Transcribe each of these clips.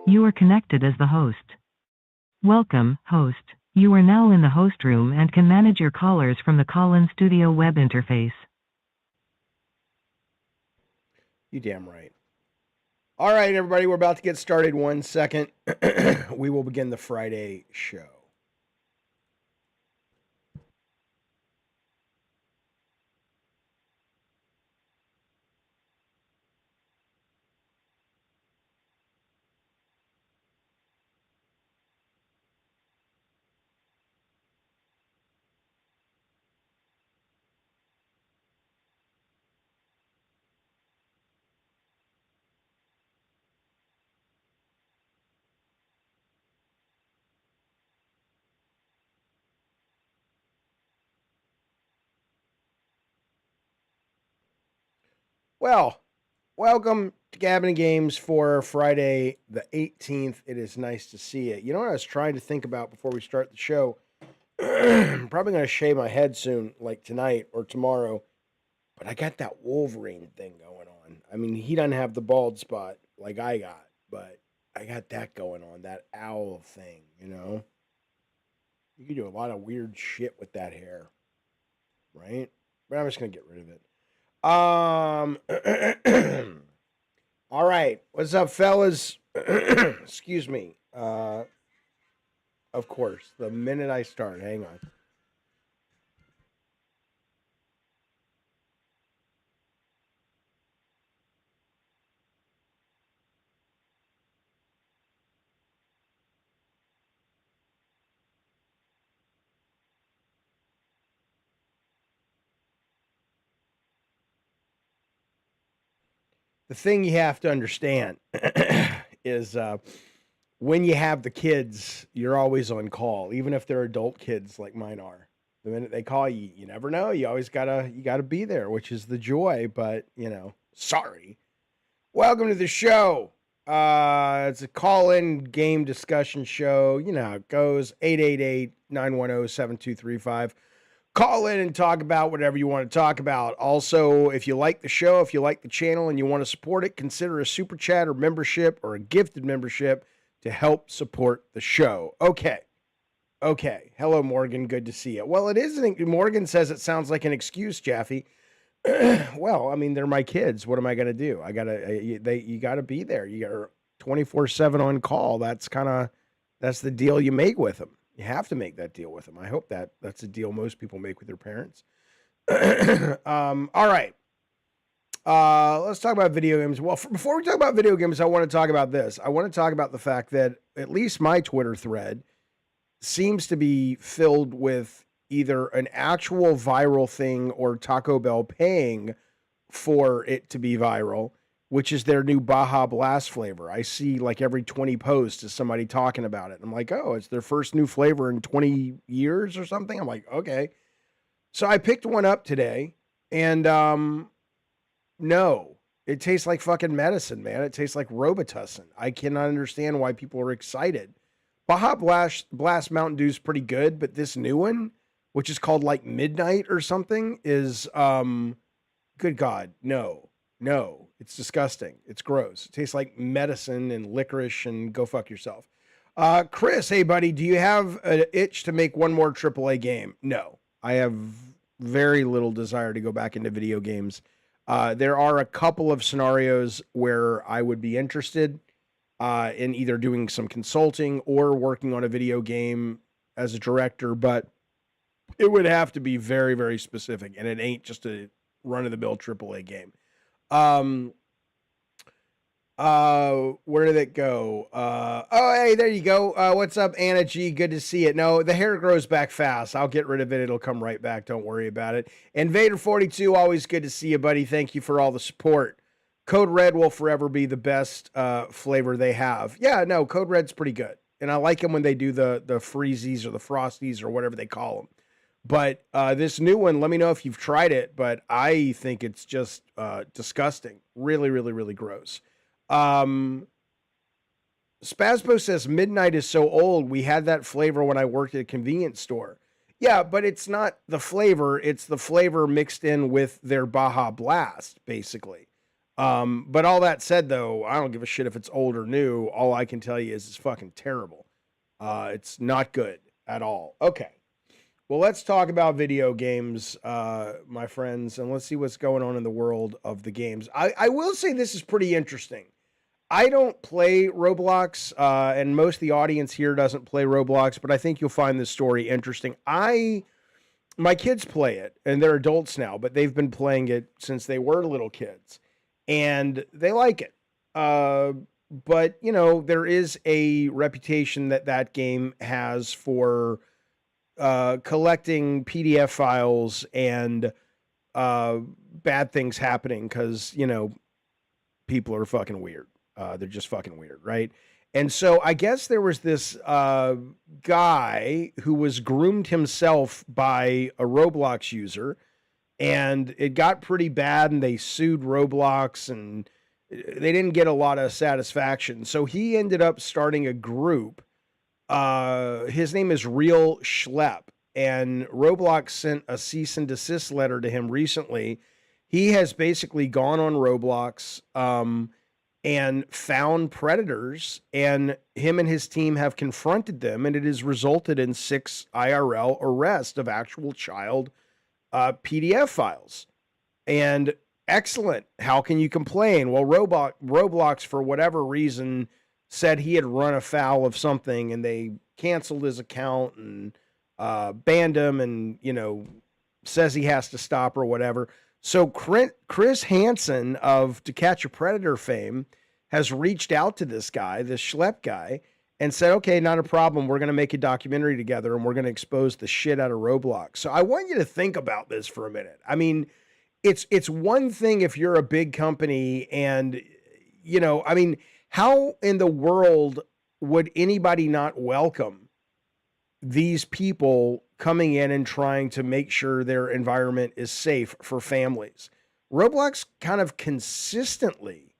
You are connected as the host. Welcome, host. You are now in the host room and can manage your callers from the call-in studio web interface. You damn right. All right, everybody, we're about to get started. 1 second. We will begin the Friday show. Well, welcome to Gavin Games for Friday the 18th. It is nice to see you. You know what I was trying to think about before we start the show? I'm probably going to shave my head soon, like tonight or tomorrow. But I got that Wolverine thing going on. I mean, he doesn't have the bald spot like I got, but I got that going on, that owl thing, you know? You can do a lot of weird shit with that hair, right? But I'm just going to get rid of it. All right. What's up, fellas? Excuse me. Of course, the minute I start, hang on. The thing you have to understand is when you have the kids, you're always on call, even if they're adult kids like mine are. The minute they call you, you never know. You always gotta be there, which is the joy. But sorry. Welcome to the show. It's a call-in game discussion show. You know how it goes. 888-910-7235. Call in and talk about whatever you want to talk about. Also, if you like the show, if you like the channel and you want to support it, consider a super chat or membership or a gifted membership to help support the show. Okay. Hello, Morgan. Good to see you. Well, it isn't. Morgan says it sounds like an excuse, Jaffe. Well, I mean, they're my kids. What am I going to do? You got to be there. You are 24/7 on call. That's the deal you make with them. You have to make that deal with them. I hope that's a deal most people make with their parents. All right. Let's talk about video games. Well, before we talk about video games, I want to talk about this. I want to talk about the fact that at least my Twitter thread seems to be filled with either an actual viral thing or Taco Bell paying for it to be viral, which is their new Baja Blast flavor. I see like every 20 posts is somebody talking about it. I'm like, oh, it's their first new flavor in 20 years or something. I'm like, okay. So I picked one up today and no, it tastes like fucking medicine, man. It tastes like Robitussin. I cannot understand why people are excited. Baja Blast Mountain Dew is pretty good, but this new one, which is called like Midnight or something, is good God, no, it's disgusting. It's gross. It tastes like medicine and licorice and go fuck yourself. Chris, hey buddy, do you have an itch to make one more AAA game? No, I have very little desire to go back into video games. There are a couple of scenarios where I would be interested in either doing some consulting or working on a video game as a director, but it would have to be very, very specific, and it ain't just a run-of-the-mill AAA game. Where did it go? Oh, hey, there you go. What's up, Anna G? Good to see it. No, the hair grows back fast. I'll get rid of it. It'll come right back. Don't worry about it. And Vader42, always good to see you, buddy. Thank you for all the support. Code Red will forever be the best flavor they have. Yeah, no, Code Red's pretty good. And I like them when they do the freezies or the frosties or whatever they call them. But this new one, let me know if you've tried it, but I think it's just disgusting. Really, really, really gross. Spazbo says Midnight is so old. We had that flavor when I worked at a convenience store. Yeah, but it's not the flavor. It's the flavor mixed in with their Baja Blast, basically. But all that said, though, I don't give a shit if it's old or new. All I can tell you is it's fucking terrible. It's not good at all. Okay. Well, let's talk about video games, my friends, and let's see what's going on in the world of the games. I will say this is pretty interesting. I don't play Roblox, and most of the audience here doesn't play Roblox, but I think you'll find this story interesting. My kids play it, and they're adults now, but they've been playing it since they were little kids, and they like it. But you know, there is a reputation that game has for collecting PDF files and bad things happening because you know people are fucking weird. They're just fucking weird, right? And so I guess there was this guy who was groomed himself by a Roblox user, and it got pretty bad, and they sued Roblox, and they didn't get a lot of satisfaction. So he ended up starting a group. His name is Real Schlep, and Roblox sent a cease and desist letter to him recently. He has basically gone on Roblox, and found predators, and him and his team have confronted them, and it has resulted in 6 IRL arrests of actual child PDF files. And excellent. How can you complain? Well, Roblox, for whatever reason, said he had run afoul of something, and they canceled his account and banned him, and you know, says he has to stop or whatever. So Chris Hansen of To Catch a Predator fame has reached out to this guy, this Schlep guy, and said, okay, not a problem. We're going to make a documentary together, and we're going to expose the shit out of Roblox. So I want you to think about this for a minute. I mean, it's one thing if you're a big company and, you know, I mean, how in the world would anybody not welcome these people coming in and trying to make sure their environment is safe for families? Roblox kind of consistently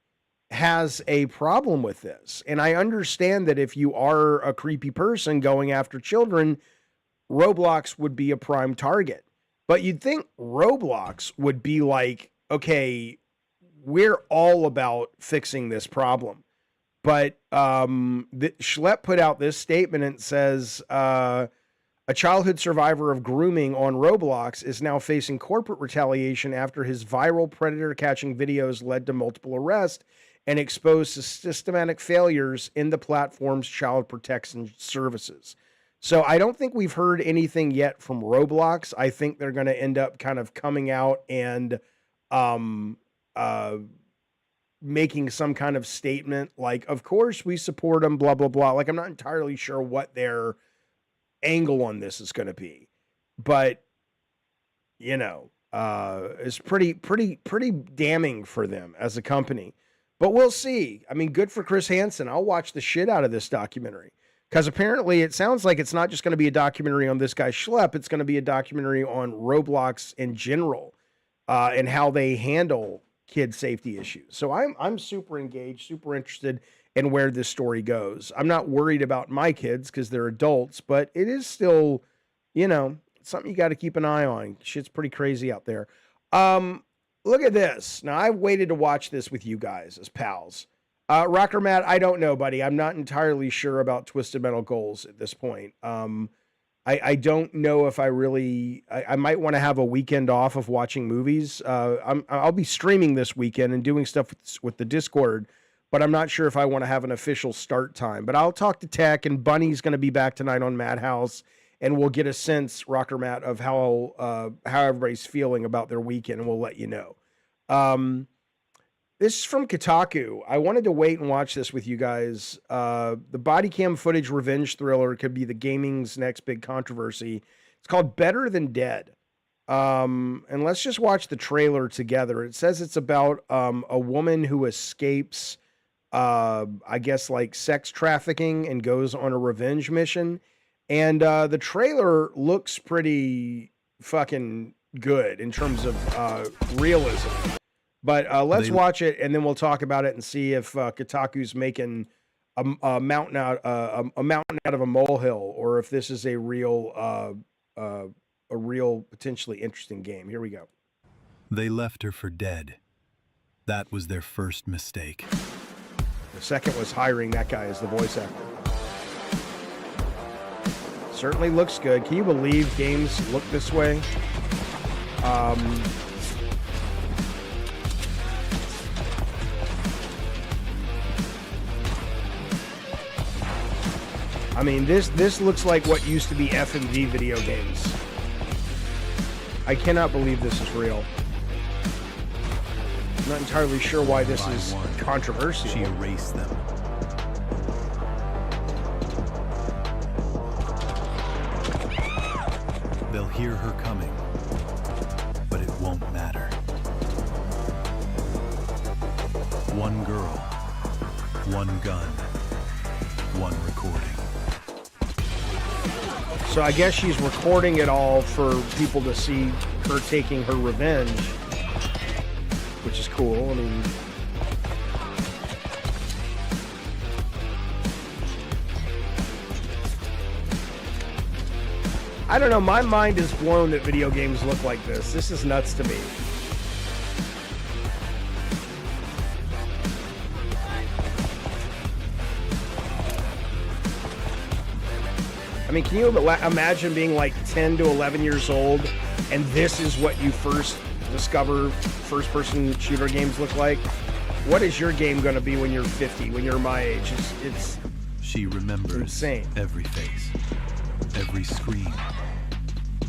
has a problem with this. And I understand that if you are a creepy person going after children, Roblox would be a prime target. But you'd think Roblox would be like, okay, we're all about fixing this problem. But Schlep put out this statement and says, a childhood survivor of grooming on Roblox is now facing corporate retaliation after his viral predator catching videos led to multiple arrests and exposed to systematic failures in the platform's child protection services. So I don't think we've heard anything yet from Roblox. I think they're going to end up kind of coming out and making some kind of statement like, of course we support them, blah, blah, blah. Like, I'm not entirely sure what their angle on this is going to be, but you know, it's pretty damning for them as a company, but we'll see. I mean, good for Chris Hansen. I'll watch the shit out of this documentary because apparently it sounds like it's not just going to be a documentary on this guy Schlep. It's going to be a documentary on Roblox in general, and how they handle kid safety issues. So I'm super engaged, super interested in where this story goes. I'm not worried about my kids because they're adults, but it is still, you know, something you got to keep an eye on. Shit's pretty crazy out there. Look at this. Now I've waited to watch this with you guys as pals. Rocker Matt, I don't know, buddy. I'm not entirely sure about Twisted Metal Goals at this point. I don't know if I might want to have a weekend off of watching movies. I'll be streaming this weekend and doing stuff with the Discord, but I'm not sure if I want to have an official start time. But I'll talk to Tech, and Bunny's going to be back tonight on Madhouse, and we'll get a sense, Rocker Matt, of how everybody's feeling about their weekend, and we'll let you know. This is from Kotaku. I wanted to wait and watch this with you guys. The Bodycam footage revenge thriller could be the gaming's next big controversy. It's called Better Than Dead. And let's just watch the trailer together. It says it's about a woman who escapes, I guess, like sex trafficking and goes on a revenge mission. And the trailer looks pretty fucking good in terms of realism. But let's watch it, and then we'll talk about it and see if Kotaku's making a mountain out of a molehill, or if this is a real potentially interesting game. Here we go. They left her for dead. That was their first mistake. The second was hiring that guy as the voice actor. Certainly looks good. Can you believe games look this way? I mean, this looks like what used to be F&V video games. I cannot believe this is real. I'm not entirely sure why this is controversial. She erased them. They'll hear her coming, but it won't matter. One girl, one gun, one recording. So I guess she's recording it all for people to see her taking her revenge, which is cool. I mean, I don't know. My mind is blown that video games look like this. This is nuts to me. I mean, can you imagine being like 10 to 11 years old and this is what you first discover first-person shooter games look like? What is your game going to be when you're 50, when you're my age? It's She remembers insane. Every face, every scream,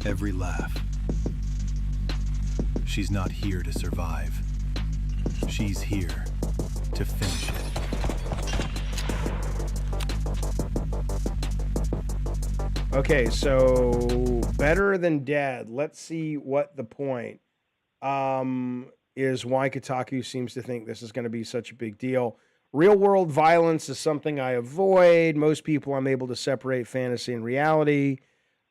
every laugh. She's not here to survive. She's here to finish it. Okay, so better than dead. Let's see what the point is, why Kotaku seems to think this is going to be such a big deal. Real world violence is something I avoid. Most people, I'm able to separate fantasy and reality.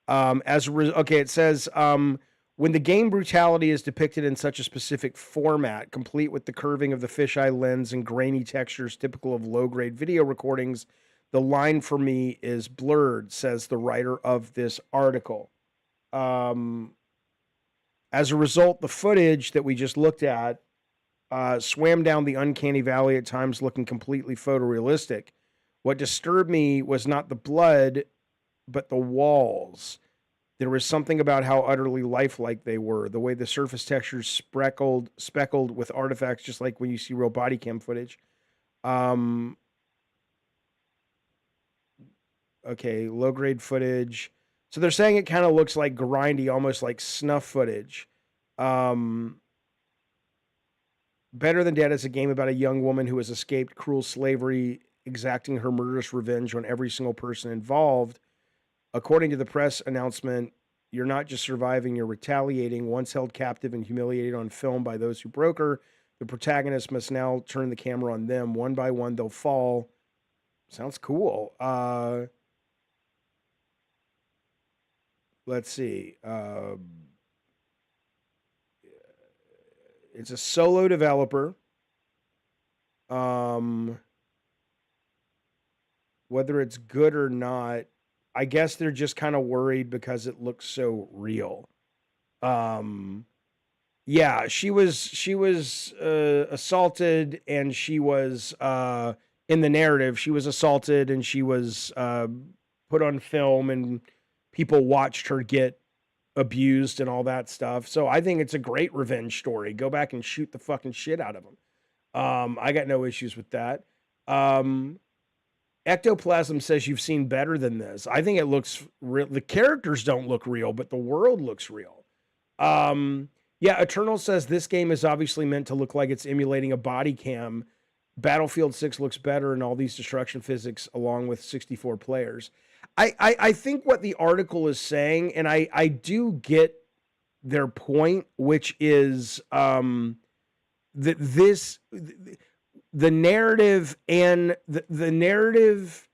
It says, when the game brutality is depicted in such a specific format, complete with the curving of the fisheye lens and grainy textures typical of low-grade video recordings, the line for me is blurred, says the writer of this article. As a result, the footage that we just looked at swam down the uncanny valley at times looking completely photorealistic. What disturbed me was not the blood, but the walls. There was something about how utterly lifelike they were, the way the surface textures speckled with artifacts, just like when you see real body cam footage. Okay, low-grade footage. So they're saying it kind of looks like grindy, almost like snuff footage. Better Than Dead is a game about a young woman who has escaped cruel slavery, exacting her murderous revenge on every single person involved. According to the press announcement, you're not just surviving, you're retaliating. Once held captive and humiliated on film by those who broke her, the protagonist must now turn the camera on them. One by one, they'll fall. Sounds cool. Let's see. It's a solo developer. Whether it's good or not, I guess they're just kind of worried because it looks so real. Yeah, she was assaulted, and she was in the narrative. She was assaulted, and she was put on film, and people watched her get abused and all that stuff. So I think it's a great revenge story. Go back and shoot the fucking shit out of them. I got no issues with that. Ectoplasm says you've seen better than this. I think it looks real. The characters don't look real, but the world looks real. Yeah, Eternal says this game is obviously meant to look like it's emulating a body cam. Battlefield 6 looks better in all these destruction physics along with 64 players. I think what the article is saying, and I do get their point, which is that the narrative and the narrative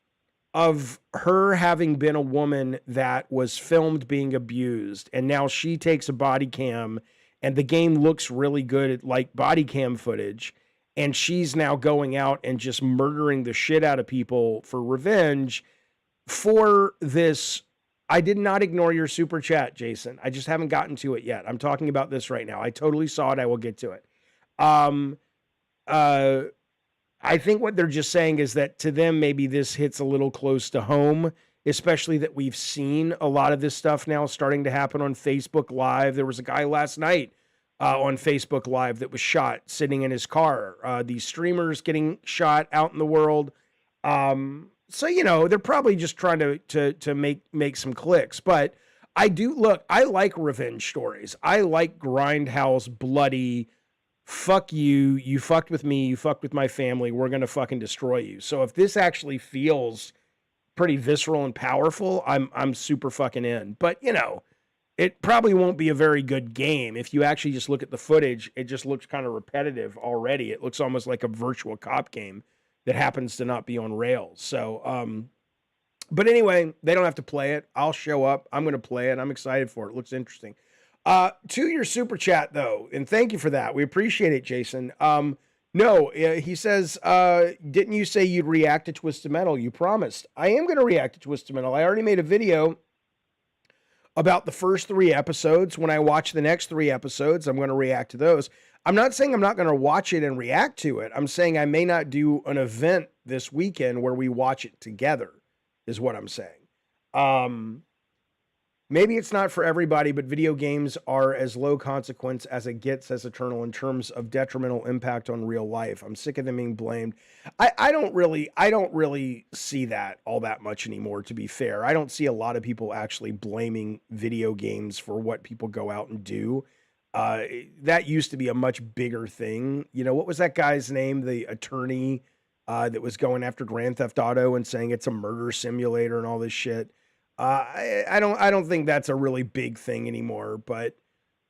of her having been a woman that was filmed being abused, and now she takes a body cam, and the game looks really good at like body cam footage, and she's now going out and just murdering the shit out of people for revenge. For this, I did not ignore your super chat, Jason. I just haven't gotten to it yet. I'm talking about this right now. I totally saw it. I will get to it. I think what they're just saying is that to them, maybe this hits a little close to home, especially that we've seen a lot of this stuff now starting to happen on Facebook Live. There was a guy last night on Facebook Live that was shot sitting in his car. These streamers getting shot out in the world. So, you know, they're probably just trying to make some clicks. But I like revenge stories. I like grindhouse, bloody, fuck you, you fucked with me, you fucked with my family, we're going to fucking destroy you. So if this actually feels pretty visceral and powerful, I'm super fucking in. But, you know, it probably won't be a very good game. If you actually just look at the footage, it just looks kind of repetitive already. It looks almost like a virtual cop game that happens to not be on rails. So, but anyway, they don't have to play it. I'll show up. I'm going to play it. I'm excited for it. It looks interesting. To your super chat though, and thank you for that. We appreciate it, Jason. No, he says, didn't you say you'd react to Twisted Metal? You promised. I am going to react to Twisted Metal. I already made a video about the first 3 episodes. When I watch the next 3 episodes, I'm going to react to those. I'm not saying I'm not going to watch it and react to it. I'm saying I may not do an event this weekend where we watch it together, is what I'm saying. Maybe it's not for everybody, but video games are as low consequence as it gets as Eternal in terms of detrimental impact on real life. I'm sick of them being blamed. I don't really see that all that much anymore, to be fair. I don't see a lot of people actually blaming video games for what people go out and do. That used to be a much bigger thing. You know, what was that guy's name? The attorney that was going after Grand Theft Auto and saying it's a murder simulator and all this shit. I don't think that's a really big thing anymore, but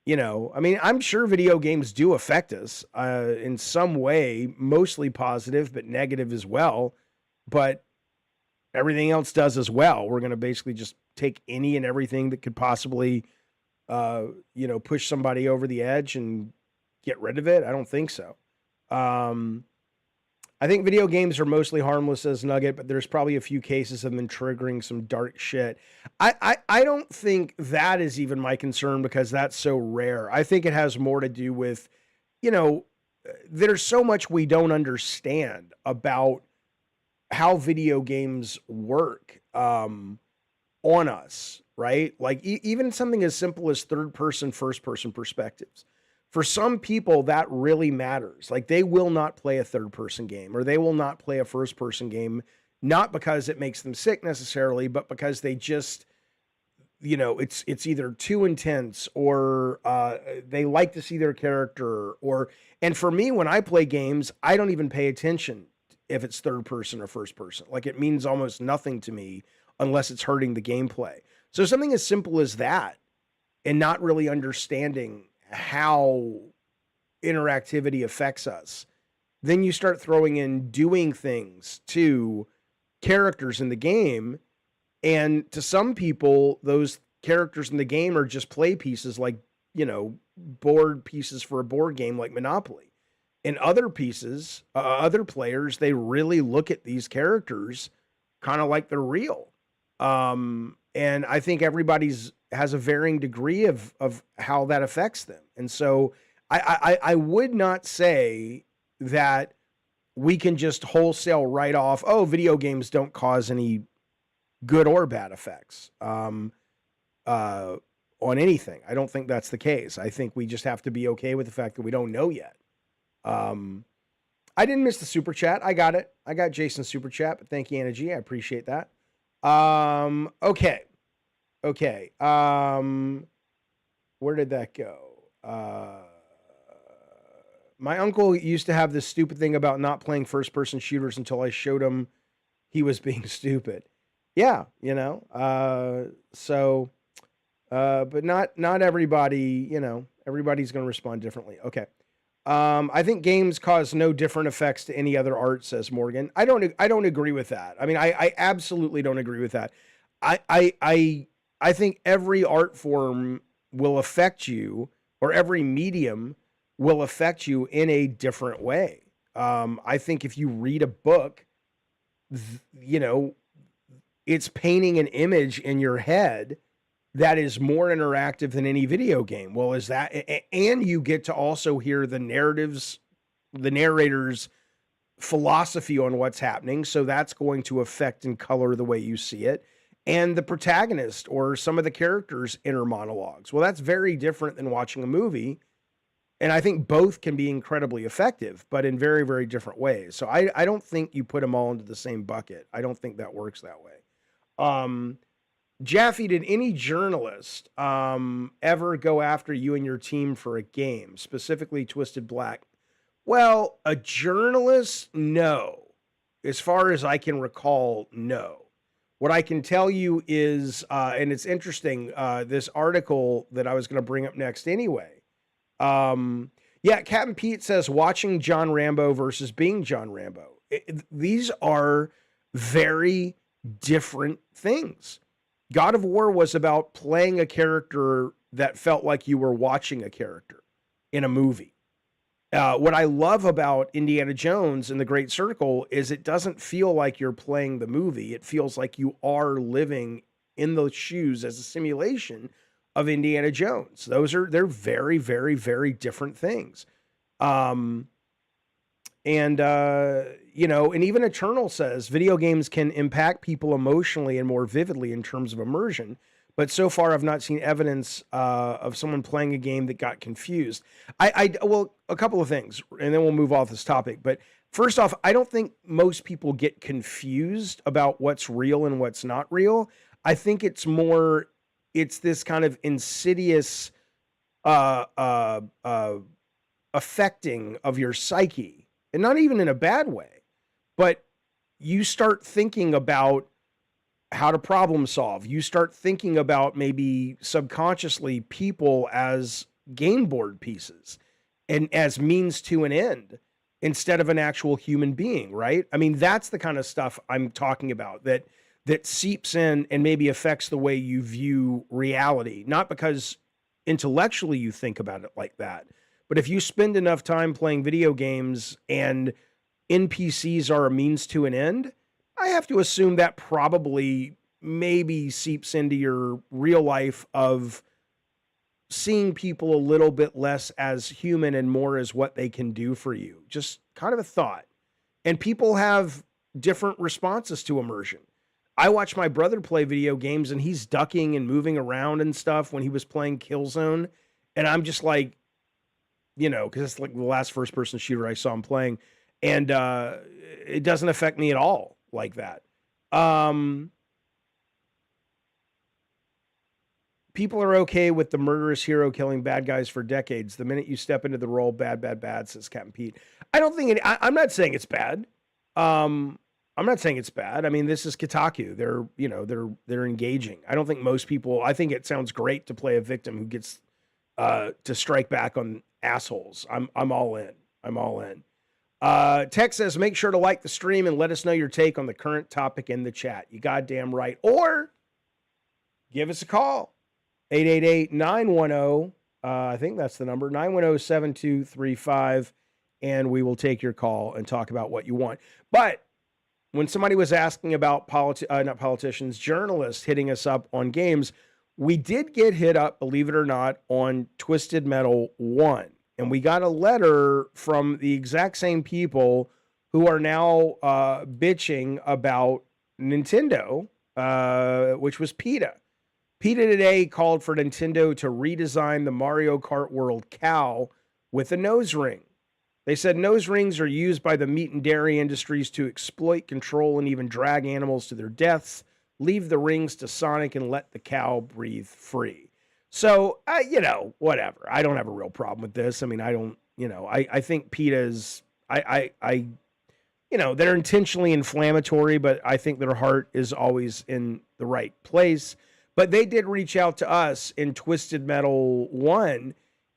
you know, I mean, I'm sure video games do affect us, in some way, mostly positive, but negative as well. But everything else does as well. We're going to basically just take any and everything that could possibly, push somebody over the edge and get rid of it. I don't think so. I think video games are mostly harmless as Nugget, but there's probably a few cases of them triggering some dark shit. I don't think that is even my concern because that's so rare. I think it has more to do with, you know, there's so much we don't understand about how video games work on us, right? Like even something as simple as third person, first person perspectives. For some people, that really matters. Like they will not play a third person game or they will not play a first person game, not because it makes them sick necessarily, but because they just, you know, it's either too intense or they like to see their character and for me, when I play games, I don't even pay attention if it's third person or first person. Like it means almost nothing to me unless it's hurting the gameplay. So something as simple as that and not really understanding how interactivity affects us. Then you start throwing in doing things to characters in the game. And to some people, those characters in the game are just play pieces like, you know, board pieces for a board game like Monopoly. And other pieces, other players, they really look at these characters kind of like they're real. And I think everybody's has a varying degree of how that affects them. And so I would not say that we can just wholesale write off, oh, video games don't cause any good or bad effects on anything. I don't think that's the case. I think we just have to be okay with the fact that we don't know yet. I didn't miss the super chat. I got it. I got Jason's super chat, but thank you, Anna G. I appreciate that. Okay. Where did that go? My uncle used to have this stupid thing about not playing first person shooters until I showed him he was being stupid. Yeah, you know, but not everybody, you know, everybody's going to respond differently. Okay. I think games cause no different effects to any other art, says Morgan. I don't agree with that. I mean, I absolutely don't agree with that. I think every art form will affect you, or every medium will affect you in a different way. I think if you read a book, you know, it's painting an image in your head that is more interactive than any video game. Well, is that, and you get to also hear the narratives the narrator's philosophy on what's happening. So that's going to affect and color the way you see it. And the protagonist or some of the characters' inner monologues. Well, that's very different than watching a movie. And I think both can be incredibly effective, but in very, very different ways. So I don't think you put them all into the same bucket. I don't think that works that way. Jaffe, did any journalist ever go after you and your team for a game, specifically Twisted Black? Well, a journalist, no. As far as I can recall, no. What I can tell you is, and it's interesting, this article that I was going to bring up next anyway. Yeah, Captain Pete says watching John Rambo versus being John Rambo. These are very different things. God of War was about playing a character that felt like you were watching a character in a movie. What I love about Indiana Jones and the Great Circle is it doesn't feel like you're playing the movie. It feels like you are living in those shoes as a simulation of Indiana Jones. They're very, very, very different things. And even Eternal says video games can impact people emotionally and more vividly in terms of immersion. But so far, I've not seen evidence of someone playing a game that got confused. Well, a couple of things, and then we'll move off this topic. But first off, I don't think most people get confused about what's real and what's not real. I think it's this kind of insidious affecting of your psyche, and not even in a bad way, but you start thinking about how to problem solve. You start thinking about maybe subconsciously people as game board pieces and as means to an end instead of an actual human being, right? I mean, that's the kind of stuff I'm talking about that seeps in and maybe affects the way you view reality, not because intellectually you think about it like that, but if you spend enough time playing video games and NPCs are a means to an end, I have to assume that probably maybe seeps into your real life of seeing people a little bit less as human and more as what they can do for you. Just kind of a thought. And people have different responses to immersion. I watch my brother play video games and he's ducking and moving around and stuff when he was playing Killzone. And I'm just like, because it's like the last first person shooter I saw him playing. And it doesn't affect me at all like that. People are okay with the murderous hero killing bad guys for decades. The minute you step into the role, bad, says Captain Pete. I don't think I'm not saying it's bad. I'm not saying it's bad. I mean, this is Kotaku. They're engaging. I don't think most people, I think it sounds great to play a victim who gets to strike back on assholes. I'm all in. I'm all in. Tech says, make sure to like the stream and let us know your take on the current topic in the chat. You goddamn right. Or give us a call. 888-910. I think that's the number. 910-7235. And we will take your call and talk about what you want. But when somebody was asking about not politicians, journalists hitting us up on games, we did get hit up, believe it or not, on Twisted Metal 1. And we got a letter from the exact same people who are now bitching about Nintendo, which was PETA. PETA today called for Nintendo to redesign the Mario Kart World cow with a nose ring. They said nose rings are used by the meat and dairy industries to exploit, control, and even drag animals to their deaths. Leave the rings to Sonic and let the cow breathe free. So, whatever. I don't have a real problem with this. I mean, I think PETA's, they're intentionally inflammatory, but I think their heart is always in the right place. But they did reach out to us in Twisted Metal 1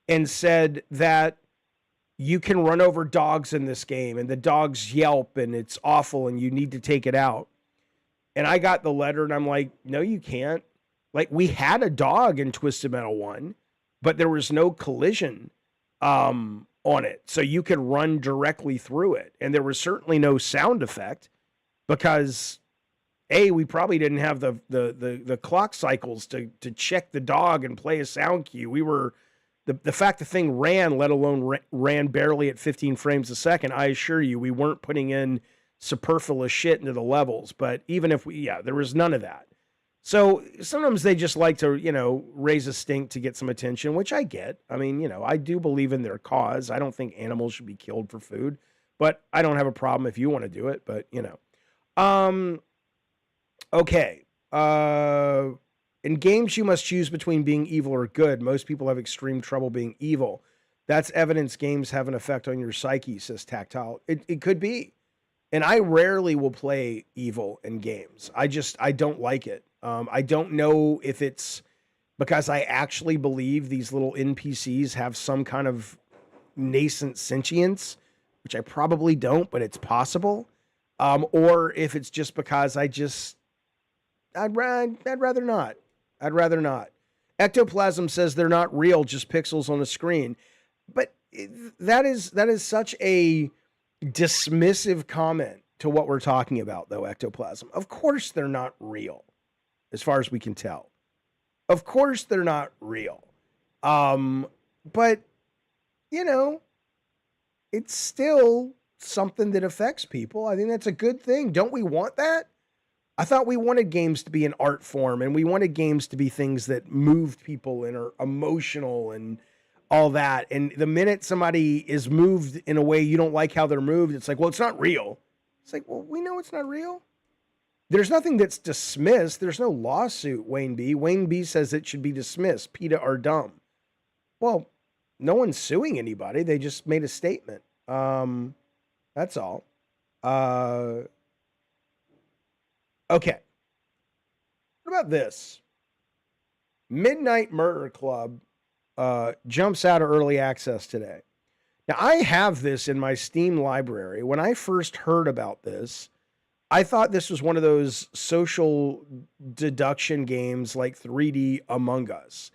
and said that you can run over dogs in this game and the dogs yelp and it's awful and you need to take it out. And I got the letter and I'm like, no, you can't. Like, we had a dog in Twisted Metal 1, but there was no collision on it. So you could run directly through it. And there was certainly no sound effect because, we probably didn't have the clock cycles to check the dog and play a sound cue. We were The fact the thing ran, let alone ran barely at 15 frames a second, I assure you, we weren't putting in superfluous shit into the levels. But even if there was none of that. So sometimes they just like to, raise a stink to get some attention, which I get. I mean, I do believe in their cause. I don't think animals should be killed for food, but I don't have a problem if you want to do it. But, okay. In games, you must choose between being evil or good. Most people have extreme trouble being evil. That's evidence games have an effect on your psyche, says Tactile. It could be. And I rarely will play evil in games. I don't like it. I don't know if it's because I actually believe these little NPCs have some kind of nascent sentience, which I probably don't, but it's possible. Or if it's just because I'd rather not. I'd rather not. Ectoplasm says they're not real, just pixels on the screen. But that is such a dismissive comment to what we're talking about, though, Ectoplasm. Of course they're not real, as far as we can tell. Of course they're not real. But, it's still something that affects people. I think that's a good thing. Don't we want that? I thought we wanted games to be an art form, and we wanted games to be things that moved people and are emotional and all that. And the minute somebody is moved in a way you don't like how they're moved, it's like, well, it's not real. It's like, well, we know it's not real. There's nothing that's dismissed. There's no lawsuit, Wayne B. Wayne B says it should be dismissed. PETA are dumb. Well, no one's suing anybody. They just made a statement. That's all. Okay. What about this? Midnight Murder Club jumps out of early access today. Now, I have this in my Steam library. When I first heard about this, I thought this was one of those social deduction games like 3D Among Us.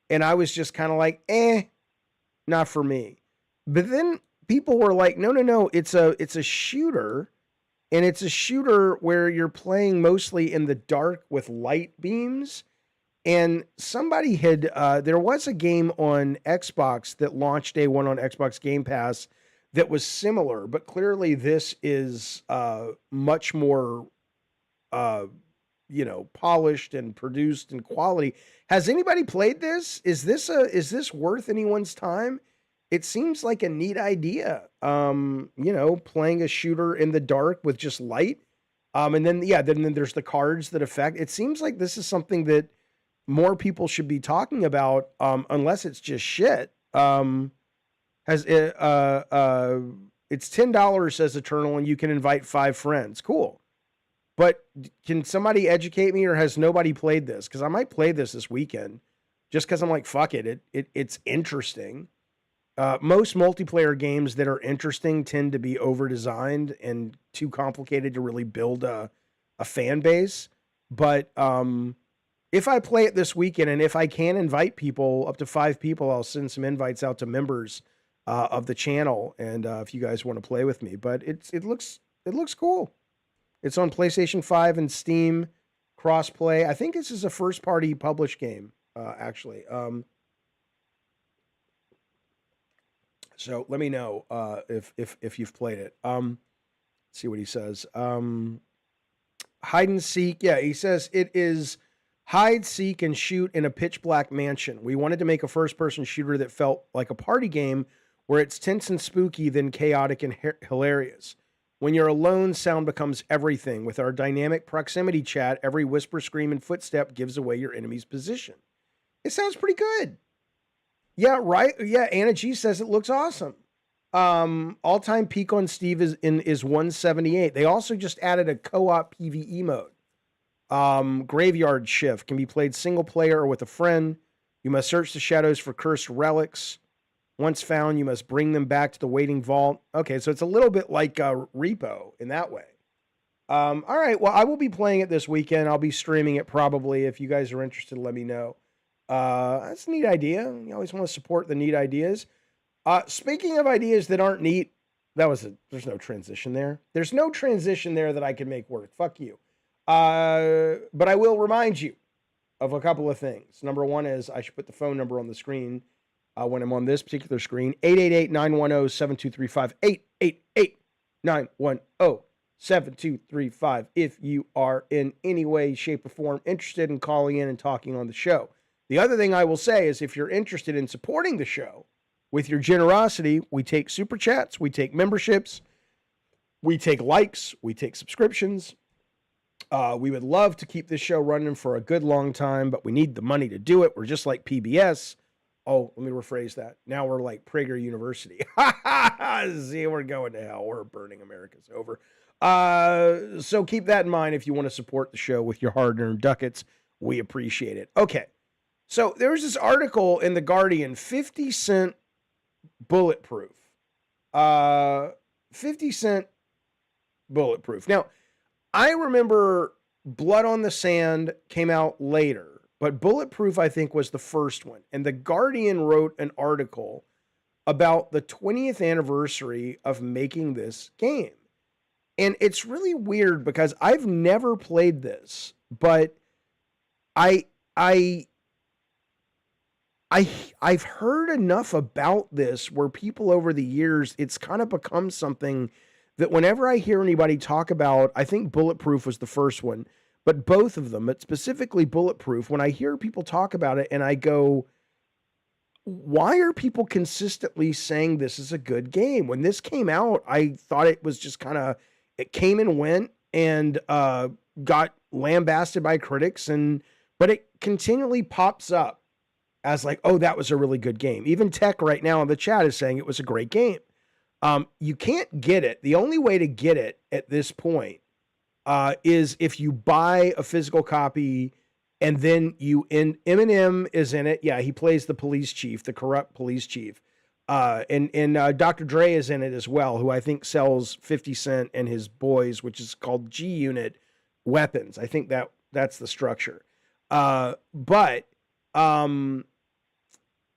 And I was just kind of like, not for me. But then people were like, no, it's a shooter. And it's a shooter where you're playing mostly in the dark with light beams. And somebody had, there was a game on Xbox that launched day one on Xbox Game Pass that was similar, but clearly this is much more, polished and produced in quality. Has anybody played this? Is this worth anyone's time? It seems like a neat idea. Playing a shooter in the dark with just light. And then there's the cards that affect. It seems like this is something that more people should be talking about, unless it's just shit. It's $10, says Eternal, and you can invite 5 friends. Cool. But can somebody educate me, or has nobody played this? Because I might play this weekend, just because I'm like, fuck it. It's interesting. Most multiplayer games that are interesting tend to be over-designed and too complicated to really build a fan base. But if I play it this weekend, and if I can invite people, up to 5 people, I'll send some invites out to members of the channel, and if you guys want to play with me. But it looks cool. It's on PlayStation 5 and Steam crossplay. I think this is a first-party published game, actually. So let me know if you've played it. Let's see what he says. Hide and seek. Yeah, he says it is hide, seek, and shoot in a pitch black mansion. We wanted to make a first-person shooter that felt like a party game where it's tense and spooky, then chaotic and hilarious. When you're alone, sound becomes everything. With our dynamic proximity chat, every whisper, scream, and footstep gives away your enemy's position. It sounds pretty good. Yeah, right. Yeah, Anna G says it looks awesome. All-time peak on Steve is 178. They also just added a co-op PvE mode. Graveyard Shift can be played single player or with a friend. You must search the shadows for cursed relics. Once found, you must bring them back to the waiting vault. Okay, so it's a little bit like Repo in that way. All right, well, I will be playing it this weekend. I'll be streaming it probably. If you guys are interested, let me know. That's a neat idea. You always want to support the neat ideas. Speaking of ideas that aren't neat, there's no transition there. There's no transition there that I can make work. Fuck you. But I will remind you of a couple of things. Number one is I should put the phone number on the screen. when I'm on this particular screen. 888-910-7235. 888-910-7235. If you are in any way, shape, or form interested in calling in and talking on the show. The other thing I will say is if you're interested in supporting the show with your generosity, we take super chats, we take memberships, we take likes, we take subscriptions. We would love to keep this show running for a good long time, but we need the money to do it. We're just like PBS. Oh, let me rephrase that. Now we're like Prager University. See, we're going to hell. We're burning America's over. So keep that in mind if you want to support the show with your hard-earned ducats. We appreciate it. Okay. So there was this article in The Guardian, 50 Cent Bulletproof. 50 Cent Bulletproof. Now, I remember Blood on the Sand came out later, but Bulletproof, I think, was the first one. And The Guardian wrote an article about the 20th anniversary of making this game. And it's really weird because I've never played this, but I've heard enough about this where people over the years, it's kind of become something that whenever I hear anybody talk about, I think Bulletproof was the first one, but both of them, but specifically Bulletproof, when I hear people talk about it and I go, why are people consistently saying this is a good game? When this came out, I thought it was just kind of, it came and went and got lambasted by critics, but it continually pops up as like, oh, that was a really good game. Even Tech right now in the chat is saying it was a great game. You can't get it. The only way to get it at this point is if you buy a physical copy and then Eminem is in it. Yeah, he plays the police chief, the corrupt police chief. And Dr. Dre is in it as well, who I think sells 50 Cent and his boys, which is called G Unit weapons. I think that's the structure.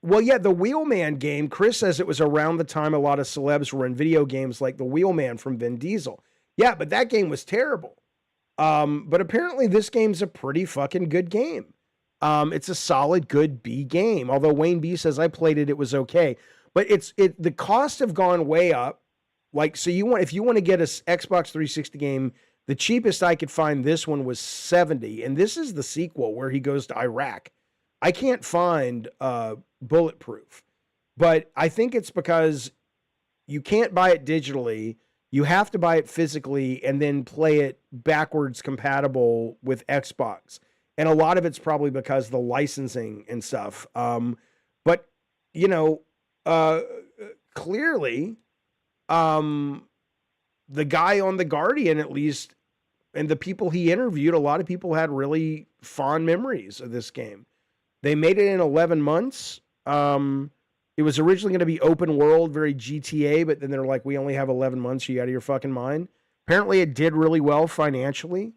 Well, yeah, the Wheelman game, Chris says it was around the time a lot of celebs were in video games like the Wheelman from Vin Diesel. Yeah, but that game was terrible. But apparently this game's a pretty fucking good game. It's a solid, good B game. Although Wayne B says I played it, it was okay. But the costs have gone way up. Like, so if you want to get a Xbox 360 game, the cheapest I could find this one was $70. And this is the sequel where he goes to Iraq. I can't find Bulletproof, but I think it's because you can't buy it digitally. You have to buy it physically and then play it backwards compatible with Xbox. And a lot of it's probably because of the licensing and stuff. But clearly, the guy on The Guardian, at least, and the people he interviewed, a lot of people had really fond memories of this game. They made it in 11 months. It was originally going to be open world, very GTA, but then they're like, we only have 11 months. Are you out of your fucking mind? Apparently it did really well financially.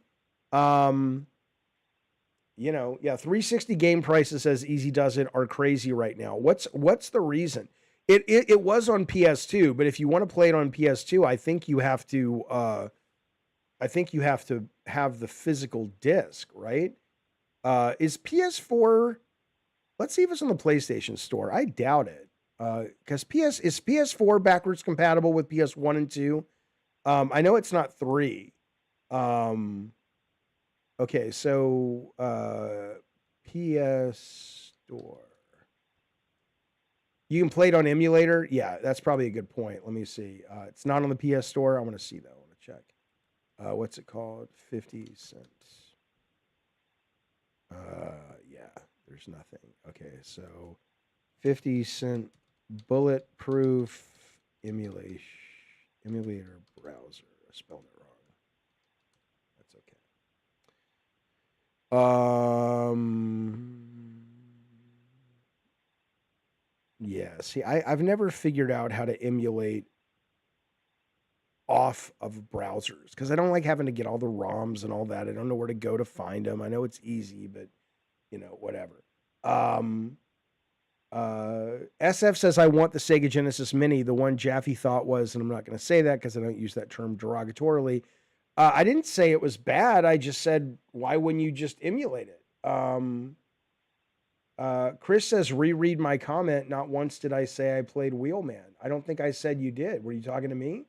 360 game prices, as Easy Does It, are crazy right now. What's the reason? It was on PS2, but if you want to play it on PS2, I think you have to have the physical disc, right? Is PS4? Let's see if it's on the PlayStation Store. I doubt it. Because is PS4 backwards compatible with PS1 and 2? I know it's not 3. Okay, so PS Store. You can play it on emulator? Yeah, that's probably a good point. Let me see. It's not on the PS Store. I want to see that. I want to check. What's it called? 50 cents. Yeah, there's nothing. Okay, so 50 Cent Bulletproof emulator browser. I spelled it wrong. That's okay. Yeah, see, I've never figured out how to emulate off of browsers because I don't like having to get all the ROMs and all that. I don't know where to go to find them. I know it's easy, but whatever. SF says, I want the Sega Genesis Mini, the one Jaffe thought was, and I'm not going to say that because I don't use that term derogatorily. I didn't say it was bad. I just said, why wouldn't you just emulate it? Chris says, reread my comment. Not once did I say I played Wheelman. I don't think I said you did. Were you talking to me?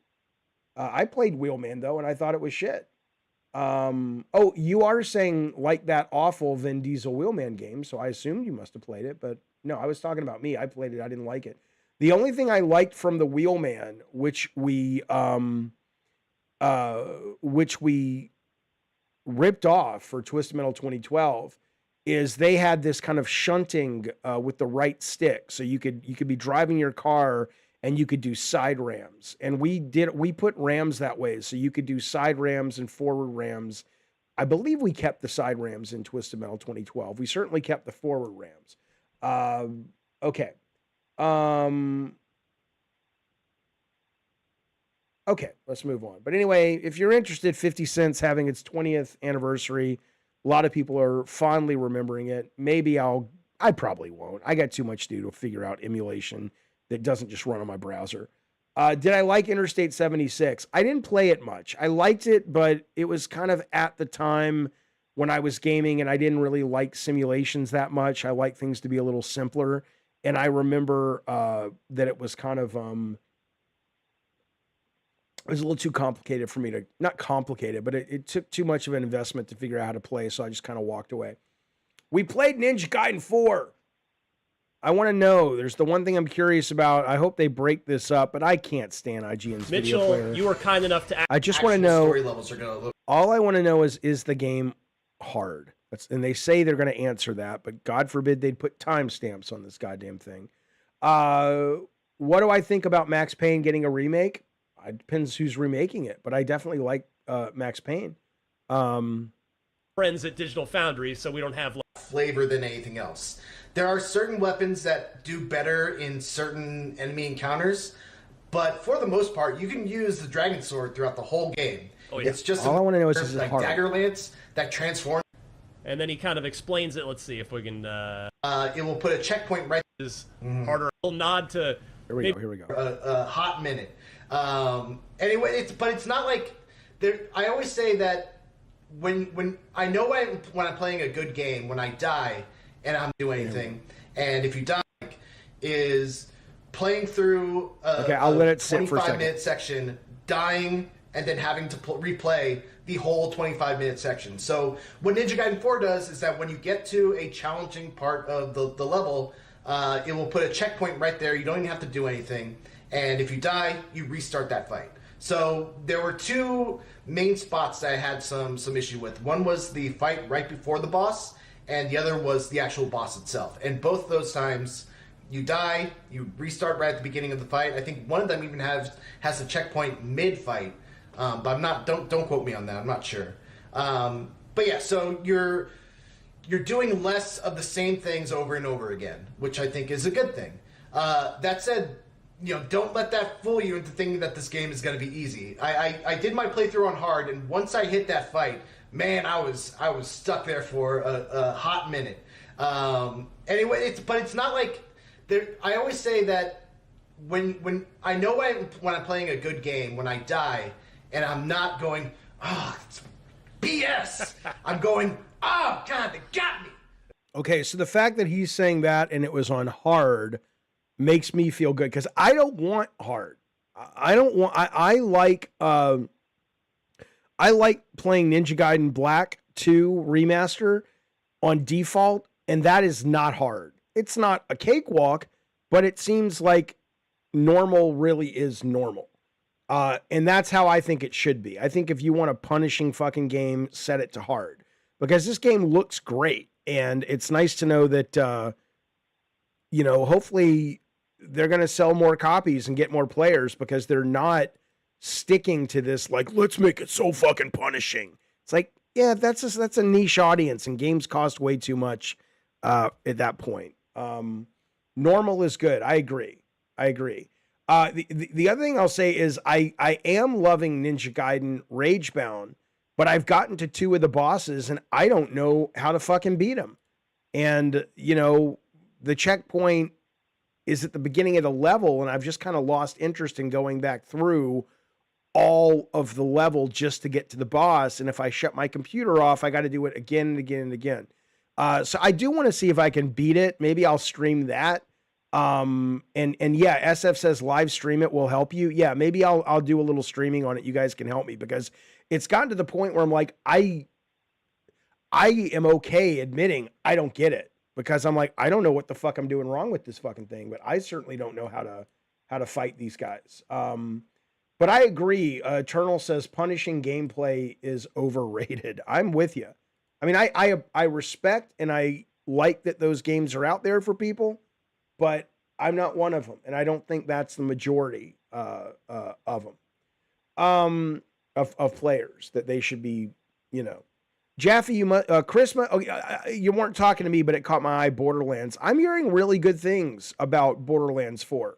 I played Wheelman, though, and I thought it was shit. Oh, you are saying like that awful Vin Diesel Wheelman game, so I assumed you must have played it, but no, I was talking about me. I played it. I didn't like it. The only thing I liked from the Wheelman, which we ripped off for Twisted Metal 2012, is they had this kind of shunting with the right stick, so you could be driving your car and you could do side rams, and we put rams that way, so you could do side rams and forward rams. I believe we kept the side rams in Twisted Metal 2012. We certainly kept the forward rams. Okay. Okay, let's move on. But anyway, if you're interested, 50 Cent's having its 20th anniversary. A lot of people are fondly remembering it. Maybe I probably won't. I got too much to do to figure out emulation that doesn't just run on my browser. Did I like Interstate 76? I didn't play it much. I liked it, but it was kind of at the time when I was gaming, and I didn't really like simulations that much. I like things to be a little simpler. And I remember that it was kind of, it was a little too complicated for me to, not complicated, but it took too much of an investment to figure out how to play, so I just kind of walked away. We played Ninja Gaiden 4. I want to know, there's the one thing I'm curious about. I hope they break this up, but I can't stand IGN's video player. Mitchell, you were kind enough to... I just want to know, story levels are gonna look... all I want to know is the game hard? And they say they're going to answer that, but God forbid they'd put timestamps on this goddamn thing. What do I think about Max Payne getting a remake? It depends who's remaking it, but I definitely like Max Payne. Friends at Digital Foundry, so we don't have... flavor than anything else. There are certain weapons that do better in certain enemy encounters, but for the most part, you can use the Dragon Sword throughout the whole game. Oh, yeah. It's just all I want to know is like hard. Dagger Lance that transforms. And then he kind of explains it. Let's see if we can... it will put a checkpoint right... is harder. A little nod to... Here we go. A hot minute. Anyway, but it's not like... I always say that when I know when I'm playing a good game, when I die and I'm doing anything, and if you die, is playing through I'll let it sit for a second. 25-minute section, dying, and then having to replay the whole 25-minute section. So what Ninja Gaiden 4 does is that when you get to a challenging part of the level, it will put a checkpoint right there. You don't even have to do anything. And if you die, you restart that fight. So there were two main spots that I had some issue with. One was the fight right before the boss, and the other was the actual boss itself. And both those times, you die, you restart right at the beginning of the fight. I think one of them even has a checkpoint mid-fight, but I'm not. Don't quote me on that. I'm not sure. But yeah, so you're doing less of the same things over and over again, which I think is a good thing. That said, don't let that fool you into thinking that this game is going to be easy. I did my playthrough on hard, and once I hit that fight, man, I was stuck there for a hot minute. Anyway, but it's not like I always say that when I know when I'm playing a good game, when I die and I'm not going, oh, it's BS. I'm going, oh God, they got me. Okay, so the fact that he's saying that and it was on hard makes me feel good, because I don't want hard. I like playing Ninja Gaiden Black 2 Remaster on default, and that is not hard. It's not a cakewalk, but it seems like normal really is normal. And that's how I think it should be. I think if you want a punishing fucking game, set it to hard, because this game looks great, and it's nice to know that, hopefully they're going to sell more copies and get more players, because they're not sticking to this, like, let's make it so fucking punishing. It's like, yeah, that's a niche audience, and games cost way too much at that point. Normal is good. I agree. The other thing I'll say is I am loving Ninja Gaiden Ragebound, but I've gotten to 2 of the bosses and I don't know how to fucking beat them. And, the checkpoint is at the beginning of the level, and I've just kind of lost interest in going back through all of the level just to get to the boss. And if I shut my computer off, I got to do it again and again and again. So I do want to see if I can beat it. Maybe I'll stream that. And yeah, SF says live stream it will help you. Yeah, maybe I'll do a little streaming on it. You guys can help me because it's gotten to the point where I'm like, I am okay admitting I don't get it because I'm like, I don't know what the fuck I'm doing wrong with this fucking thing, but I certainly don't know how to fight these guys. But I agree. Eternal says punishing gameplay is overrated. I'm with you. I mean, I respect and I like that those games are out there for people, but I'm not one of them, and I don't think that's the majority of them, of players that they should be, you know. Jaffe, you must, Christmas. Oh, you weren't talking to me, but it caught my eye. Borderlands. I'm hearing really good things about Borderlands 4,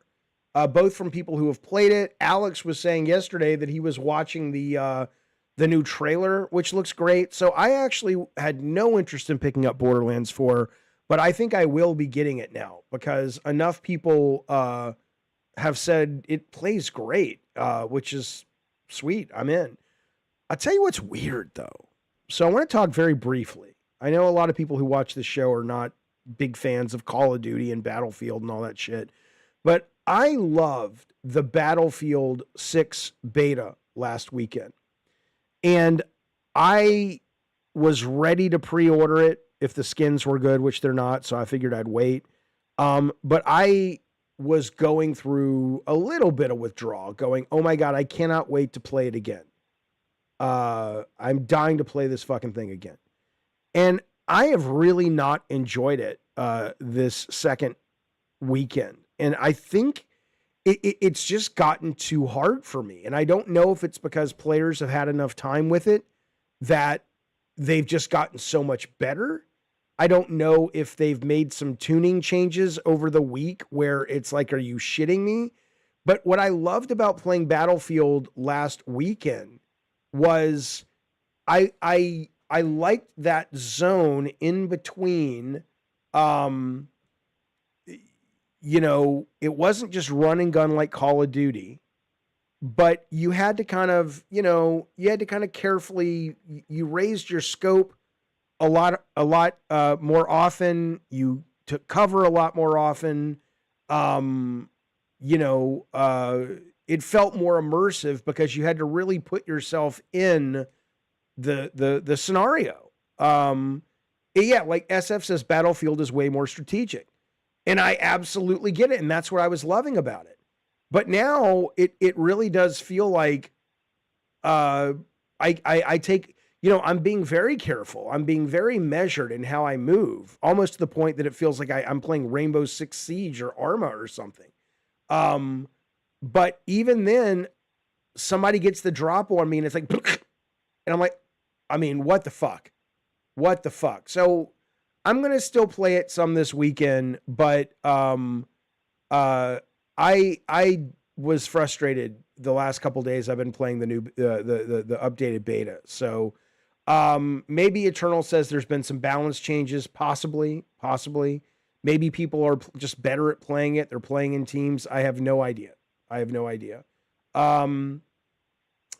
both from people who have played it. Alex was saying yesterday that he was watching the new trailer, which looks great. So I actually had no interest in picking up Borderlands 4. But I think I will be getting it now because enough people have said it plays great, which is sweet. I'm in. I'll tell you what's weird, though. So I want to talk very briefly. I know a lot of people who watch this show are not big fans of Call of Duty and Battlefield and all that shit. But I loved the Battlefield 6 beta last weekend. And I was ready to pre-order it if the skins were good, which they're not, so I figured I'd wait. But I was going through a little bit of withdrawal, going, oh my God, I cannot wait to play it again. I'm dying to play this fucking thing again. And I have really not enjoyed it this second weekend. And I think it's just gotten too hard for me. And I don't know if it's because players have had enough time with it that they've just gotten so much better. I don't know if they've made some tuning changes over the week where it's like, are you shitting me? But what I loved about playing Battlefield last weekend was I liked that zone in between. You know, it wasn't just run and gun like Call of Duty, but you had to kind of, you know, carefully, you raised your scope a lot more often. You took cover a lot more often. You know, it felt more immersive because you had to really put yourself in the scenario. Yeah, like SF says, Battlefield is way more strategic. And I absolutely get it. And that's what I was loving about it. But now it really does feel like I take, you know, I'm being very careful. I'm being very measured in how I move, almost to the point that it feels like I'm playing Rainbow Six Siege or Arma or something. But even then, somebody gets the drop on me and it's like, and I'm like, I mean, what the fuck? What the fuck? So I'm going to still play it some this weekend, but I was frustrated the last couple days. I've been playing the new the updated beta. So maybe Eternal says there's been some balance changes, possibly. Maybe people are just better at playing it. They're playing in teams. I have no idea.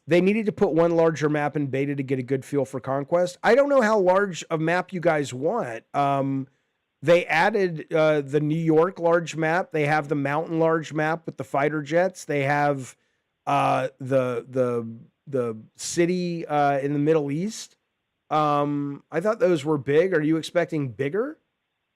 They needed to put one larger map in beta to get a good feel for Conquest. I don't know how large a map you guys want. They added the New York large map. They have the mountain large map with the fighter jets. They have the city in the Middle East. I thought those were big. Are you expecting bigger?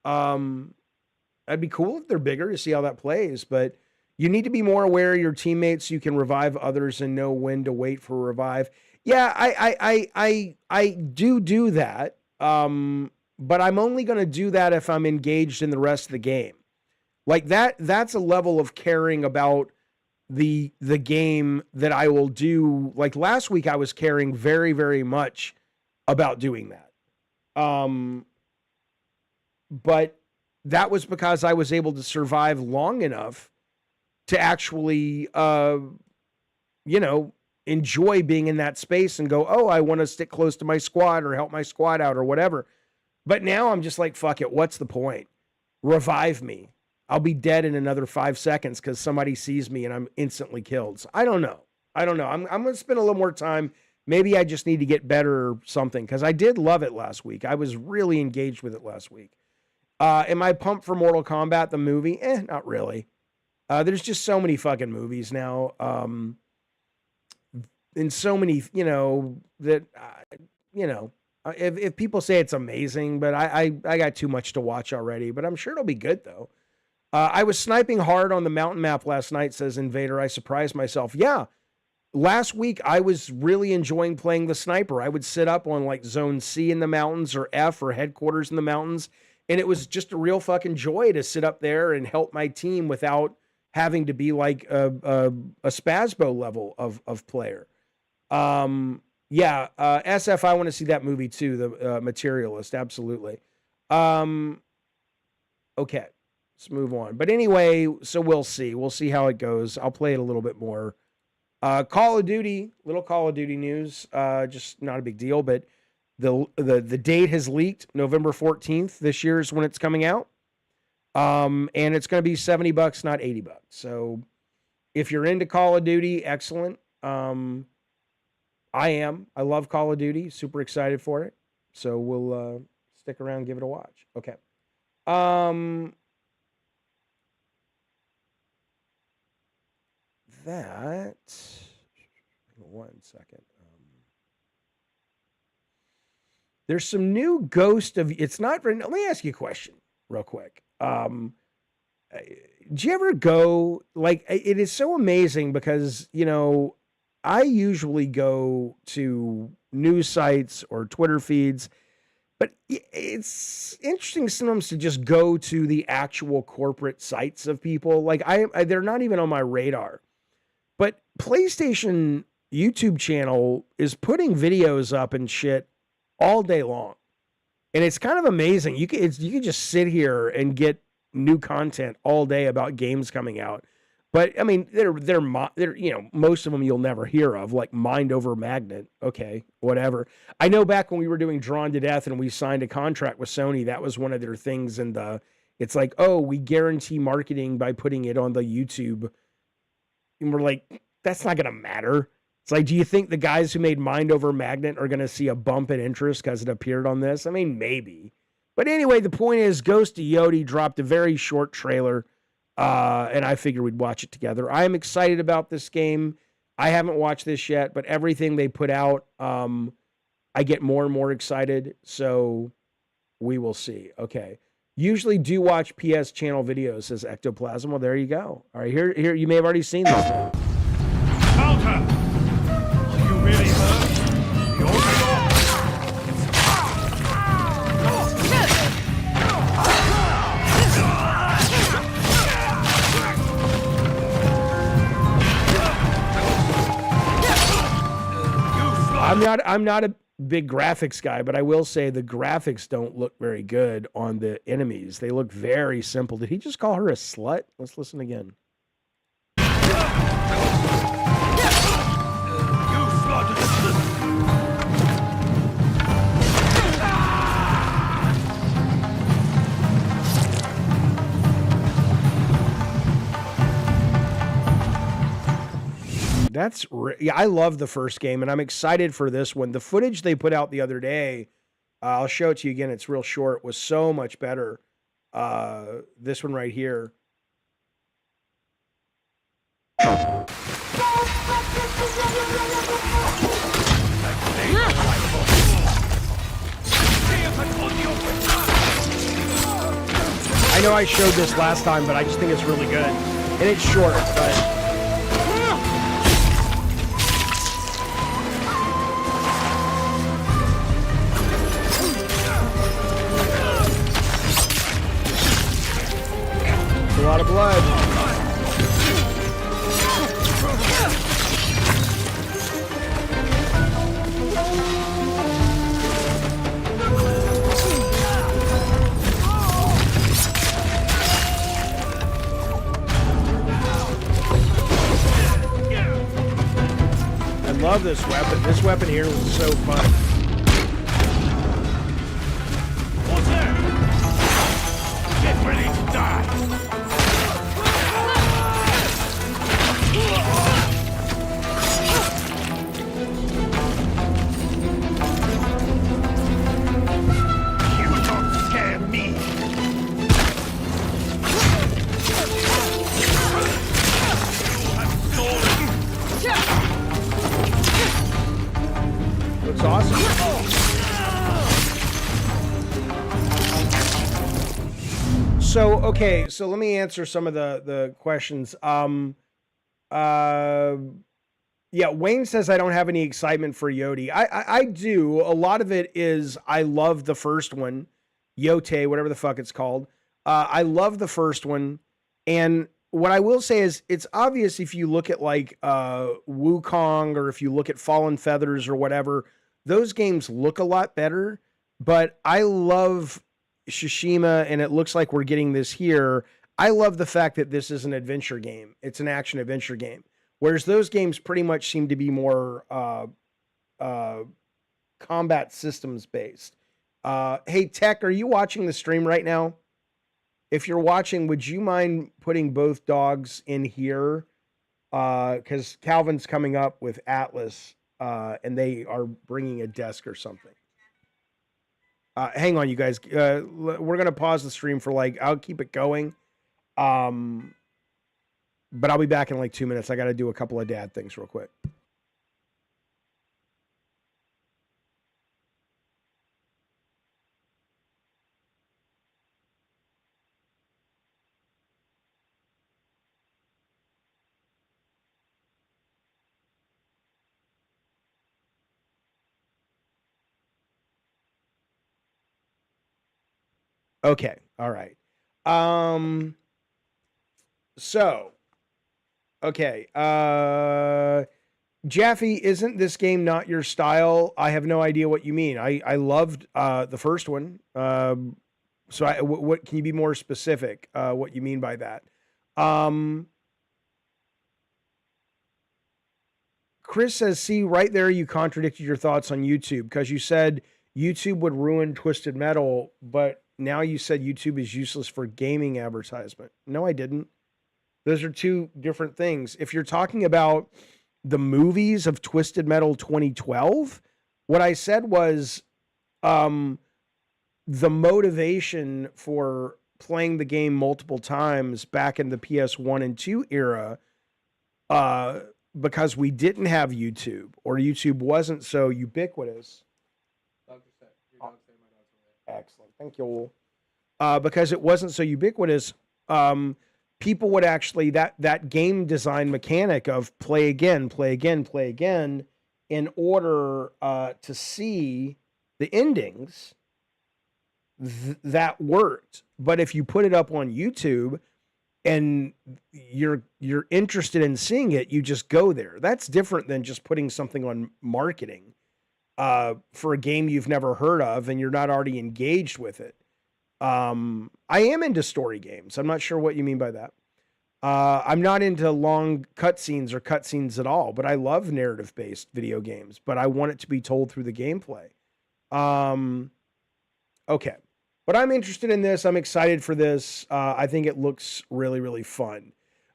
That'd be cool if they're bigger to see how that plays, but you need to be more aware of your teammates so you can revive others and know when to wait for a revive. Yeah, I do that. But I'm only going to do that if I'm engaged in the rest of the game. Like that's a level of caring about the game that I will do. Like last week I was caring very, very much about doing that. But that was because I was able to survive long enough to actually, enjoy being in that space and go, oh, I want to stick close to my squad or help my squad out or whatever. But now I'm just like, fuck it. What's the point? Revive me. I'll be dead in another 5 seconds because somebody sees me and I'm instantly killed. So I don't know. I'm going to spend a little more time Maybe I just need to get better or something, because I did love it last week. I was really engaged with it last week. Am I pumped for Mortal Kombat, the movie? Not really. There's just so many fucking movies now. And so many, that, if people say it's amazing, but I got too much to watch already, but I'm sure it'll be good though. I was sniping hard on the mountain map last night, says Invader. I surprised myself. Yeah. Last week, I was really enjoying playing the sniper. I would sit up on like zone C in the mountains or F or headquarters in the mountains. And it was just a real fucking joy to sit up there and help my team without having to be like a Spazbo level of player. SF, I want to see that movie too, The Materialist. Absolutely. Okay, let's move on. But anyway, so we'll see. We'll see how it goes. I'll play it a little bit more. Call of Duty, little Call of Duty news, just not a big deal, but the date has leaked. November 14th this year is when it's coming out. And it's going to be $70, not $80. So if you're into Call of Duty, excellent. I am. I love Call of Duty. Super excited for it. So we'll stick around, give it a watch. Okay. That, 1 second. There's some new Ghost of, it's not, let me ask you a question real quick. Do you ever go, like, it is so amazing because, I usually go to news sites or Twitter feeds, but it's interesting sometimes to just go to the actual corporate sites of people. Like they're not even on my radar. But PlayStation YouTube channel is putting videos up and shit all day long. And it's kind of amazing. You can just sit here and get new content all day about games coming out. But I mean, they're most of them you'll never hear of, like Mind Over Magnet. Okay, whatever. I know back when we were doing Drawn to Death and we signed a contract with Sony, that was one of their things. And it's like, oh, we guarantee marketing by putting it on the YouTube. And we're like, that's not going to matter. It's like, do you think the guys who made Mind Over Magnet are going to see a bump in interest because it appeared on this? I mean, maybe. But anyway, the point is, Ghost of Yotei dropped a very short trailer, and I figured we'd watch it together. I am excited about this game. I haven't watched this yet, but everything they put out, I get more and more excited. So we will see. Okay. Usually do watch PS channel videos, says Ectoplasm. Well, there you go. All right, here you may have already seen this thing. Counter! Are you really hurt? I'm not a big graphics guy, but I will say the graphics don't look very good on the enemies. They look very simple. Did he just call her a slut? Let's listen again. Yeah, I love the first game, and I'm excited for this one. The footage they put out the other day, I'll show it to you again. It's real short. Was so much better. This one right here. I know I showed this last time, but I just think it's really good. And it's short, but... a lot of blood. I love this weapon. This weapon here was so fun. What's that? Get ready to die! So okay, so let me answer some of the questions. Yeah, Wayne says I don't have any excitement for Yotei. I do. A lot of it is I love the first one, Yotei, whatever the fuck it's called. I love the first one, and what I will say is it's obvious if you look at like Wukong or if you look at Fallen Feathers or whatever, those games look a lot better. But I love Tsushima, and it looks like we're getting this here. I love the fact that this is an adventure game. It's an action adventure game. Whereas those games pretty much seem to be more combat systems based. Hey, Tech, are you watching the stream right now? If you're watching, would you mind putting both dogs in here? Because Calvin's coming up with Atlas, and they are bringing a desk or something. Hang on, you guys. We're going to pause the stream for I'll keep it going. But I'll be back in like 2 minutes. I got to do a couple of dad things real quick. Okay. All right. So, okay. Jaffe, isn't this game not your style? I have no idea what you mean. I loved the first one. What can you be more specific? What you mean by that? Chris says, see, right there, you contradicted your thoughts on YouTube because you said YouTube would ruin Twisted Metal, but now you said YouTube is useless for gaming advertisement. No, I didn't. Those are two different things. If you're talking about the movies of Twisted Metal 2012, what I said was the motivation for playing the game multiple times back in the PS1 and 2 era, because we didn't have YouTube, or YouTube wasn't so ubiquitous. Excellent. Thank you. Because it wasn't so ubiquitous, people would actually, that game design mechanic of play again, in order to see the endings, that worked. But if you put it up on YouTube and you're interested in seeing it, you just go there. That's different than just putting something on marketing for a game you've never heard of and you're not already engaged with it. I am into story games. I'm not sure what you mean by that. I'm not into long cutscenes or cutscenes at all, but I love narrative-based video games, but I want it to be told through the gameplay. Okay. But I'm interested in this. I'm excited for this. I think it looks really, really fun.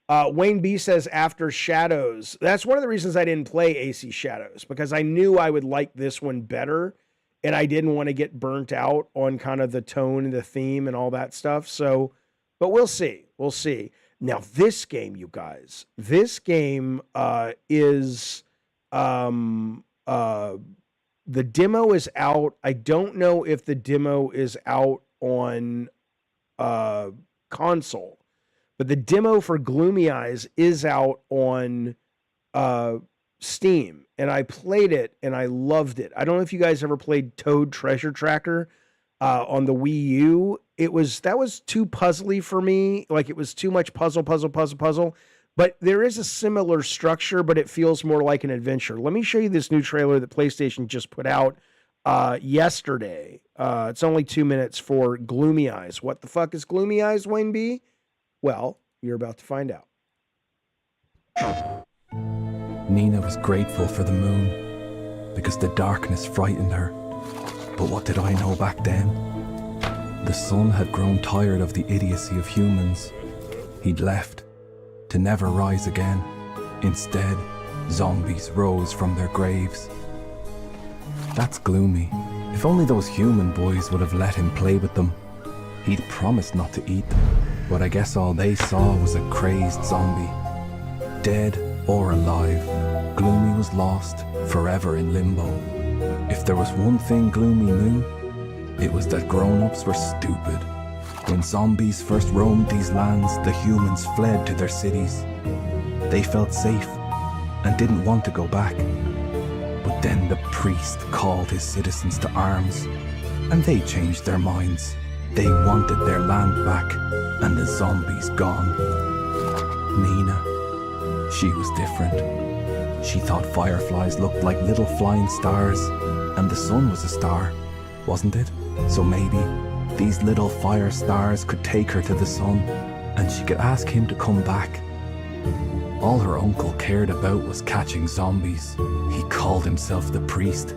Wayne B says, After Shadows. That's one of the reasons I didn't play AC Shadows, because I knew I would like this one better, and I didn't want to get burnt out on kind of the tone and the theme and all that stuff. So, but we'll see. We'll see. Now, this game, you guys, this game is... the demo is out. I don't know if the demo is out on console, but the demo for Gloomy Eyes is out on Steam, and I played it and I loved it. I don't know if you guys ever played Toad Treasure Tracker on the Wii U. That was too puzzly for me. Like, it was too much puzzle. But there is a similar structure, but it feels more like an adventure. Let me show you this new trailer that PlayStation just put out yesterday. It's only 2 minutes for Gloomy Eyes. What the fuck is Gloomy Eyes, Wayne B? Well, you're about to find out. Nina was grateful for the moon because the darkness frightened her. But what did I know back then? The sun had grown tired of the idiocy of humans. He'd left to never rise again. Instead, zombies rose from their graves. That's gloomy. If only those human boys would have let him play with them. He'd promised not to eat them, but I guess all they saw was a crazed zombie. Dead or alive, Gloomy was lost forever in limbo. If there was one thing Gloomy knew, it was that grown-ups were stupid. When zombies first roamed these lands, the humans fled to their cities. They felt safe and didn't want to go back. But then the priest called his citizens to arms, and they changed their minds. They wanted their land back, and the zombies gone. Nina, she was different. She thought fireflies looked like little flying stars, and the sun was a star, wasn't it? So maybe these little fire stars could take her to the sun, and she could ask him to come back. All her uncle cared about was catching zombies. He called himself the priest.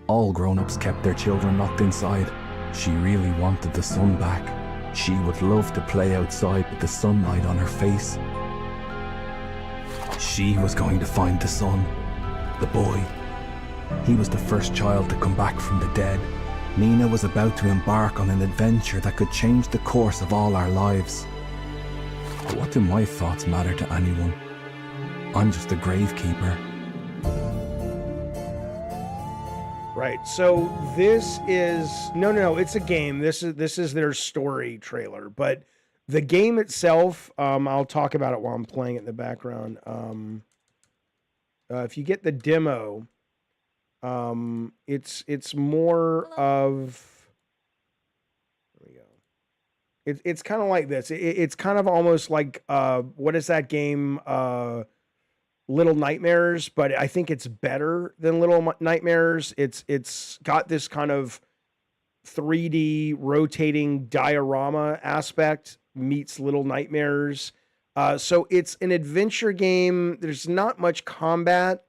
All grown-ups kept their children locked inside. She really wanted the sun back. She would love to play outside with the sunlight on her face. She was going to find the sun, the boy. He was the first child to come back from the dead. Nina was about to embark on an adventure that could change the course of all our lives. But what do my thoughts matter to anyone? I'm just a gravekeeper. Right. So this is no, it's a game. This is their story trailer, but the game itself, I'll talk about it while I'm playing it in the background. If you get the demo, it's more of, there we go. It's kind of like this. It's kind of almost like what is that game? Little Nightmares, but I think it's better than Little Nightmares. It's got this kind of 3D rotating diorama aspect meets Little Nightmares. So it's an adventure game. There's not much combat.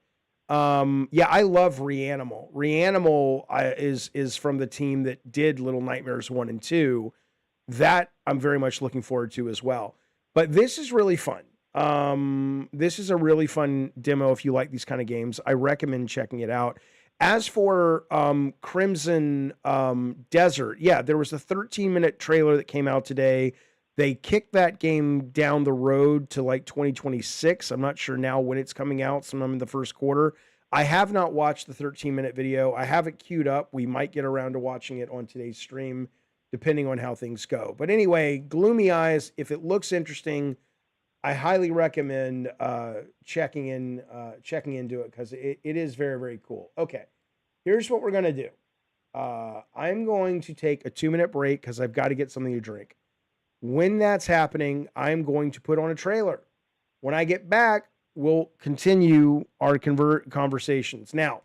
Yeah, I love Reanimal. Reanimal is from the team that did Little Nightmares 1 and 2. That I'm very much looking forward to as well. But this is really fun. This is a really fun demo if you like these kind of games. I recommend checking it out. As for Crimson Desert, yeah, there was a 13-minute trailer that came out today. They kicked that game down the road to like 2026. I'm not sure now when it's coming out, sometime in the first quarter. I have not watched the 13-minute video. I have it queued up. We might get around to watching it on today's stream, depending on how things go. But anyway, Gloomy Eyes, if it looks interesting, I highly recommend checking into it because it is very, very cool. Okay, here's what we're going to do. I'm going to take a 2-minute break because I've got to get something to drink. When that's happening, I'm going to put on a trailer. When I get back, we'll continue our conversations. Now,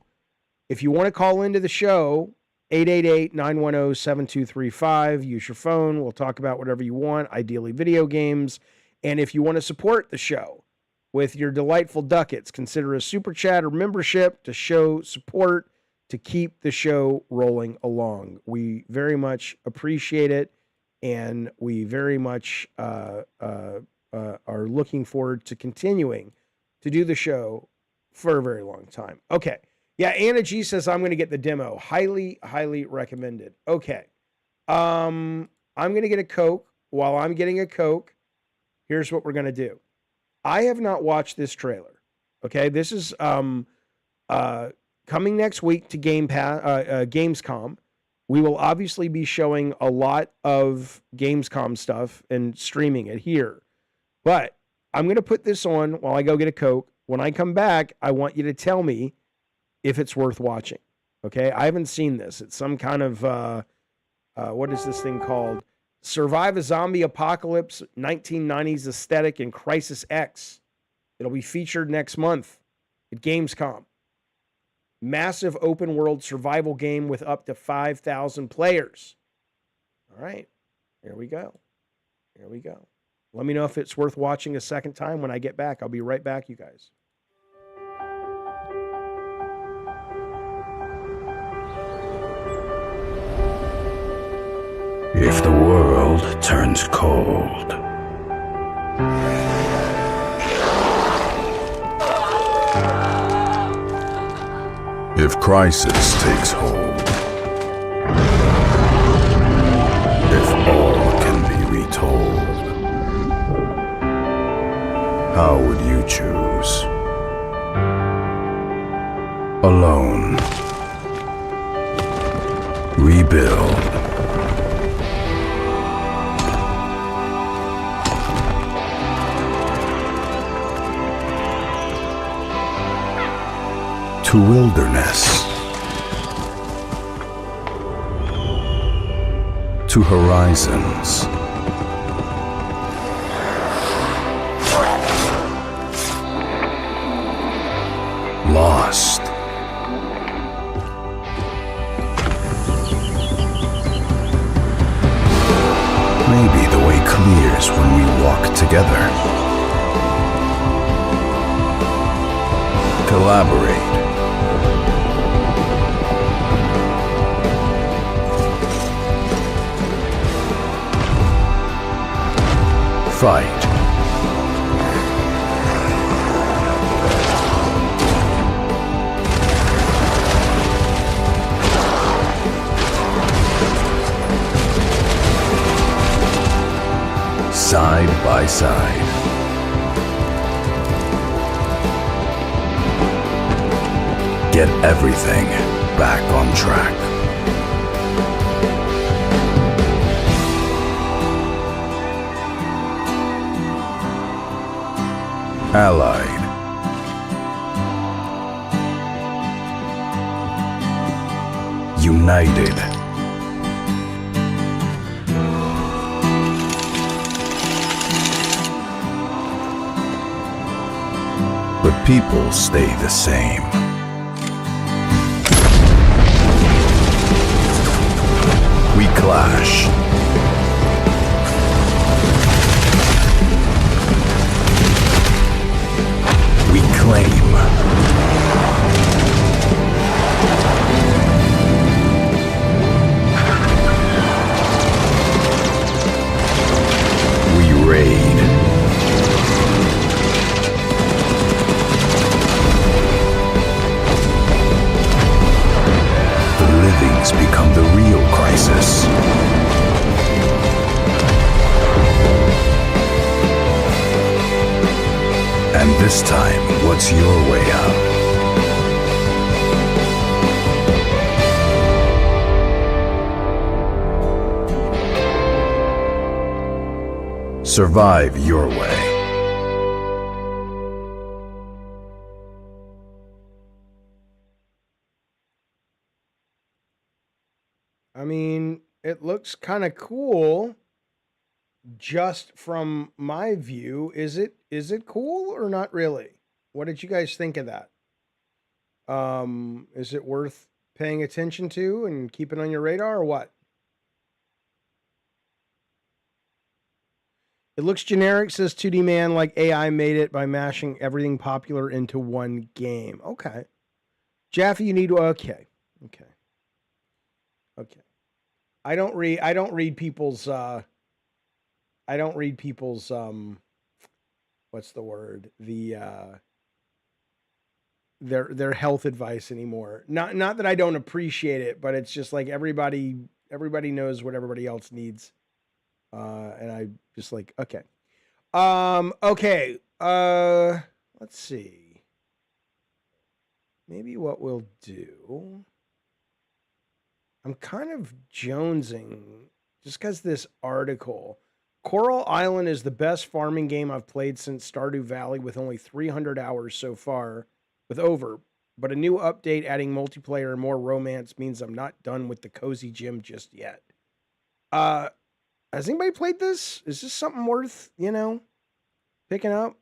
if you want to call into the show, 888-910-7235, use your phone. We'll talk about whatever you want, ideally video games. And if you want to support the show with your delightful ducats, consider a super chat or membership to show support to keep the show rolling along. We very much appreciate it, and we very much are looking forward to continuing to do the show for a very long time. Okay. Yeah, Anna G says I'm going to get the demo. Highly, highly recommended. Okay. I'm going to get a Coke. While I'm getting a Coke, here's what we're going to do. I have not watched this trailer. Okay, this is coming next week to Gamescom. We will obviously be showing a lot of Gamescom stuff and streaming it here. But I'm going to put this on while I go get a Coke. When I come back, I want you to tell me if it's worth watching. Okay, I haven't seen this. It's some kind of, what is this thing called? Survive a Zombie Apocalypse, 1990s Aesthetic, and Crisis X. It'll be featured next month at Gamescom. Massive open world survival game with up to 5,000 players. All right, here we go. Here we go. Let me know if it's worth watching a second time when I get back. I'll be right back, you guys. If the world turns cold, if crisis takes hold, if all can be retold, how would you choose? Alone, to wilderness, to horizons, lost. Maybe the way clears when we walk together. Collaborate. Fight. Side by side. Get everything back on track. Allied. United. But people stay the same. We clash. We claim. We raid. The livings become the real crisis. And this time, what's your way out? Survive your way. I mean, it looks kind of cool just from my view. Is it cool or not really? What did you guys think of that? Is it worth paying attention to and keeping on your radar or what? It looks generic, says 2D Man, like AI made it by mashing everything popular into one game. Okay. Jaffe, you need to, okay. I don't read people's what's the word? Their health advice anymore. Not that I don't appreciate it, but it's just like everybody knows what everybody else needs. And I just like, okay. Okay. Let's see. Maybe what we'll do, I'm kind of jonesing just because this article, Coral Island is the best farming game I've played since Stardew Valley with only 300 hours so far but a new update adding multiplayer and more romance means I'm not done with the cozy gym just yet. Has anybody played this? Is this something worth, picking up?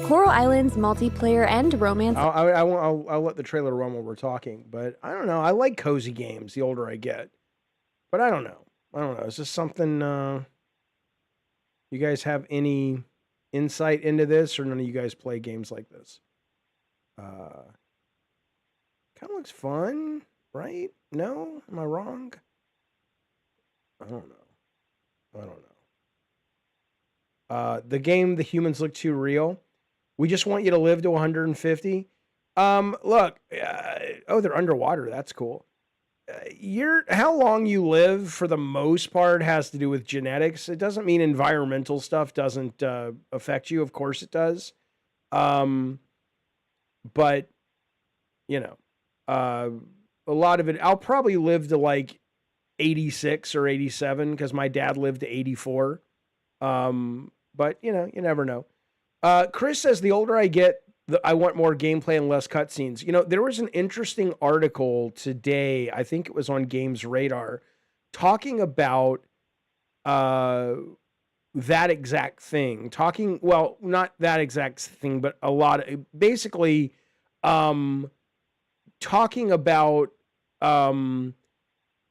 Coral Island's multiplayer and romance. I'll let the trailer run while we're talking, but I don't know. I like cozy games the older I get, but I don't know. Is this something, you guys have any insight into this, or none of you guys play games like this? Kind of looks fun, right? No? Am I wrong? I don't know. The game, the humans look too real. We just want you to live to 150. Look, they're underwater. That's cool. How long you live for the most part has to do with genetics. It doesn't mean environmental stuff doesn't affect you. Of course it does. But a lot of it, I'll probably live to like 86 or 87 because my dad lived to 84. But you never know. Chris says the older I get, I want more gameplay and less cutscenes. You know, there was an interesting article today, I think it was on Games Radar, talking about that exact thing. Well, not that exact thing, but a lot of, basically, talking about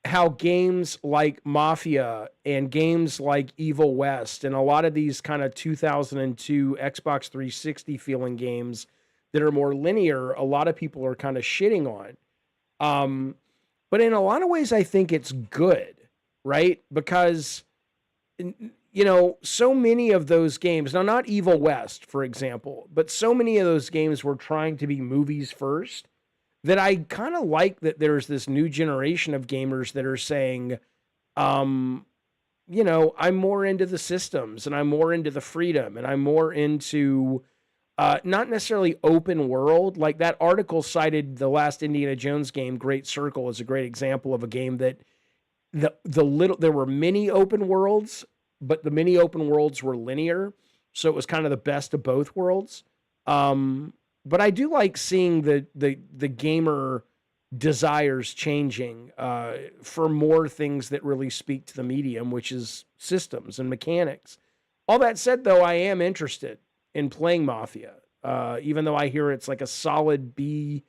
how games like Mafia and games like Evil West and a lot of these kind of 2002 Xbox 360 feeling games that are more linear, a lot of people are kind of shitting on. But in a lot of ways, I think it's good, right? Because, you know, so many of those games, now not Evil West, for example, but so many of those games were trying to be movies first, that I kind of like that there's this new generation of gamers that are saying, you know, I'm more into the systems and I'm more into the freedom and I'm more into not necessarily open world. Like that article cited the last Indiana Jones game, Great Circle, as a great example of a game that there were many open worlds, but the many open worlds were linear. So it was kind of the best of both worlds. But I do like seeing the gamer desires changing for more things that really speak to the medium, which is systems and mechanics. All that said, though, I am interested in playing Mafia, even though I hear it's like a solid B-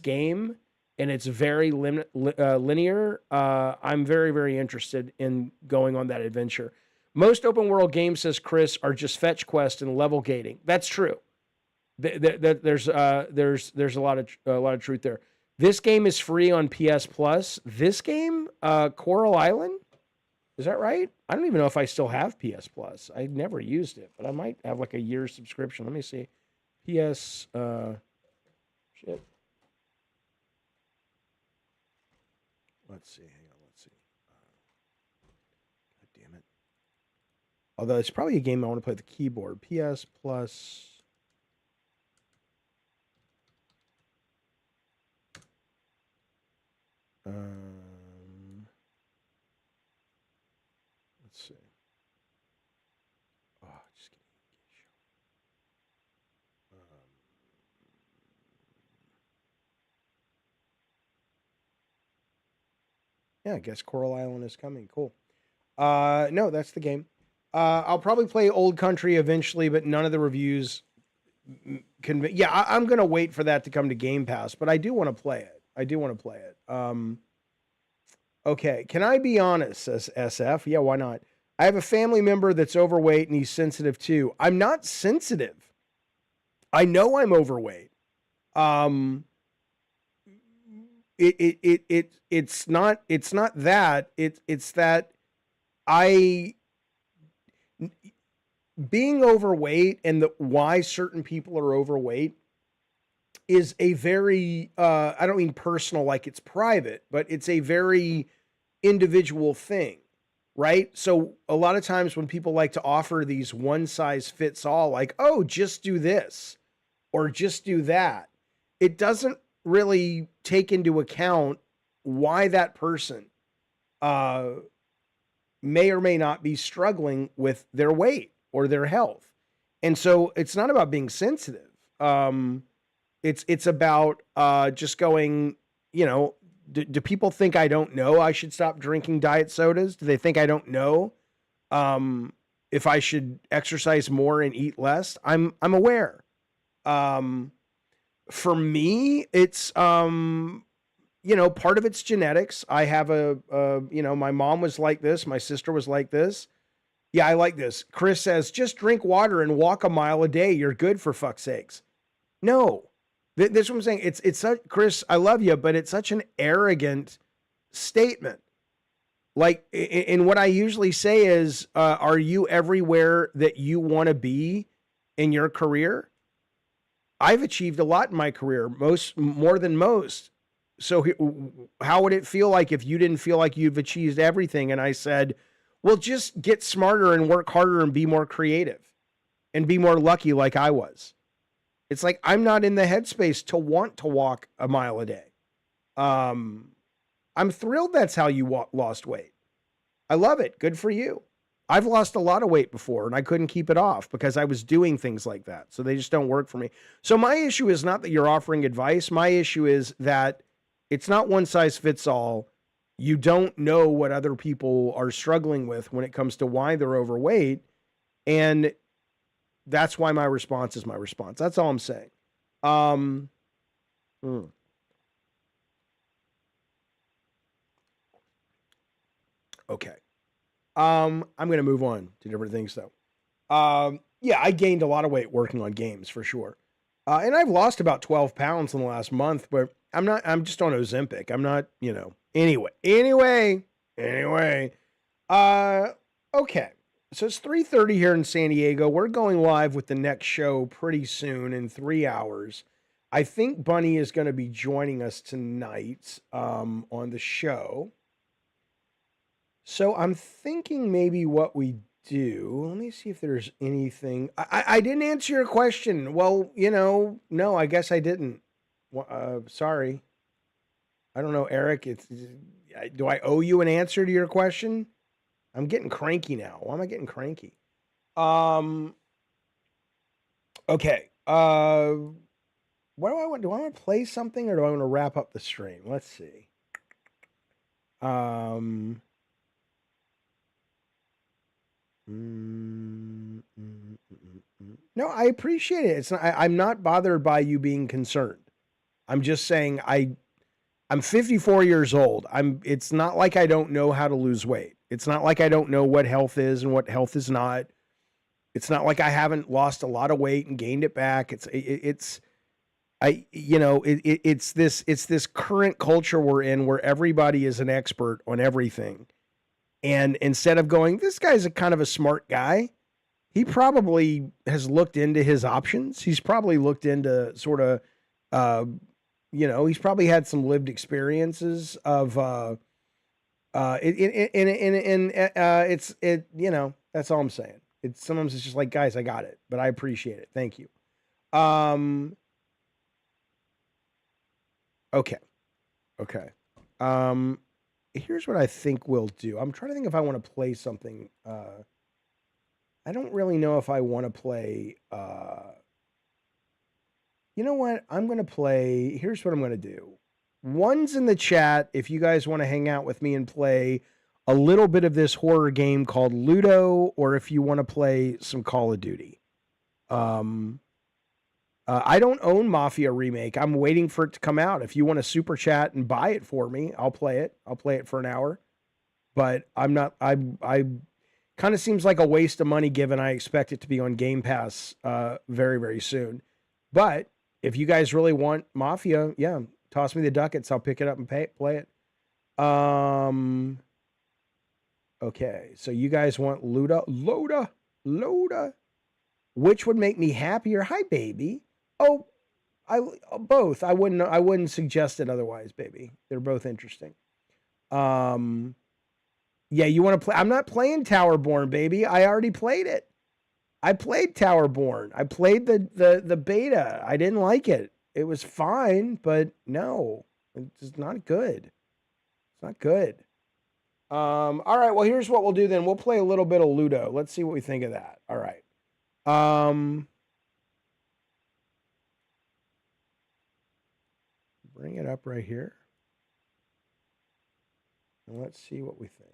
game and it's very linear. I'm very, very interested in going on that adventure. Most open world games, says Chris, are just fetch quest and level gating. That's true. There's a lot of truth there. This game is free on PS Plus. This game, Coral Island, is that right? I don't even know if I still have PS Plus. I never used it, but I might have like a year's subscription. Let me see. PS shit. Let's see. Hang on. Let's see. God damn it. Although it's probably a game I want to play with the keyboard. PS Plus. Let's see. Oh, just kidding. Yeah, I guess Coral Island is coming. Cool. No, that's the game. I'll probably play Old Country eventually, but none of the reviews I'm gonna wait for that to come to Game Pass, but I do want to play it. Okay, can I be honest, says SF? Yeah, why not? I have a family member that's overweight and he's sensitive too. I'm not sensitive. I know I'm overweight. It's not that. It's that being overweight and why certain people are overweight is a very, I don't mean personal, like it's private, but it's a very individual thing, right? So a lot of times when people like to offer these one size fits all, like, oh, just do this or just do that, it doesn't really take into account why that person may or may not be struggling with their weight or their health. And so it's not about being sensitive. It's about just going, you know, do people think I don't know I should stop drinking diet sodas? Do they think I don't know if I should exercise more and eat less? I'm aware. For me, it's you know, part of it's genetics. I have you know, my mom was like this, my sister was like this. Yeah, I like this. Chris says, just drink water and walk a mile a day. You're good, for fuck's sakes. No. This is what I'm saying. It's such, Chris, I love you, but it's such an arrogant statement. Like, and what I usually say is, are you everywhere that you want to be in your career? I've achieved a lot in my career, more than most. So how would it feel like if you didn't feel like you've achieved everything? And I said, well, just get smarter and work harder and be more creative and be more lucky like I was. It's like, I'm not in the headspace to want to walk a mile a day. I'm thrilled that's how you lost weight. I love it. Good for you. I've lost a lot of weight before and I couldn't keep it off because I was doing things like that. So they just don't work for me. So my issue is not that you're offering advice. My issue is that it's not one size fits all. You don't know what other people are struggling with when it comes to why they're overweight. And that's why my response is my response. That's all I'm saying. Okay. I'm going to move on to different things though. Yeah, I gained a lot of weight working on games for sure. And I've lost about 12 pounds in the last month, but I'm just on Ozempic. I'm not, anyway. Okay. So it's 3:30 here in San Diego. We're going live with the next show pretty soon in 3 hours. I think Bunny is going to be joining us tonight, on the show. So I'm thinking maybe what we do, let me see if there's anything. I didn't answer your question. Well, no, I guess I didn't. Sorry. I don't know, Eric. Do I owe you an answer to your question? I'm getting cranky now. Why am I getting cranky? Okay. What do I want? Do I want to play something or do I want to wrap up the stream? Let's see. No, I appreciate it. It's not, I'm not bothered by you being concerned. I'm just saying I'm 54 years old. It's not like I don't know how to lose weight. It's not like I don't know what health is and what health is not. It's not like I haven't lost a lot of weight and gained it back. It's this current culture we're in where everybody is an expert on everything. And instead of going, this guy's a kind of a smart guy, he probably has looked into his options. He's probably looked into sort of, he's probably had some lived experiences of, that's all I'm saying. Sometimes it's just like, guys, I got it, but I appreciate it. Thank you. Okay. Here's what I think we'll do. I'm trying to think if I want to play something. I don't really know if I want to play. You know what? I'm going to play. Here's what I'm going to do. One's in the chat if you guys want to hang out with me and play a little bit of this horror game called Ludo, or if you want to play some Call of Duty. I don't own Mafia Remake. I'm waiting for it to come out. If you want to super chat and buy it for me, I'll play it. I'll play it for an hour. But I'm not, I kind of seems like a waste of money given I expect it to be on Game Pass very, very soon. But if you guys really want Mafia, yeah, toss me the ducats. I'll pick it up and play it. Okay, so you guys want Loda. Which would make me happier? Hi, baby. Oh, both. I wouldn't suggest it otherwise, baby. They're both interesting. Yeah, you want to play? I'm not playing Towerborn, baby. I already played it. I played Towerborn. I played the beta. I didn't like it. It was fine, but no, it's not good. It's not good. All right. Well, here's what we'll do then. We'll play a little bit of Ludo. Let's see what we think of that. All right. Bring it up right here. And let's see what we think.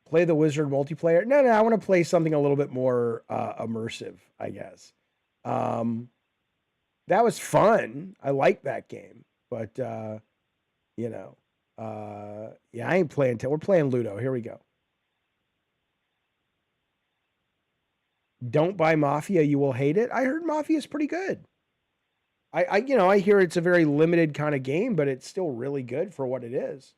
Play the Wizard multiplayer. No, I want to play something a little bit more immersive, I guess. That was fun. I like that game, but yeah, I ain't playing. We're playing Ludo. Here we go. Don't buy Mafia. You will hate it. I heard Mafia is pretty good. I hear it's a very limited kind of game, but it's still really good for what it is.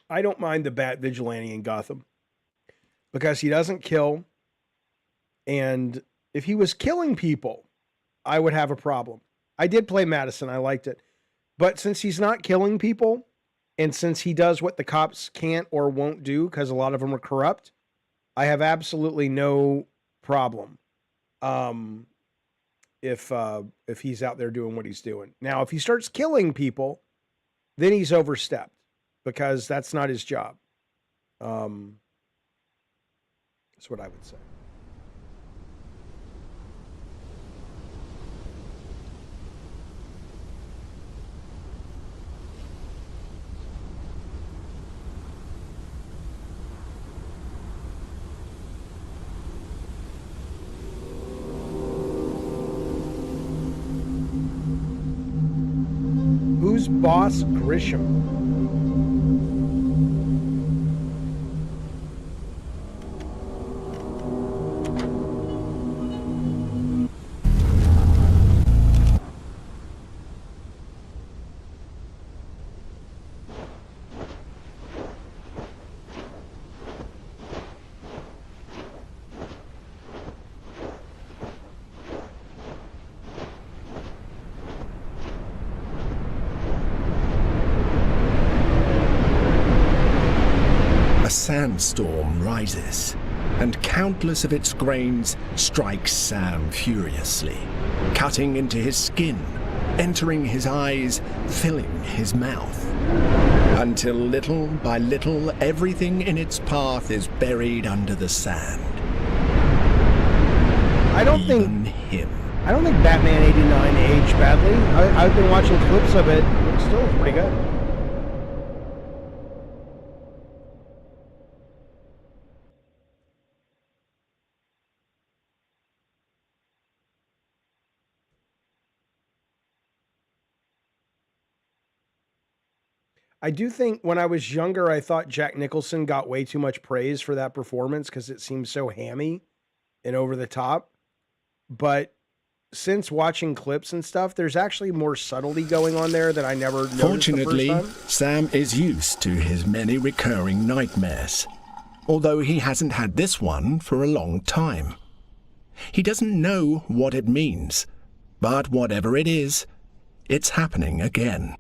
I don't mind the Bat Vigilante in Gotham because he doesn't kill. And if he was killing people, I would have a problem. I did play Madison. I liked it. But since he's not killing people, And since he does what the cops can't or won't do, because a lot of them are corrupt, I have absolutely no problem if he's out there doing what he's doing. Now, if he starts killing people, then he's overstepped because that's not his job. That's what I would say. Who's Boss Grisham? A sandstorm rises, and countless of its grains strike Sam furiously, cutting into his skin, entering his eyes, filling his mouth, until little by little everything in its path is buried under the sand. I don't think Batman 89 aged badly. I've been watching clips of it. It still looks pretty good. I do think when I was younger, I thought Jack Nicholson got way too much praise for that performance because it seemed so hammy and over the top. But since watching clips and stuff, there's actually more subtlety going on there that I never noticed. Fortunately, the first time. Sam is used to his many recurring nightmares, although he hasn't had this one for a long time. He doesn't know what it means, but whatever it is, it's happening again.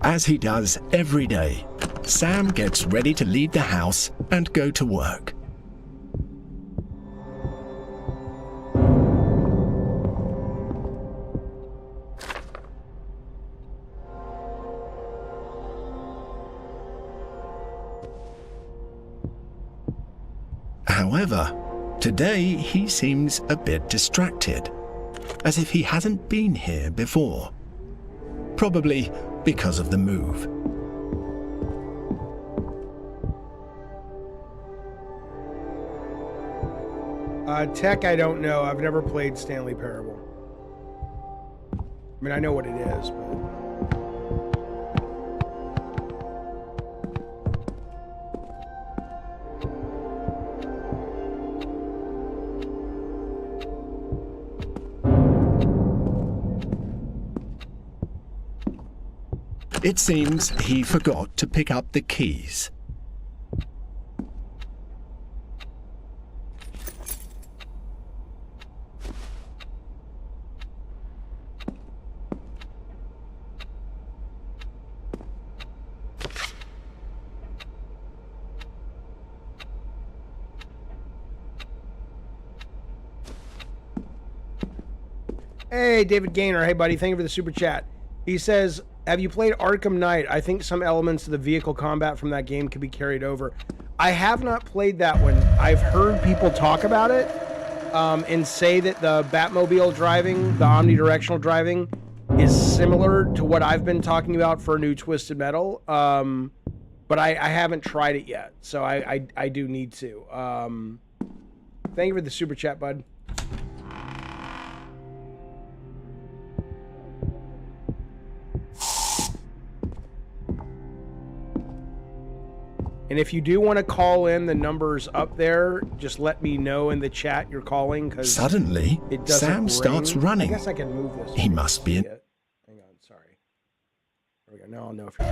As he does every day, Sam gets ready to leave the house and go to work. However, today he seems a bit distracted, as if he hasn't been here before. Probably because of the move. Tech, I don't know. I've never played Stanley Parable. I mean, I know what it is, but... It seems he forgot to pick up the keys. Hey, David Gaynor. Hey, buddy. Thank you for the super chat. He says, have you played Arkham Knight? I think some elements of the vehicle combat from that game could be carried over. I have not played that one. I've heard people talk about it and say that the Batmobile driving, the omnidirectional driving, is similar to what I've been talking about for New Twisted Metal. But I haven't tried it yet, so I do need to. Thank you for the super chat, bud. And if you do want to call in, the numbers up there, just let me know in the chat you're calling, because Suddenly, it doesn't Sam ring. starts running. I guess I can move this. He must be in. Hang on, sorry. There we go. Now I'll know if you're...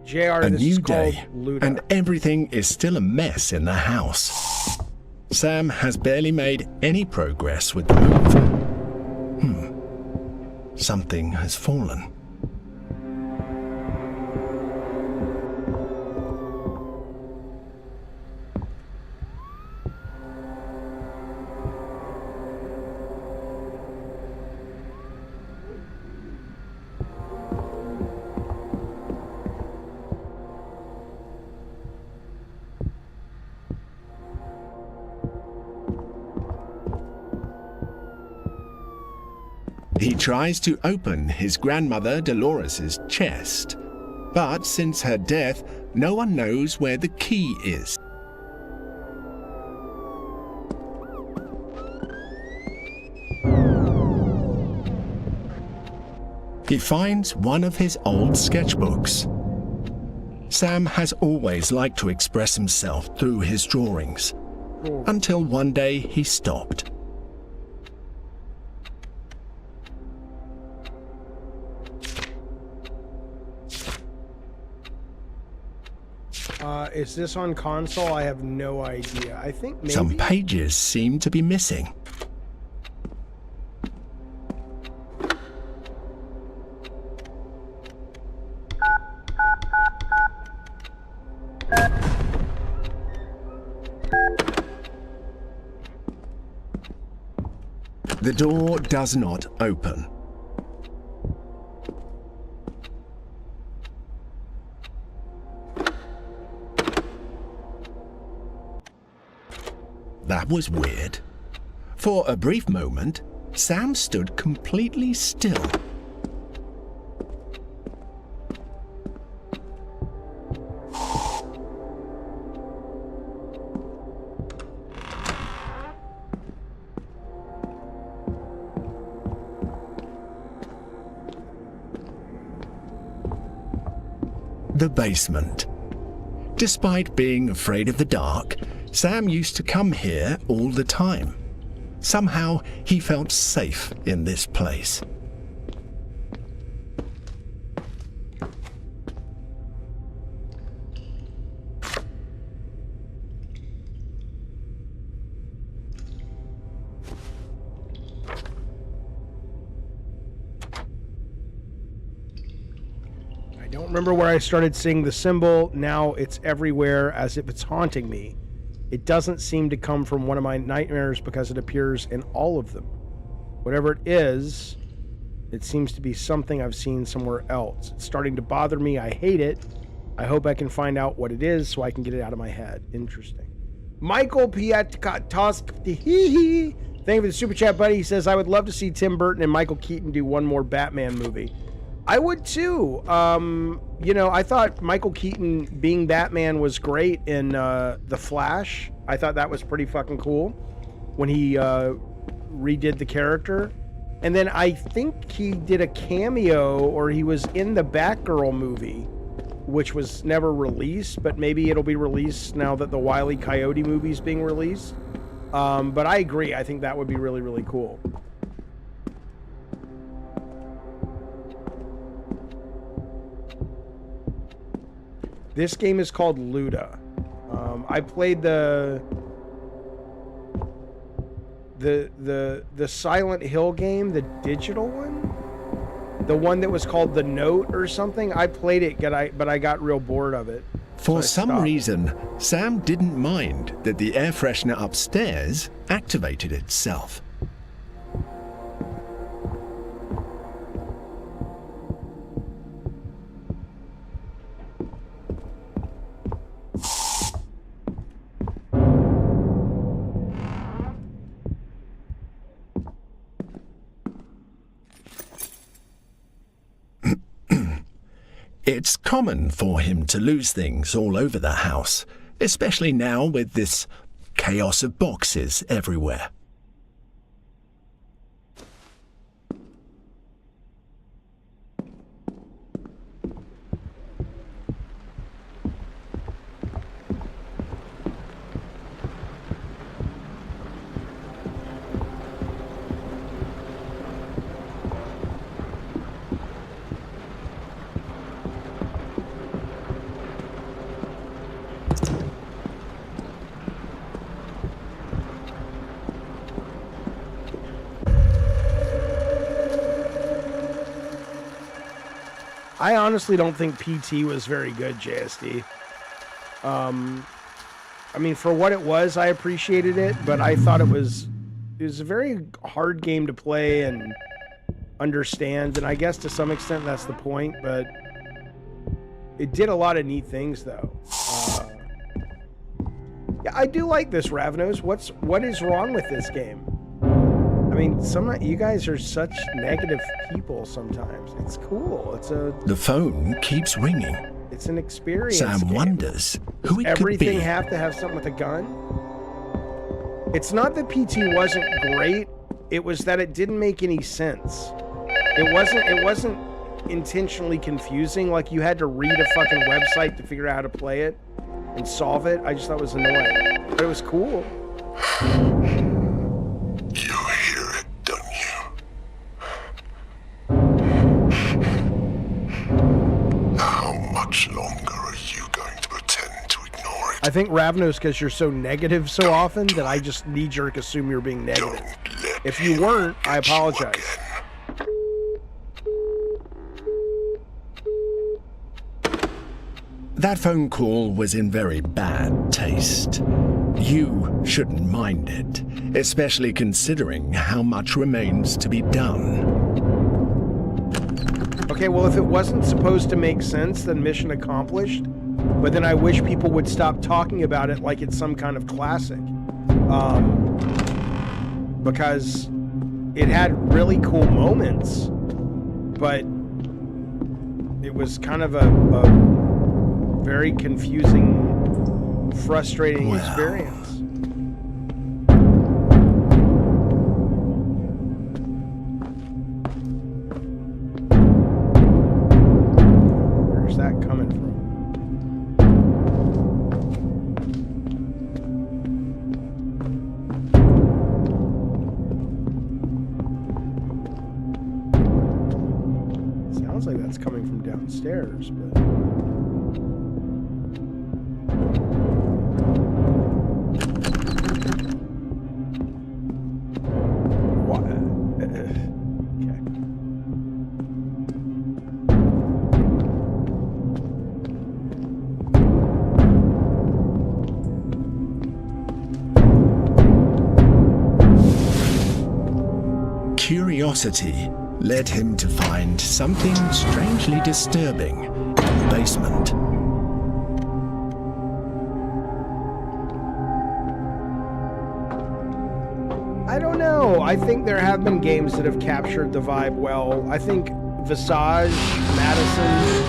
JR, A this new is day, called Ludo. and everything is still a mess in the house. Sam has barely made any progress with the move. Something has fallen. He tries to open his grandmother Dolores's chest, but since her death, no one knows where the key is. He finds one of his old sketchbooks. Sam has always liked to express himself through his drawings, until one day he stopped. Is this on console? I have no idea. I think maybe... Some pages seem to be missing. The door does not open. That was weird. For a brief moment, Sam stood completely still. The basement. Despite being afraid of the dark, Sam used to come here all the time. Somehow, he felt safe in this place. I don't remember where I started seeing the symbol. Now it's everywhere, as if it's haunting me. It doesn't seem to come from one of my nightmares because it appears in all of them. Whatever it is, it seems to be something I've seen somewhere else. It's starting to bother me. I hate it. I hope I can find out what it is so I can get it out of my head. Interesting. Michael Piatkosk, thank you for the super chat, buddy. He says, I would love to see Tim Burton and Michael Keaton do one more Batman movie. I would too. You know, I thought Michael Keaton being Batman was great in The Flash. I thought that was pretty fucking cool when he redid the character. And then I think he did a cameo, or he was in the Batgirl movie, which was never released, but maybe it'll be released now that the Wile E. Coyote movie's being released. But I agree. I think that would be really, really cool. This game is called Ludo. I played the Silent Hill game, the digital one, the one that was called The Note or something. I played it, but I got real bored of it. For So I some stopped. reason, Sam didn't mind that the air freshener upstairs activated itself. It's common for him to lose things all over the house, especially now with this chaos of boxes everywhere. I honestly don't think PT was very good, JSD. I mean, for what it was, I appreciated it, but I thought it was a very hard game to play and understand, and I guess to some extent that's the point, but it did a lot of neat things, though. Yeah, I do like this, Ravnos. What is wrong with this game? I mean, you guys are such negative people sometimes. It's cool. The phone keeps ringing. It's an experience. Sam game. wonders who it Everything could be. have to have something with a gun? It's not that PT wasn't great. It was that it didn't make any sense. It wasn't intentionally confusing. Like you had to read a fucking website to figure out how to play it and solve it. I just thought it was annoying. But it was cool. You hear it, don't you? How much longer are you going to pretend to ignore it? I think Ravnos, because you're so negative so often that I just knee-jerk assume you're being negative. If you weren't, I apologize. That phone call was in very bad taste. You shouldn't mind it, especially considering how much remains to be done. Okay, well, if it wasn't supposed to make sense, then mission accomplished. But then I wish people would stop talking about it like it's some kind of classic. Because it had really cool moments, but it was kind of a very confusing, frustrating experience. Where's that coming from? Sounds like that's coming from downstairs, but... Curiosity led him to find something strangely disturbing in the basement. I don't know. I think there have been games that have captured the vibe well. I think Visage, Madison,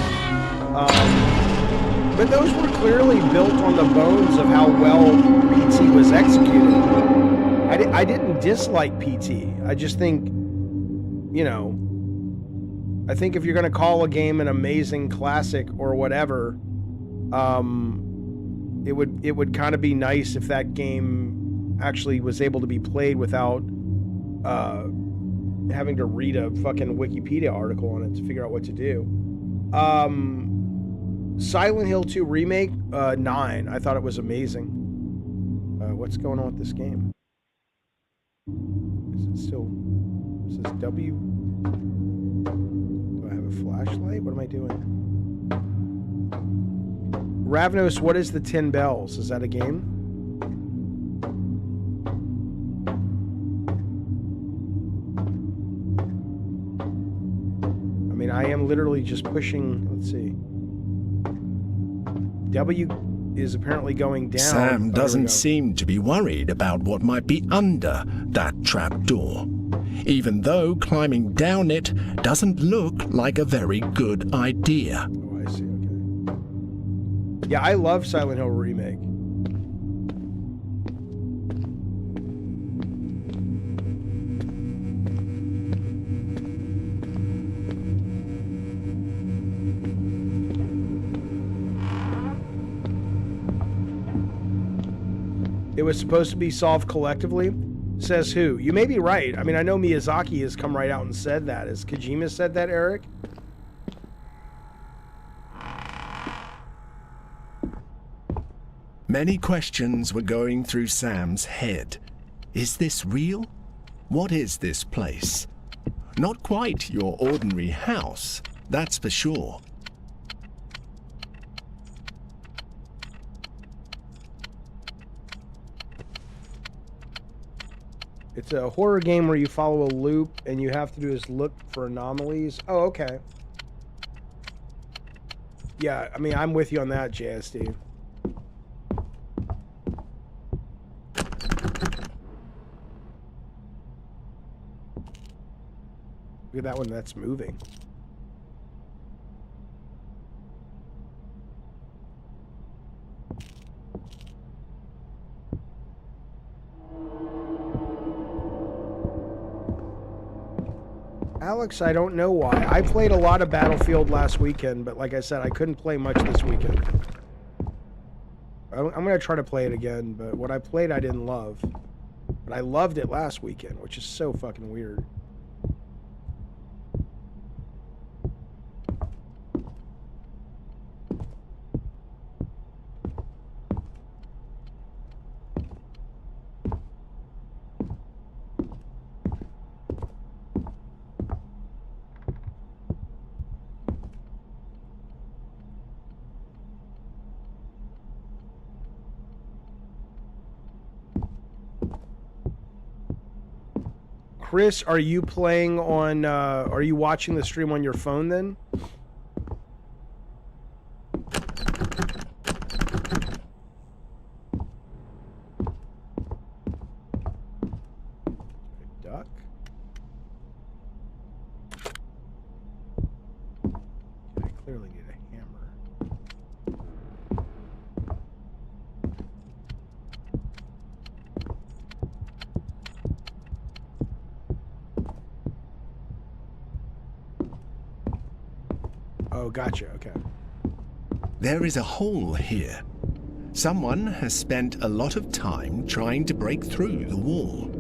but those were clearly built on the bones of how well PT was executed. I didn't dislike PT. I just think, you know, I think if you're going to call a game an amazing classic or whatever, it would kind of be nice if that game actually was able to be played without having to read a fucking Wikipedia article on it to figure out what to do. Silent Hill 2 Remake, 9. I thought it was amazing. What's going on with this game? Is it still... Is this W? Do I have a flashlight? What am I doing? Ravnos, what is the 10 Bells? Is that a game? I mean, I am literally just pushing... Let's see. W is apparently going down. Sam doesn't seem to be worried about what might be under that trapdoor, even though climbing down it doesn't look like a very good idea. Oh, I see, okay. Yeah, I love Silent Hill Remake. It was supposed to be solved collectively. Says who? You may be right. I mean, I know Miyazaki has come right out and said that. Has Kojima said that, Eric? Many questions were going through Sam's head. Is this real? What is this place? Not quite your ordinary house, that's for sure. It's a horror game where you follow a loop and you have to do is look for anomalies. Oh, okay. Yeah, I mean, I'm with you on that, JSD. Look at that one, that's moving. Alex, I don't know why. I played a lot of Battlefield last weekend, but like I said, I couldn't play much this weekend. I'm going to try to play it again, but what I played I didn't love. But I loved it last weekend, which is so fucking weird. Chris, are you playing on, are you watching the stream on your phone then? Duck? I clearly need a hammer. Oh, gotcha, okay. There is a hole here. Someone has spent a lot of time trying to break through the wall.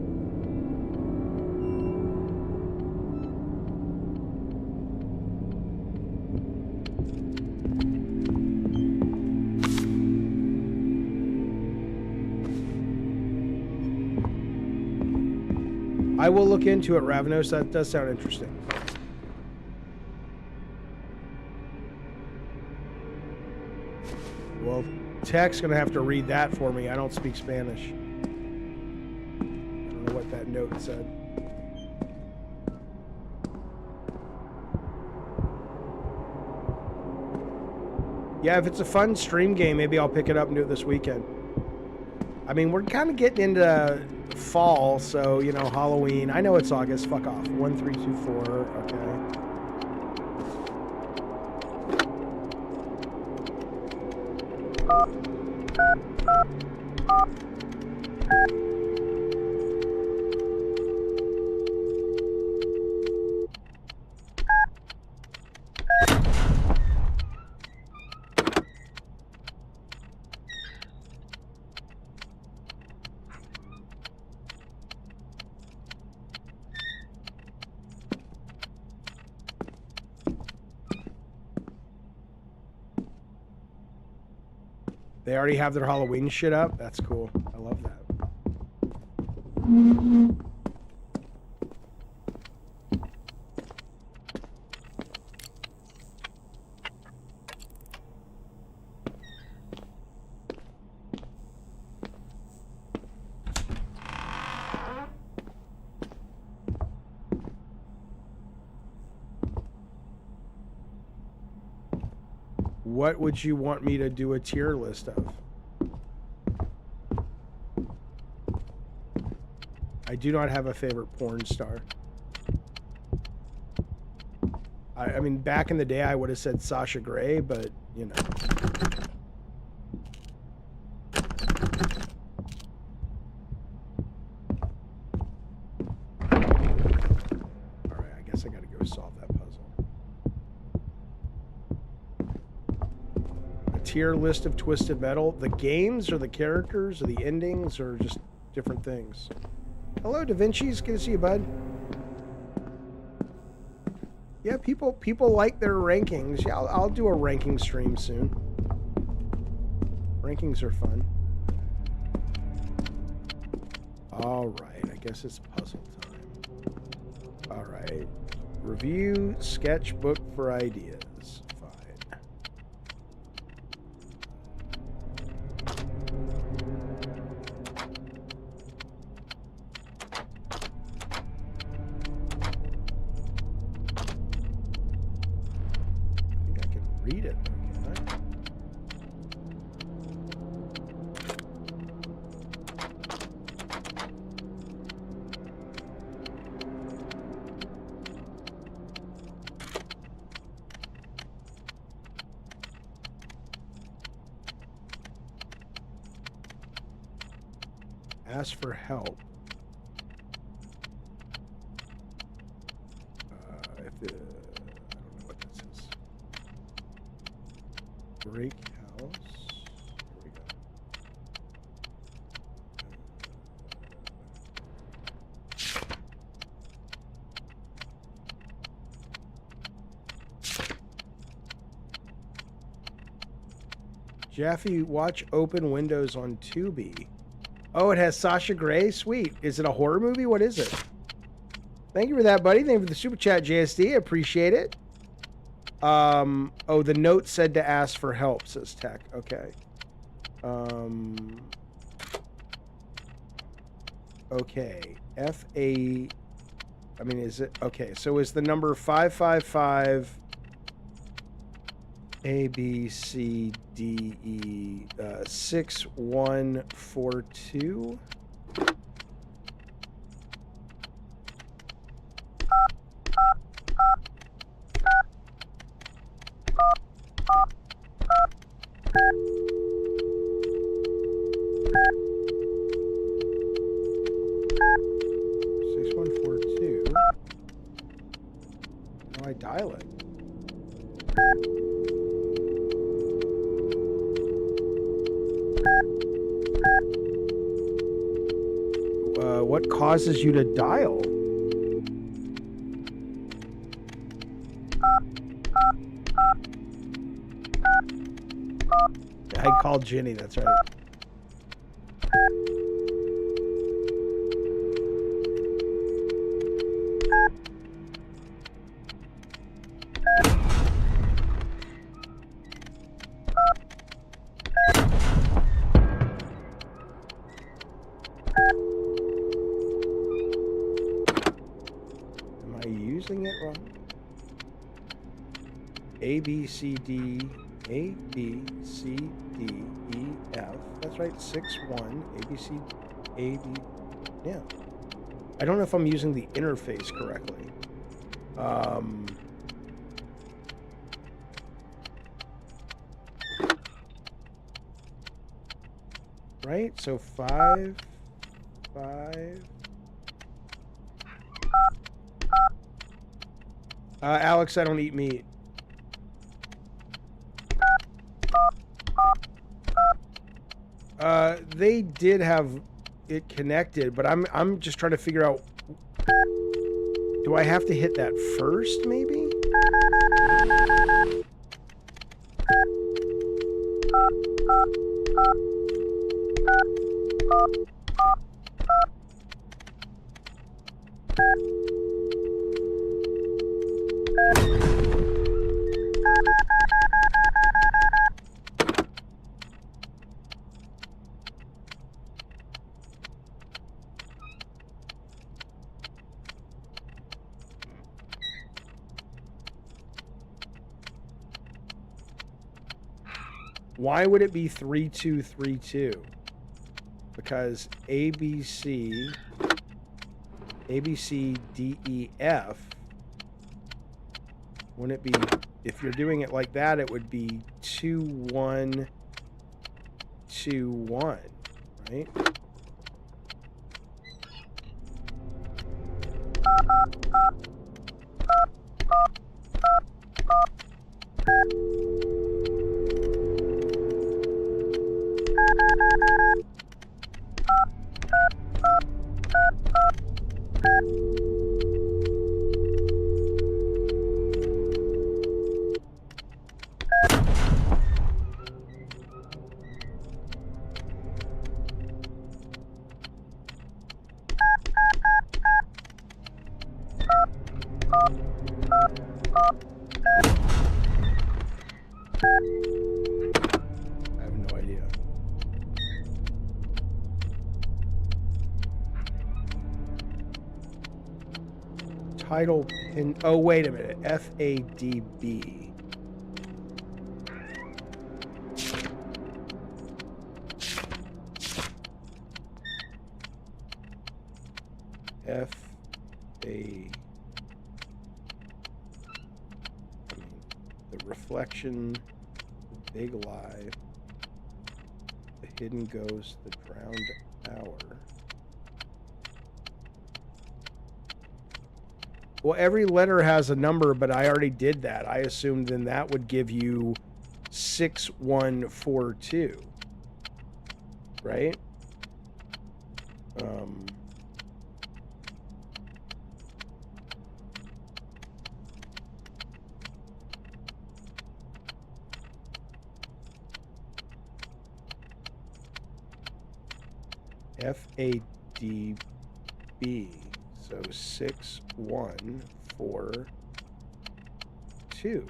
I will look into it, Ravenos. That does sound interesting. Well, Tech's gonna have to read that for me. I don't speak Spanish. I don't know what that note said. Yeah, if it's a fun stream game, maybe I'll pick it up and do it this weekend. I mean, we're kind of getting into fall, so, you know, Halloween. I know it's August. Fuck off. 1, 3, 2, 4. Okay. They already have their Halloween shit up? That's cool. I love that. What would you want me to do a tier list of? I do not have a favorite porn star. I mean, back in the day, I would have said Sasha Grey, but, you know. Alright, I guess I gotta go solve that puzzle. A tier list of Twisted Metal? The games or the characters or the endings or just different things? Hello, Da Vinci's. Good to see you, bud. Yeah, people like their rankings. Yeah, I'll do a ranking stream soon. Rankings are fun. All right, I guess it's puzzle time. All right. Review sketchbook for ideas. Fine. I think I can read it, though, can't I? Ask for help. I don't know what that says. Break house. Here we go. Jaffe, watch Open Windows on Tubi. Oh, it has Sasha Grey? Sweet. Is it a horror movie? What is it? Thank you for that, buddy. Thank you for the super chat, JSD. Appreciate it. Oh, the note said to ask for help, says Tech. Okay. Okay. I mean, is it... Okay, so is the number 555... A, B, C, D, E, 6142. How do I dial it? What causes you to dial? I called Jenny, that's right. A, B, C, D, A, B, C, D, E, F. That's right, 6, 1, A, B, C, A, B. Yeah. I don't know if I'm using the interface correctly. Right, so 5, 5. Alex, I don't eat meat. They did have it connected, but I'm just trying to figure out, do I have to hit that first, maybe? Why would it be 3232? Because A, B, C, D, E, F. Wouldn't it be, if you're doing it like that, it would be 2, 1, 2, 1, right? title pin. Oh, wait a minute. FADB. The reflection, the big lie, the hidden ghost, the drowned hour. Well, every letter has a number, but I already did that. I assumed then that would give you 6142, right? FADB. So 6142.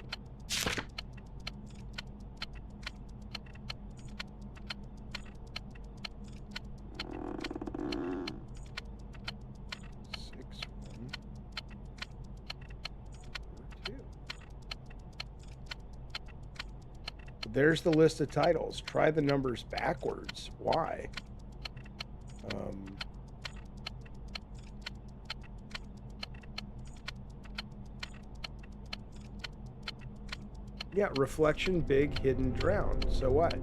There's the list of titles. Try the numbers backwards. Why? Yeah, reflection, big, hidden, drowned. So what?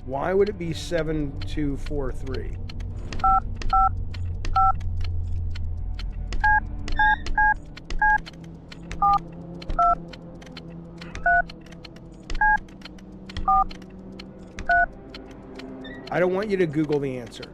Why would it be 7243? I don't want you to Google the answer.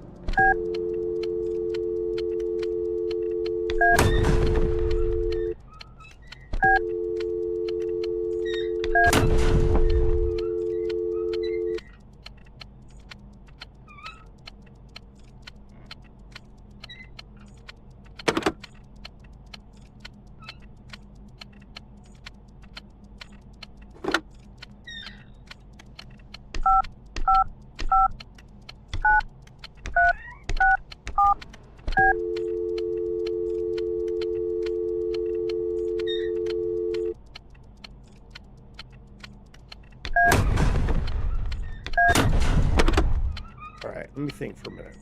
Let me think for a minute.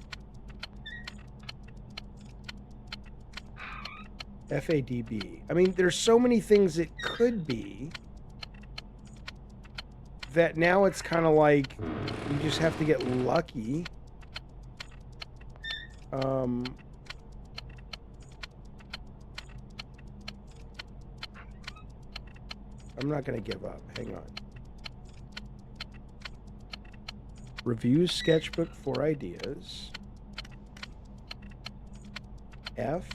FADB. I mean, there's so many things it could be that now it's kind of like you just have to get lucky. I'm not going to give up. Hang on. Reviews sketchbook for ideas. F.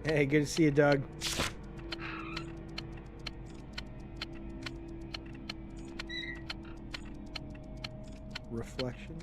Hey, good to see you, Doug. Reflection.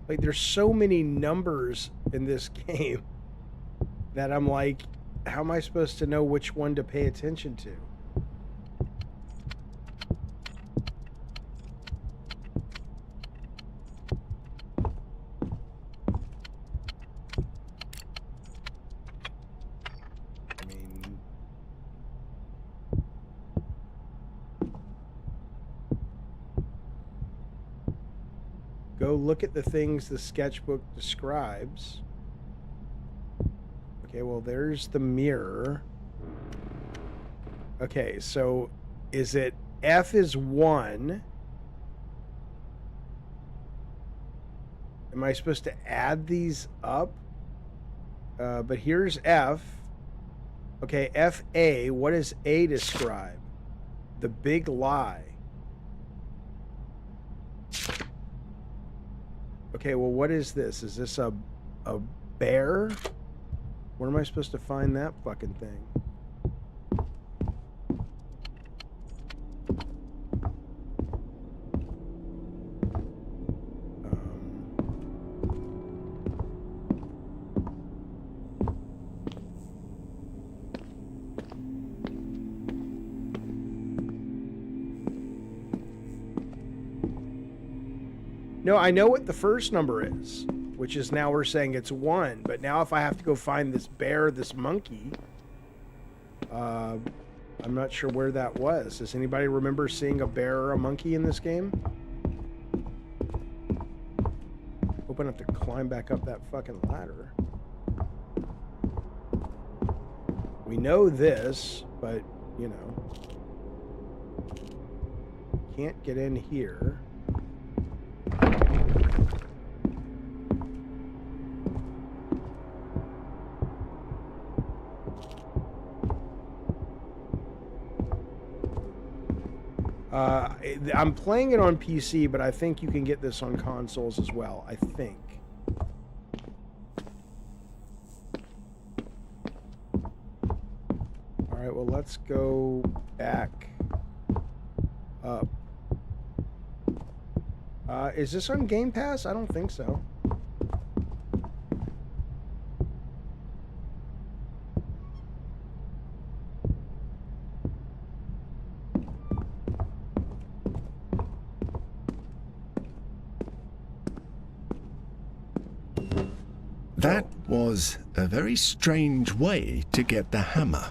Like, there's so many numbers in this game that I'm like, how am I supposed to know which one to pay attention to? I mean, go look at the things the sketchbook describes. Okay, well, there's the mirror. Okay, so is it F is 1? Am I supposed to add these up? But here's F. Okay, FA. What does A describe? The big lie. Okay, well, what is this? Is this a bear? Where am I supposed to find that fucking thing? No, I know what the first number is, which is now we're saying it's 1. But now if I have to go find this bear, this monkey, I'm not sure where that was. Does anybody remember seeing a bear or a monkey in this game? Hope I don't have to climb back up that fucking ladder. We know this, but, you know. Can't get in here. I'm playing it on PC, but I think you can get this on consoles as well. I think. All right, well, let's go back up. Is this on Game Pass? I don't think so. That was a very strange way to get the hammer.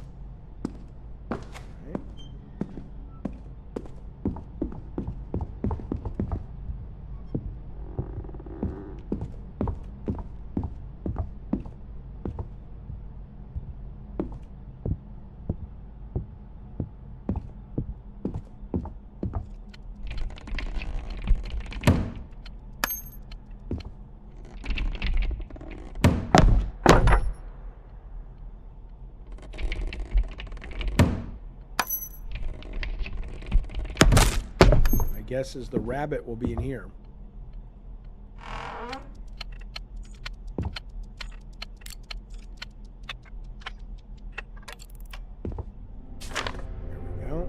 Guess is the rabbit will be in here. There we go.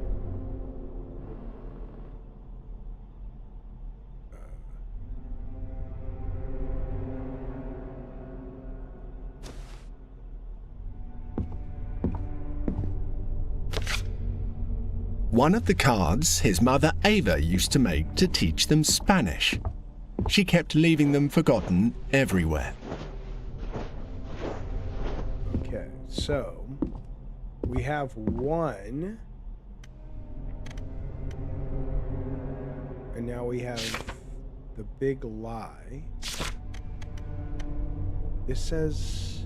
One of the cards his mother Ava used to make to teach them Spanish. She kept leaving them forgotten everywhere. Okay, so we have 1. And now we have the big lie. This says...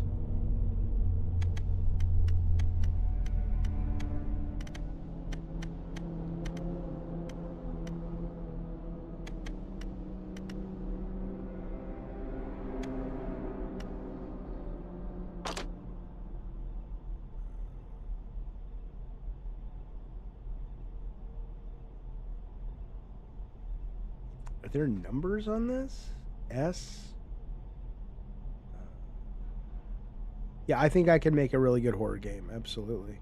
Are there numbers on this? S? Yeah, I think I can make a really good horror game. Absolutely.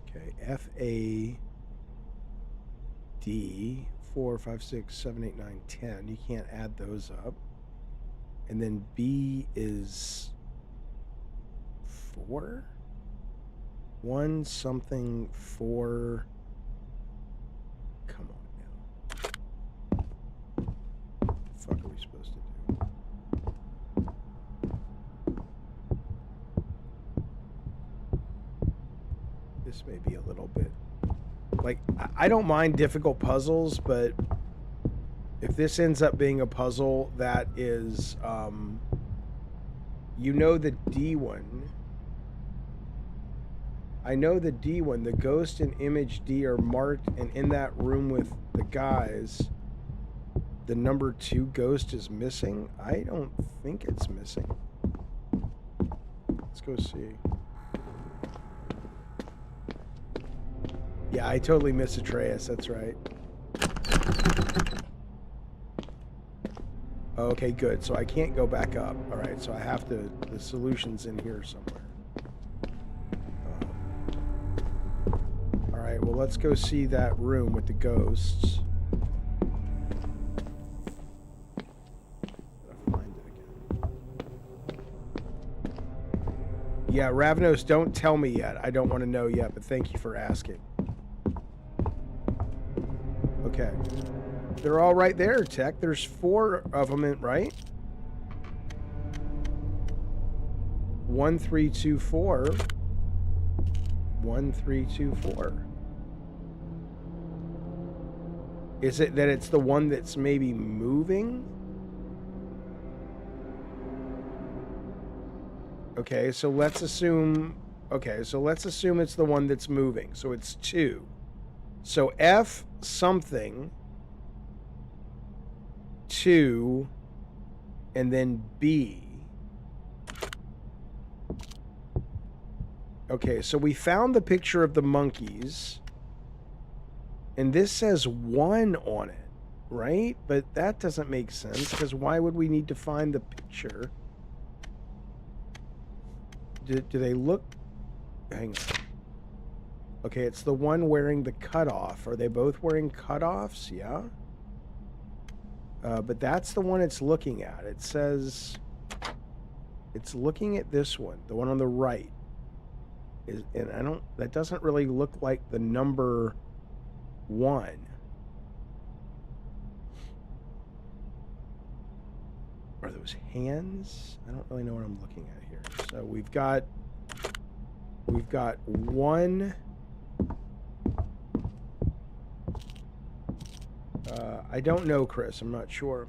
Okay, F-A... D. 4, 5, 6, 7, 8, 9, 10. You can't add those up. And then B is 4? 1 something 4. Come on now. What the fuck are we supposed to do? This may be a little bit... Like, I don't mind difficult puzzles, but if this ends up being a puzzle that is, you know, the D one. I know the D one. The ghost and image D are marked, and in that room with the guys, the number 2 ghost is missing. I don't think it's missing. Let's go see. Yeah, I totally missed Atreus, that's right. Okay, good. So I can't go back up. All right, so I have to... The solution's in here somewhere. All right, well, let's go see that room with the ghosts. Gotta find it again. Yeah, Ravnos, don't tell me yet. I don't want to know yet, but thank you for asking. Okay. They're all right there, Tech. There's 4 of them, right? 1, 3, 2, 4. 1, 3, 2, 4. Is it that it's the one that's maybe moving? Okay, so let's assume... Okay, so let's assume it's the one that's moving. So it's 2. So F something, 2, and then B. Okay, so we found the picture of the monkeys, and this says 1 on it, right? But that doesn't make sense, because why would we need to find the picture? Do they look... Hang on. Okay, it's the one wearing the cutoff. Are they both wearing cutoffs? Yeah. But that's the one it's looking at. It says it's looking at this one, the one on the right. And I don't... That doesn't really look like the number 1. Are those hands? I don't really know what I'm looking at here. So we've got 1. I don't know, Chris. I'm not sure.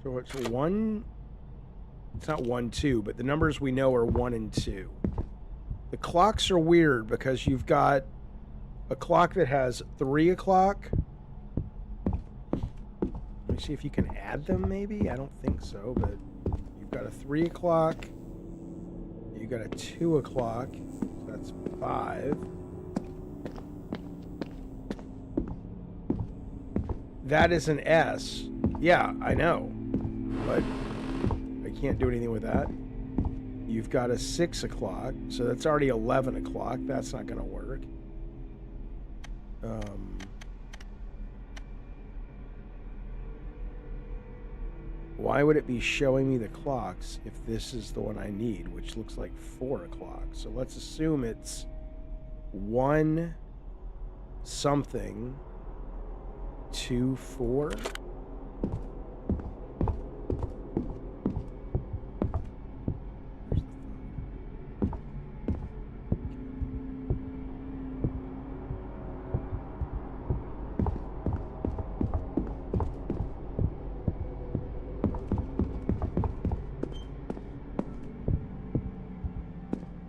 So it's 1. It's not 1, 2, but the numbers we know are 1 and 2. The clocks are weird because you've got a clock that has 3 o'clock. Let me see if you can add them, maybe? I don't think so, but you've got a 3 o'clock. You've got a 2 o'clock. So that's 5. That is an S. Yeah, I know. But I can't do anything with that. You've got a 6 o'clock. So that's already 11 o'clock. That's not going to work. Why would it be showing me the clocks if this is the one I need, which looks like 4 o'clock? So let's assume it's 1 something 2, 4.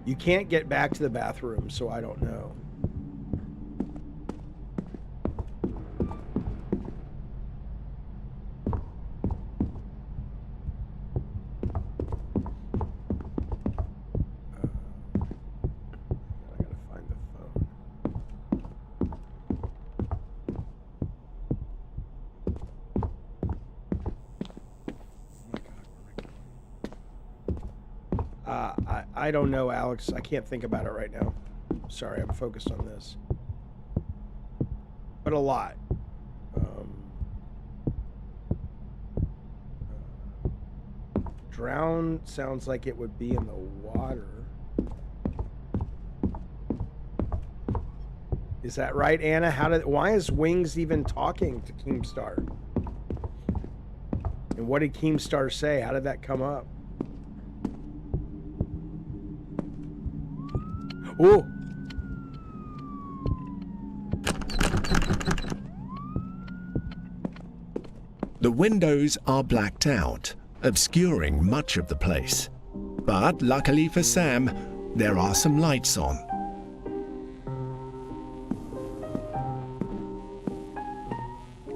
You can't get back to the bathroom, so I don't know. I don't know, Alex. I can't think about it right now. Sorry, I'm focused on this. But a lot. Drown sounds like it would be in the water. Is that right, Anna? Why is Wings even talking to Keemstar? And what did Keemstar say? How did that come up? Ooh. The windows are blacked out, obscuring much of the place. But luckily for Sam, there are some lights on.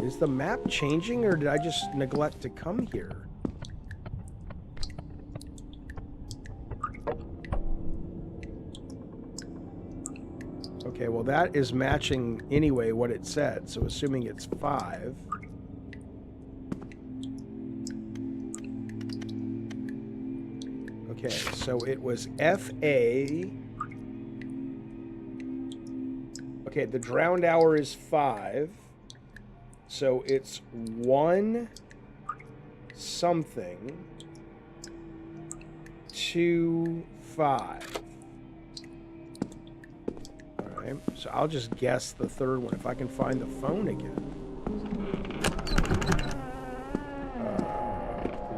Is the map changing, or did I just neglect to come here? Okay, well that is matching anyway what it said, so assuming it's 5. Okay, so it was FA. Okay, the drowned hour is 5. So it's 1 something 2 5. Alright, so I'll just guess the third one if I can find the phone again.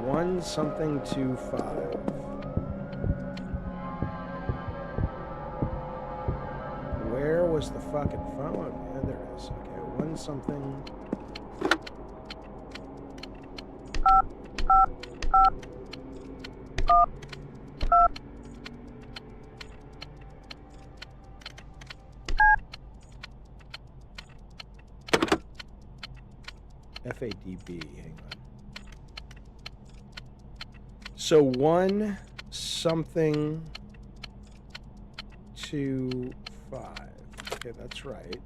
1 something 2 5. Where was the fucking phone? Yeah, there it is. Okay, 1 something. FADB, hang on. So 1 something 2 5. Okay, that's right.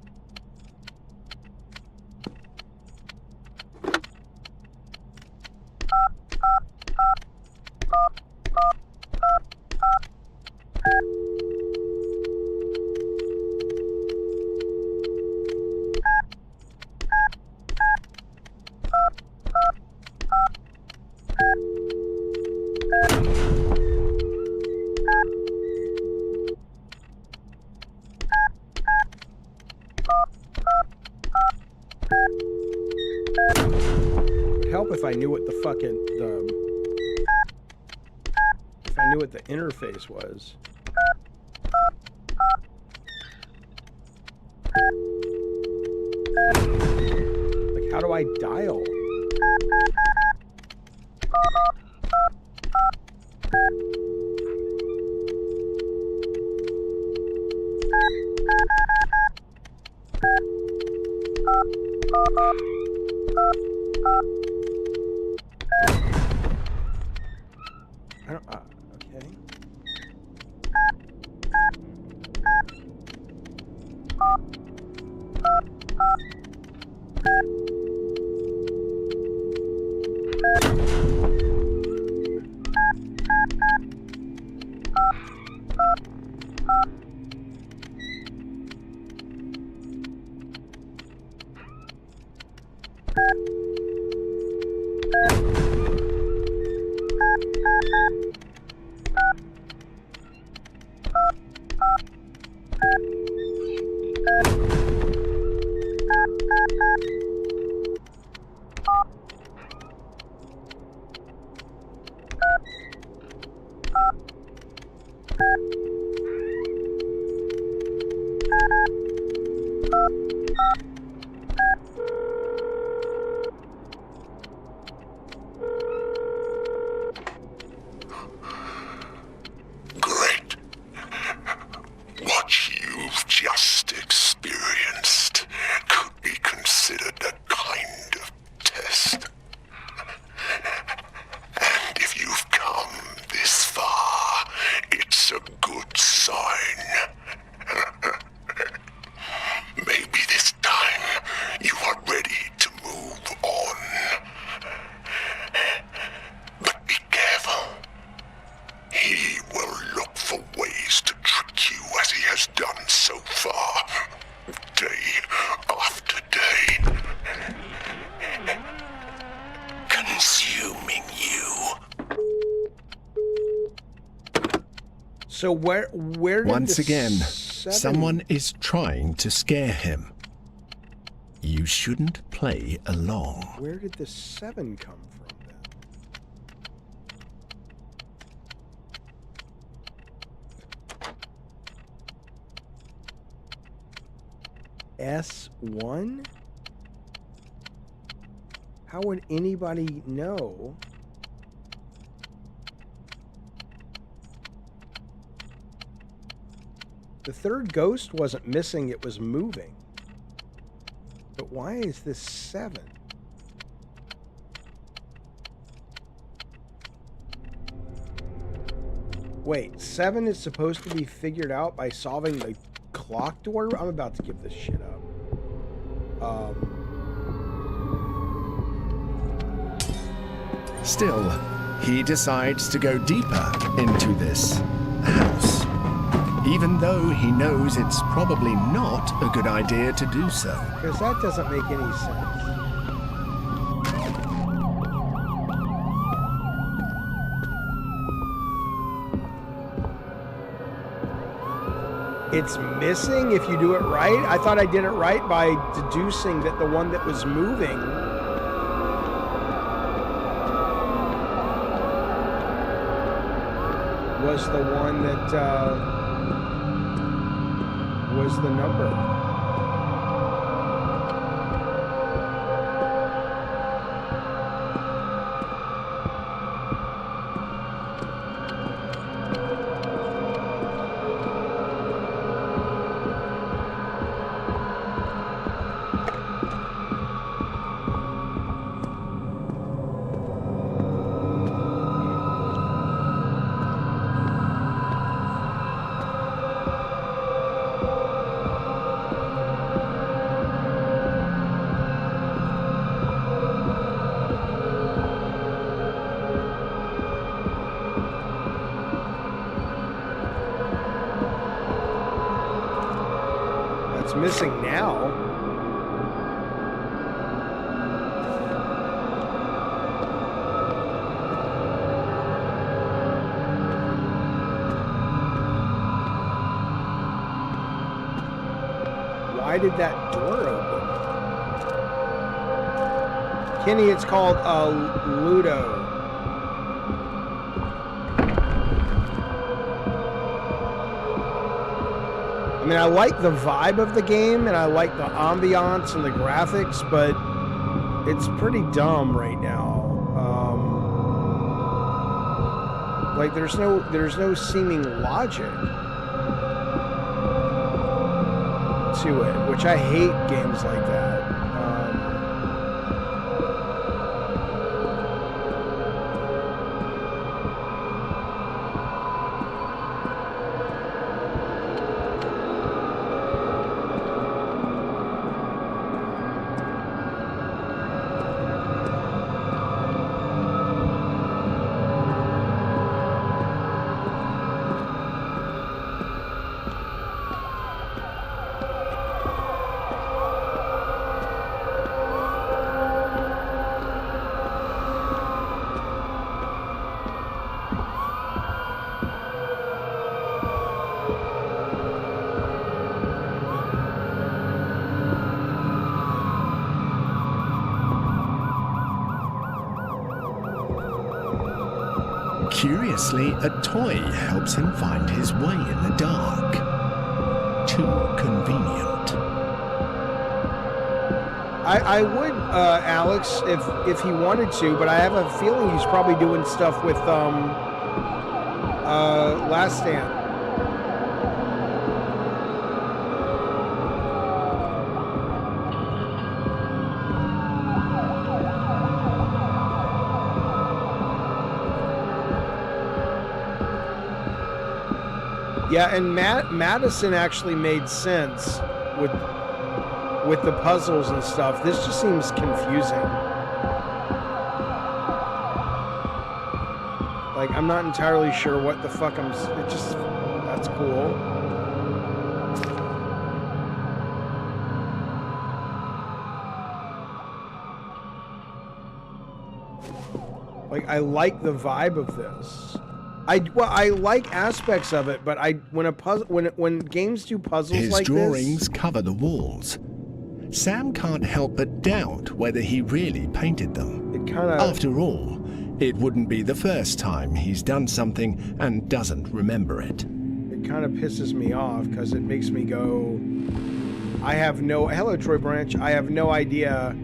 If I knew what the fucking if I knew what the interface was. Like, how do I dial? Okay. So where did Once the again, 7... someone is trying to scare him. You shouldn't play along. Where did the 7 come from then? S1? How would anybody know? The third ghost wasn't missing, it was moving. But why is this 7? Wait, 7 is supposed to be figured out by solving the clock door? I'm about to give this shit up. Still, he decides to go deeper into this house, even though he knows it's probably not a good idea to do so. Because that doesn't make any sense. It's missing if you do it right? I thought I did it right by deducing that the one that was moving was the one that was the number. Missing now. Why did that door open? Kenny, it's called Ludo. I mean, I like the vibe of the game, and I like the ambiance and the graphics, but it's pretty dumb right now. Like, there's no seeming logic to it, which I hate games like that. Curiously, a toy helps him find his way in the dark. Too convenient. I would, Alex, if he wanted to, but I have a feeling he's probably doing stuff with Last Stand. Yeah, and Madison actually made sense with the puzzles and stuff. This just seems confusing. Like, I'm not entirely sure what the fuck that's cool. Like, I like the vibe of this. I like aspects of it, but when games do puzzles His like drawings this, cover the walls. Sam can't help but doubt whether he really painted them. it kind of After all, it wouldn't be the first time he's done something and doesn't remember it. pisses me off because it makes me go, hello Troy Branch, I have no idea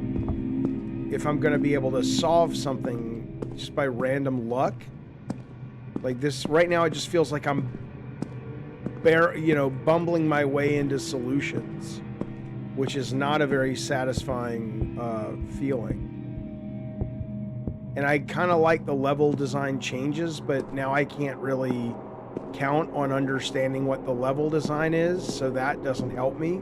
if I'm going to be able to solve something just by random luck. Like this right now, it just feels like I'm bumbling my way into solutions, which is not a very satisfying feeling. And I kind of like the level design changes, but now I can't really count on understanding what the level design is, so that doesn't help me.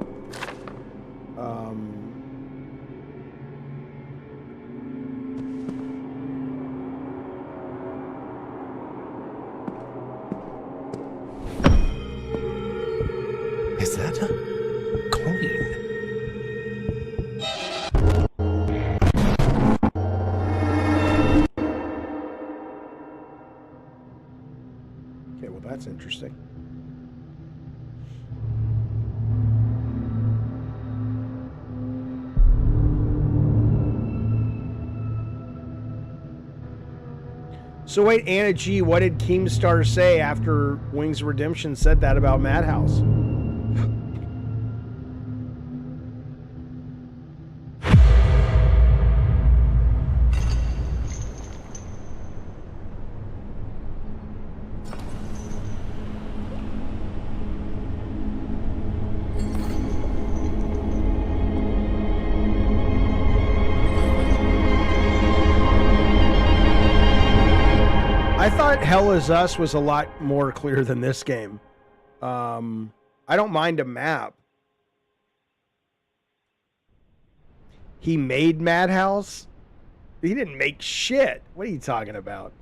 Is that a coin? Okay, well that's interesting. So wait, Anna G, what did Keemstar say after Wings of Redemption said that about Madhouse? I thought Hell Is Us was a lot more clear than this game. I don't mind a map. He made Madhouse? He didn't make shit. What are you talking about?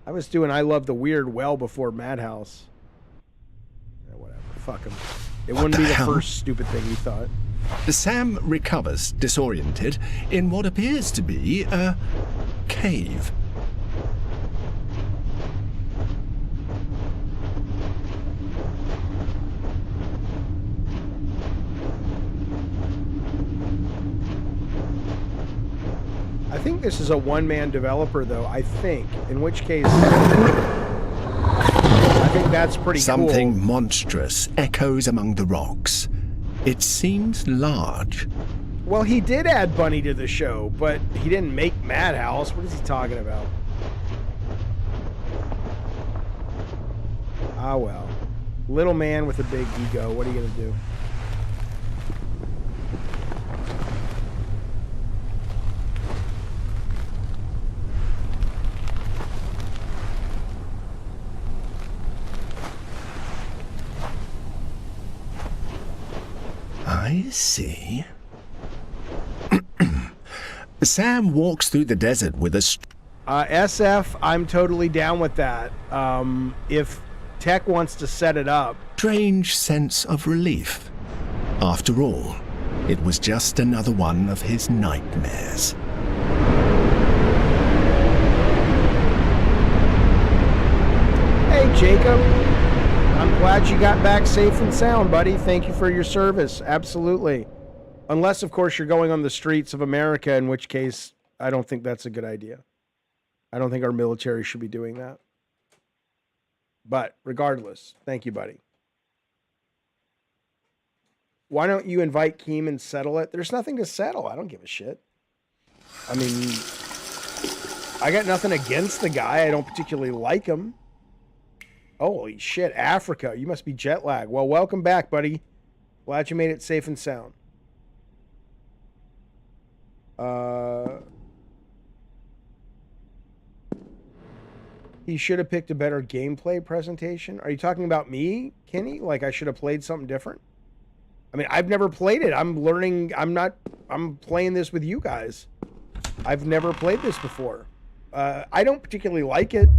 I was doing I Love the Weird well before Madhouse. Yeah, whatever. Fuck him. It wouldn't be the first stupid thing he thought. Sam recovers, disoriented, in what appears to be a cave. I think this is a one-man developer, though. I think, in which case, I think that's pretty Something cool. monstrous echoes among the rocks. It seems large. Well, he did add Bunny to the show, but he didn't make Madhouse. What is he talking about? Ah, well. Little man with a big ego. What are you going to do? I see. Sam walks through the desert with a... SF, I'm totally down with that. If Tech wants to set it up. Strange sense of relief. After all, it was just another one of his nightmares. Hey, Jacob. I'm glad you got back safe and sound, buddy. Thank you for your service. Absolutely. Unless, of course, you're going on the streets of America, in which case, I don't think that's a good idea. I don't think our military should be doing that. But regardless, thank you, buddy. Why don't you invite Keem and settle it? There's nothing to settle. I don't give a shit. I mean, I got nothing against the guy. I don't particularly like him. Holy shit, Africa. You must be jet lagged. Well, welcome back, buddy. Glad you made it safe and sound. He should have picked a better gameplay presentation. Are you talking about me, Kenny? Like I should have played something different? I mean, I've never played it. I'm learning. I'm playing this with you guys. I've never played this before. I don't particularly like it.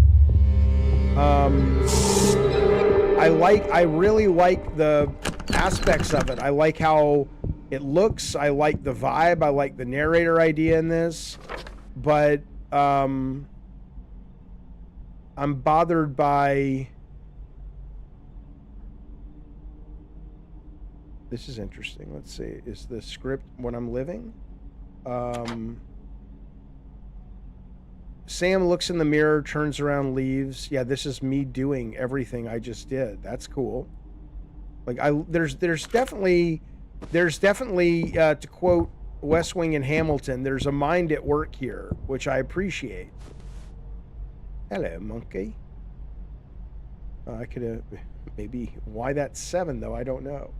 I really like the aspects of it. I like how it looks. I like the vibe. I like the narrator idea in this. But I'm bothered by... This is interesting. Let's see. Is the script when I'm living? Sam looks in the mirror, turns around, leaves. Yeah, this is me doing everything I just did. That's cool. Like there's definitely to quote West Wing and Hamilton, there's a mind at work here, which I appreciate. Hello, monkey. I could have maybe why that's 7 though. I don't know.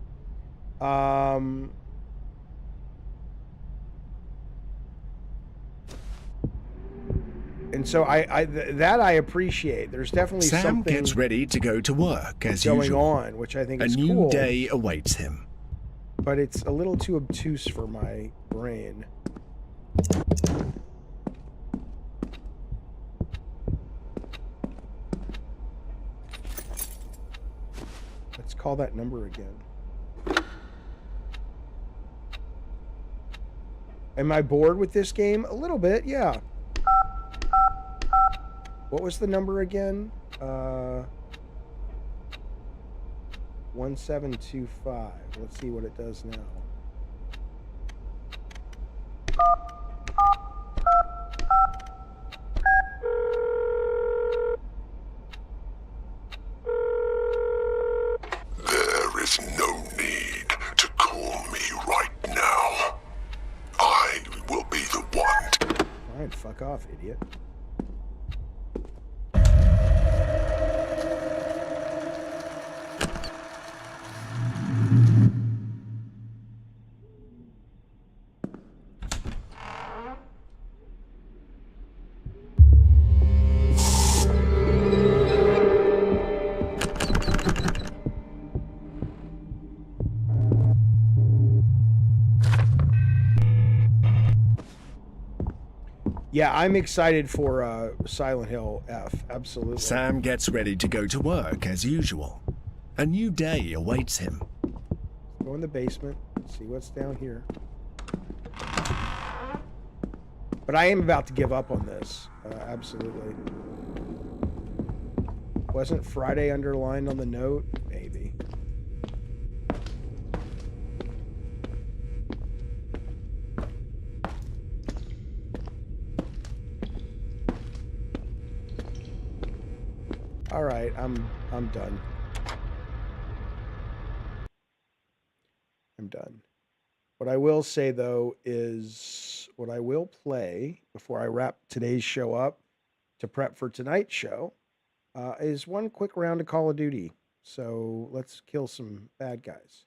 And so that I appreciate. There's definitely Sam something gets ready to go to work as going usual. on, which I think is cool. A new cool, day awaits him. but it's a little too obtuse for my brain. Let's call that number again. Am I bored with this game? A little bit, yeah. What was the number again? 1725. Let's see what it does now. There is no need to call me right now. I will be the one. Fine, fuck off, idiot. Yeah, I'm excited for Silent Hill F. Absolutely. Sam gets ready to go to work as usual. A new day awaits him. Go in the basement, see what's down here. But I am about to give up on this. Absolutely. Wasn't Friday underlined on the note? Maybe. All right, I'm done. I'm done. What I will say though is what I will play before I wrap today's show up to prep for tonight's show is one quick round of Call of Duty. So let's kill some bad guys.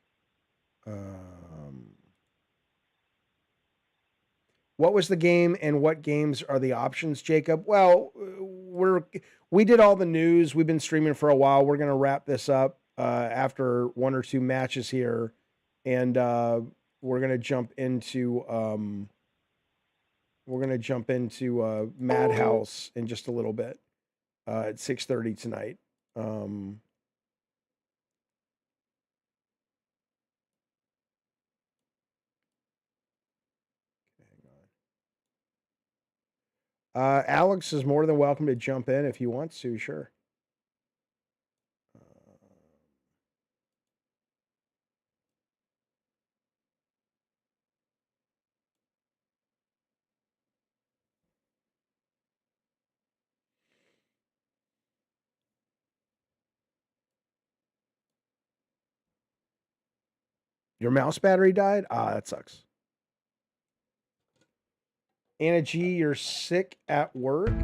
What was the game and what games are the options, Jacob? Well, we did all the news. We've been streaming for a while. We're going to wrap this up after 1 or 2 matches here, and we're going to jump into Madhouse in just a little bit at 6:30 tonight. Alex is more than welcome to jump in if he wants to, sure. Your mouse battery died? Ah, that sucks. Anna G, you're sick at work?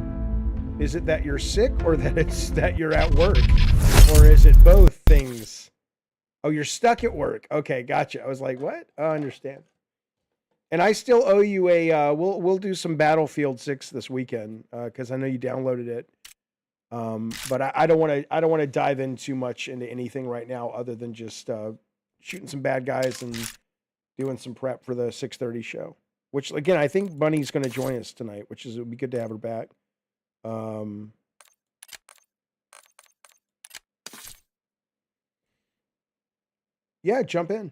Is it that you're sick or that it's that you're at work? Or is it both things? Oh, you're stuck at work. Okay, gotcha. I was like, what? I understand. And I still owe you a we'll do some Battlefield 6 this weekend because I know you downloaded it. But I don't want to dive in too much into anything right now other than just shooting some bad guys and doing some prep for the 6:30 show. Which again, I think Bunny's going to join us tonight, which is it would be good to have her back. Yeah, jump in.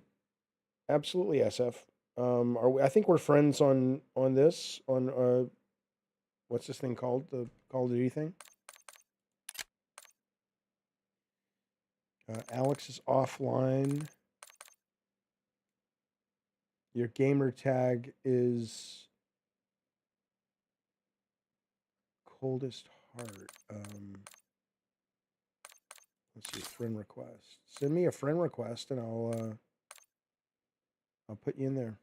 Absolutely, SF. I think we're friends on this on what's this thing called, the Call of Duty thing? Alex is offline. Your gamer tag is coldest heart. Let's see, friend request. Send me a friend request and I'll put you in there.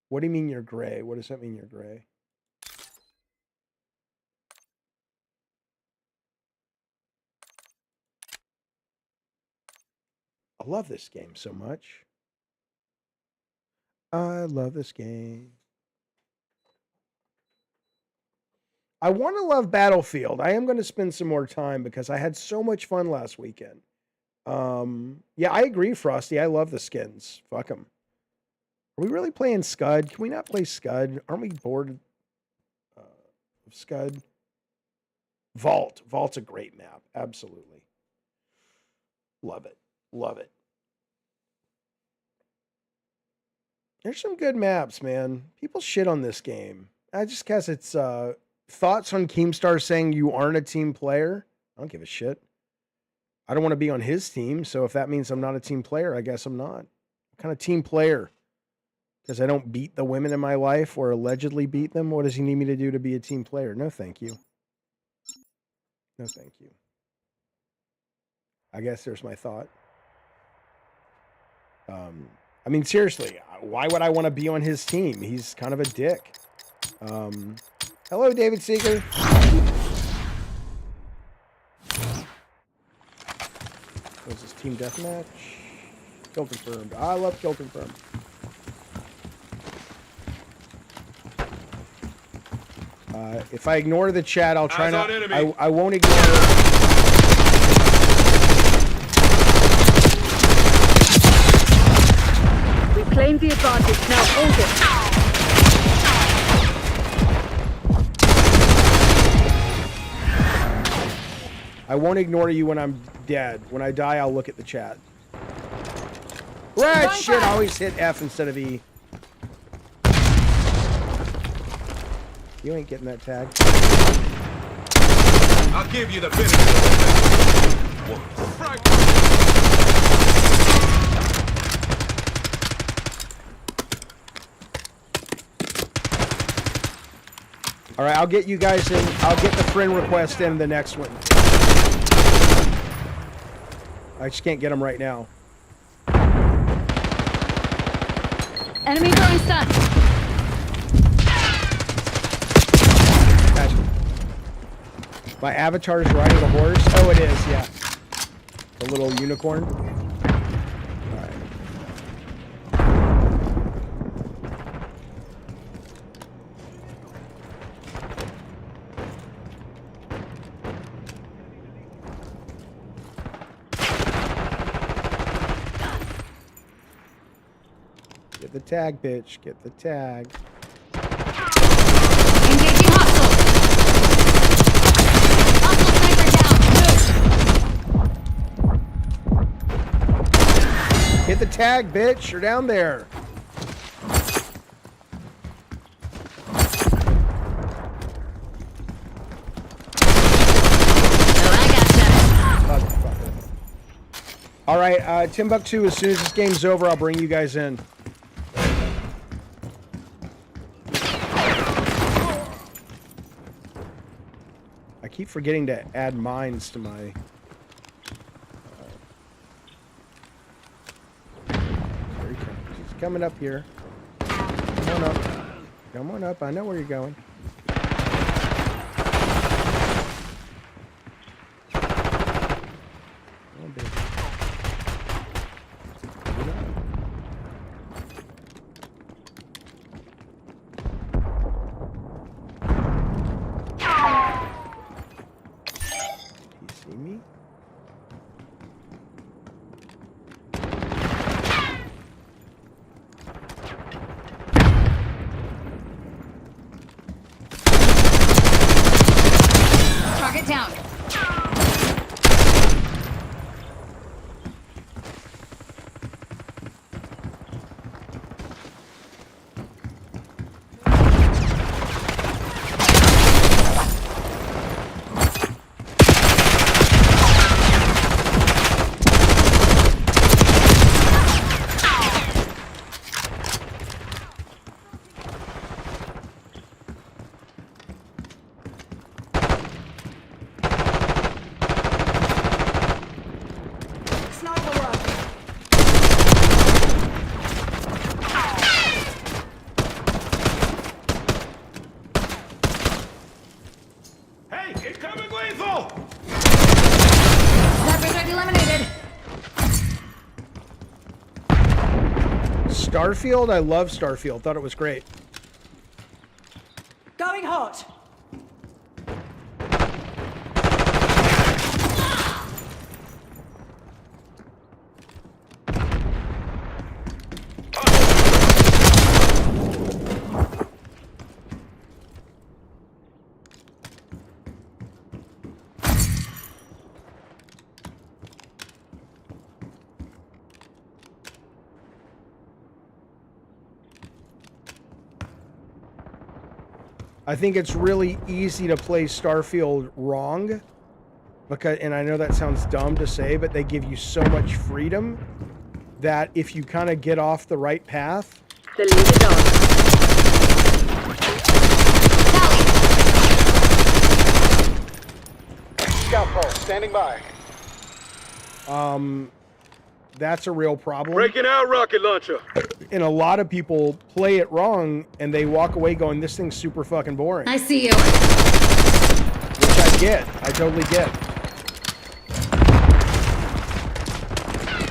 What do you mean you're gray? What does that mean you're gray? I love this game so much. I love this game. I want to love Battlefield. I am going to spend some more time because I had so much fun last weekend. Yeah, I agree, Frosty. I love the skins. Fuck them. Are we really playing Scud? Can we not play Scud? Aren't we bored of Scud? Vault. Vault's a great map. Absolutely. Love it. Love it. There's some good maps, man. People shit on this game. I just guess it's thoughts on Keemstar saying you aren't a team player. I don't give a shit. I don't want to be on his team, so if that means I'm not a team player, I guess I'm not. What kind of team player? Because I don't beat the women in my life or allegedly beat them? What does he need me to do to be a team player? No, thank you. No, thank you. I guess there's my thought. I mean, seriously, why would I want to be on his team? He's kind of a dick. Hello, David Seeger. What's this, team deathmatch? Kill confirmed. I love kill confirmed. If I ignore the chat, I'll try not. I won't ignore. We claim the advantage. Now hold it. I won't ignore you when I'm dead. When I die, I'll look at the chat. Right, shit. I always hit F instead of E. You ain't getting that tag. I'll give you the benefit of the All right, I'll get you guys in. I'll get the friend request in the next one. I just can't get them right now. Enemy throwing stun. My avatar is riding a horse. Oh, it is, yeah. The little unicorn. All right. Get the tag, bitch. Get the tag. Engaging hostile. Hit the tag, bitch. You're down there. All right, Timbuktu, as soon as this game's over, I'll bring you guys in. I keep forgetting to add mines to my... He's coming up here. Come on up. Come on up. I know where you're going. Down. Starfield? I love Starfield. Thought it was great. Going hot. I think it's really easy to play Starfield wrong, because, and I know that sounds dumb to say, but they give you so much freedom that if you kind of get off the right path, The lead is on. Scout pulse, standing by. that's a real problem. Breaking out rocket launcher. And a lot of people play it wrong and they walk away going, this thing's super fucking boring. I see you. Which I get. I totally get.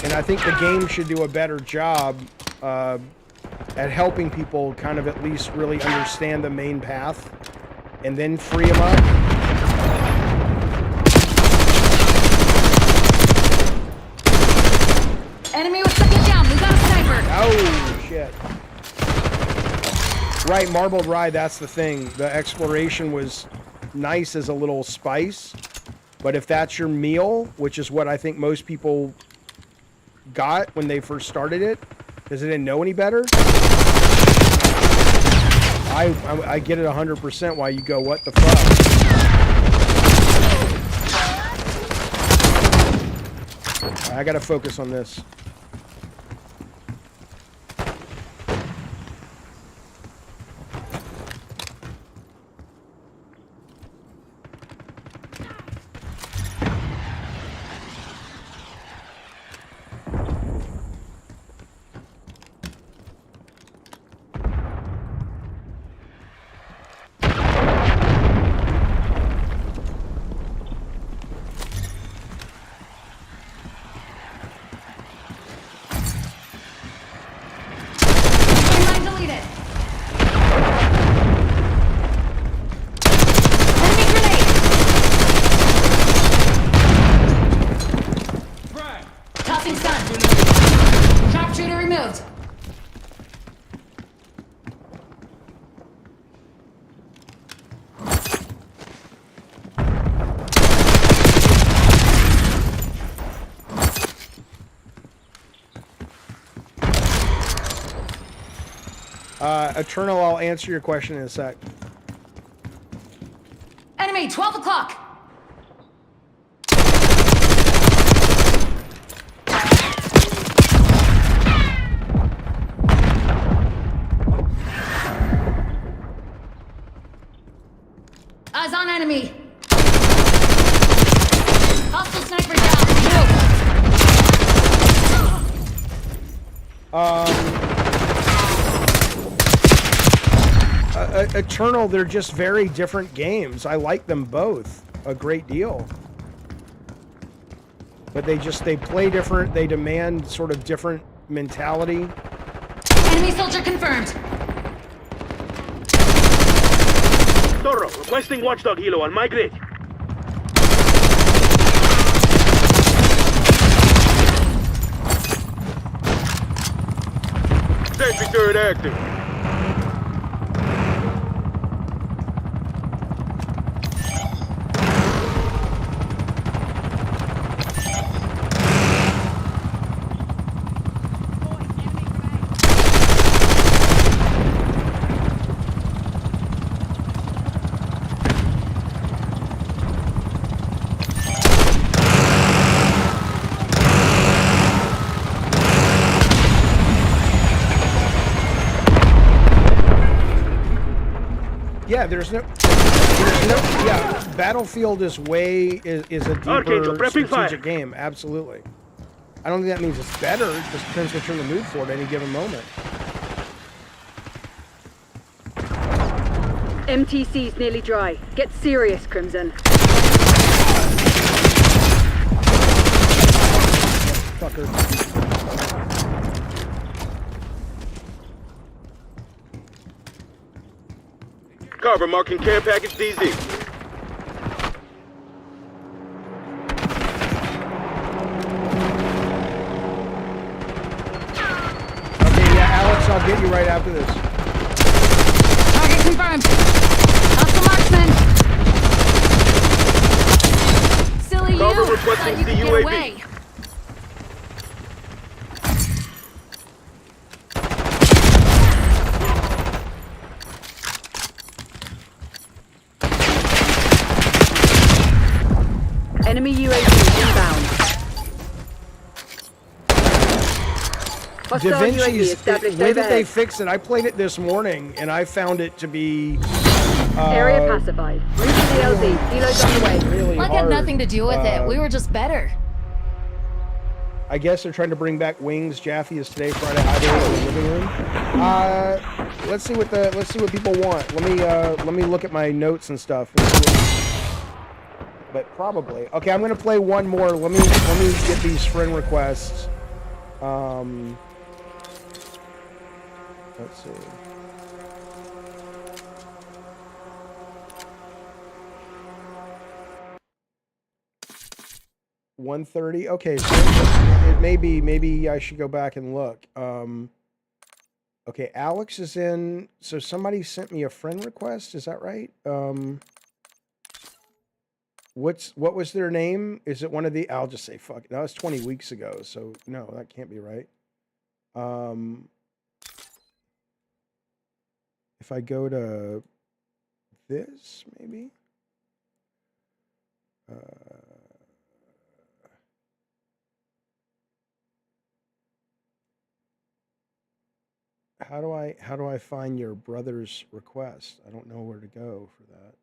And I think the game should do a better job at helping people kind of at least really understand the main path and then free them up. Enemy was second down. We got a sniper. Oh, shit. Right, Marbled Rye, that's the thing. The exploration was nice as a little spice, but if that's your meal, which is what I think most people got when they first started it, because they didn't know any better, I get it 100% why you go, what the fuck? I gotta focus on this. Eternal, I'll answer your question in a sec. Enemy, 12 o'clock. Eyes on enemy. Hostile sniper down. Eternal, they're just very different games. I like them both a great deal. But they play different, they demand sort of different mentality. Enemy soldier confirmed. Toro, requesting watchdog helo on my grid. Sentry turret active. Yeah, there's no, yeah, Battlefield is a deeper strategic game, absolutely. I don't think that means it's better, it just depends what you're in the mood for at any given moment. MTC's nearly dry. Get serious, Crimson. Fucker. cover, marking care package DZ. Okay, yeah, Alex, I'll get you right after this. Target confirmed. Hostile marksman. Silly Cover you. requesting Thought you could get CUAV. away. Enemy UAV inbound. Hostile UAV DaVinci's, established when did they overhead. fix it? I played it this morning, and I found it to be Area pacified. Moving the LZ. Helo's on the way. really Like hard. had nothing to do with it. We were just better. I guess they're trying to bring back Wings. Jaffe is today Friday Hideaway in the living room. Let's see what people want. Let me look at my notes and stuff. But probably. Okay, I'm gonna play one more. Let me get these friend requests. Let's see. $130. Okay, so it maybe I should go back and look. Okay, Alex is in. So somebody sent me a friend request. Is that right? What was their name? Is it one of the? I'll just say fuck it. That was 20 weeks ago. So no, that can't be right. If I go to this, maybe. How do I find your brother's request? I don't know where to go for that.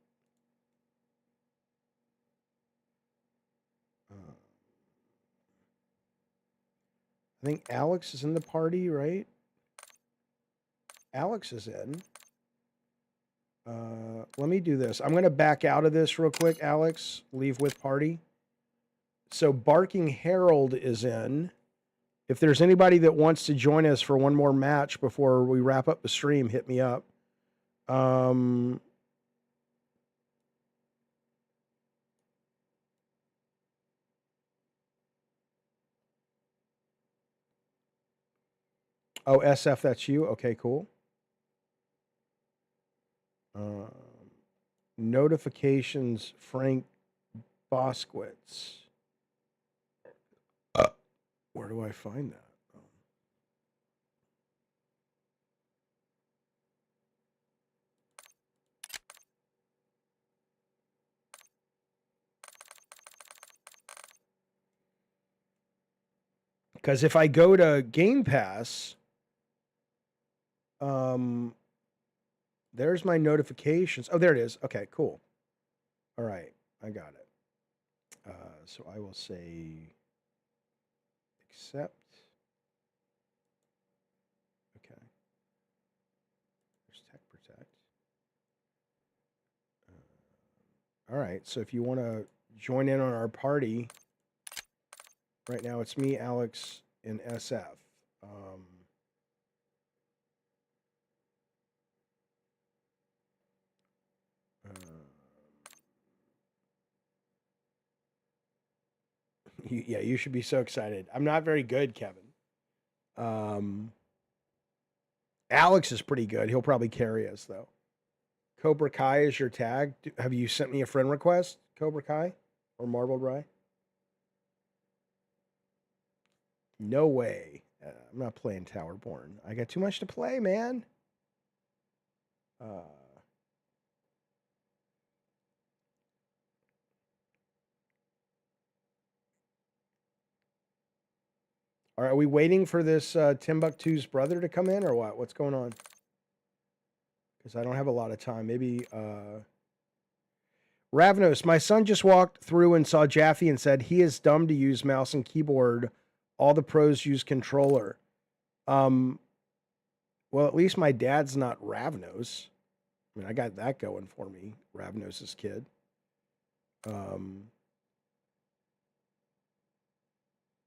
I think Alex is in the party, right? Alex is in. Let me do this. I'm going to back out of this real quick, Alex. Leave with party. So Barking Herald is in. If there's anybody that wants to join us for one more match before we wrap up the stream, hit me up. Oh, SF, that's you? Okay, cool. Notifications, Frank Boskowitz. Where do I find that? Because if I go to Game Pass, there's my notifications. Oh, there it is. Okay, cool. All right, I got it. So I will say accept. Okay. There's Tech Protect. All right, so if you want to join in on our party, right now it's me, Alex, and SF. Yeah, you should be so excited. I'm not very good, Kevin. Alex is pretty good. He'll probably carry us, though. Cobra Kai is your tag. Have you sent me a friend request, Cobra Kai or Marbled Rye? No way. I'm not playing Towerborn. I got too much to play, man. Are we waiting for this Timbuktu's brother to come in or what? What's going on? Because I don't have a lot of time. Maybe Ravnos, my son just walked through and saw Jaffe and said he is dumb to use mouse and keyboard. All the pros use controller. Well, at least my dad's not Ravnos. I mean, I got that going for me. Ravnos's kid.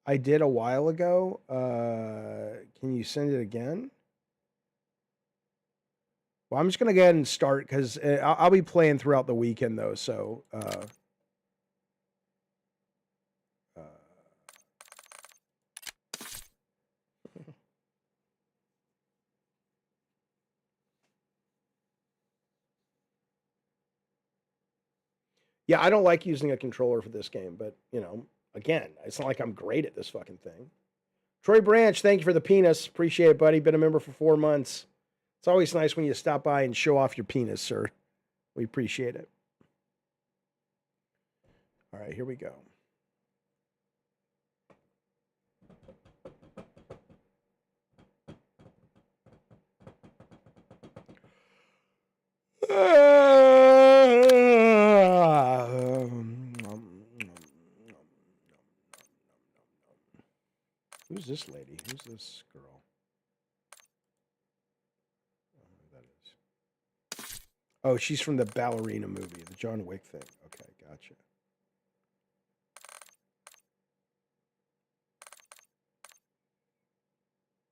I did a while ago. Can you send it again? Well, I'm just going to go ahead and start because I'll be playing throughout the weekend, though. So, yeah, I don't like using a controller for this game, but, you know, again, it's not like I'm great at this fucking thing. Troy Branch, thank you for the penis. Appreciate it, buddy. Been a member for 4 months. It's always nice when you stop by and show off your penis, sir. We appreciate it. All right, here we go. Who's this lady? Who's this girl? Oh, she's from the ballerina movie, the John Wick thing. Okay, gotcha.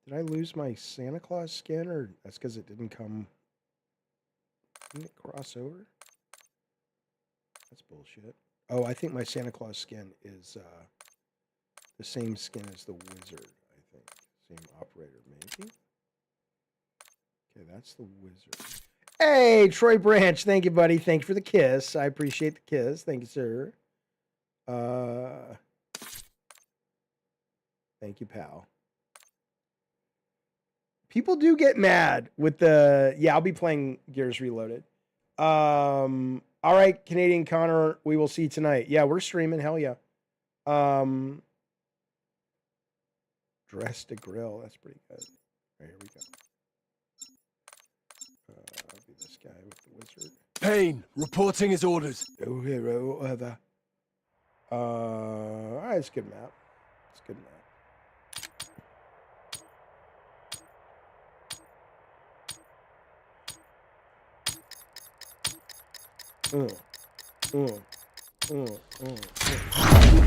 Did I lose my Santa Claus skin, or that's because it didn't come? Didn't it cross over? That's bullshit. Oh, I think my Santa Claus skin is the same skin as the wizard, I think. Same operator, maybe? Okay, that's the wizard. Hey, Troy Branch, thank you, buddy. Thank you for the kiss. I appreciate the kiss. Thank you, sir. Thank you, pal. People do get mad with the... Yeah, I'll be playing Gears Reloaded. All right, Canadian Connor, we will see you tonight. Yeah, we're streaming. Hell yeah. Dress to grill. That's pretty good. All right, here we go. I'll be this guy with the wizard. Payne, reporting his orders. Oh, hero, other. All right, it's a good map. It's a good map.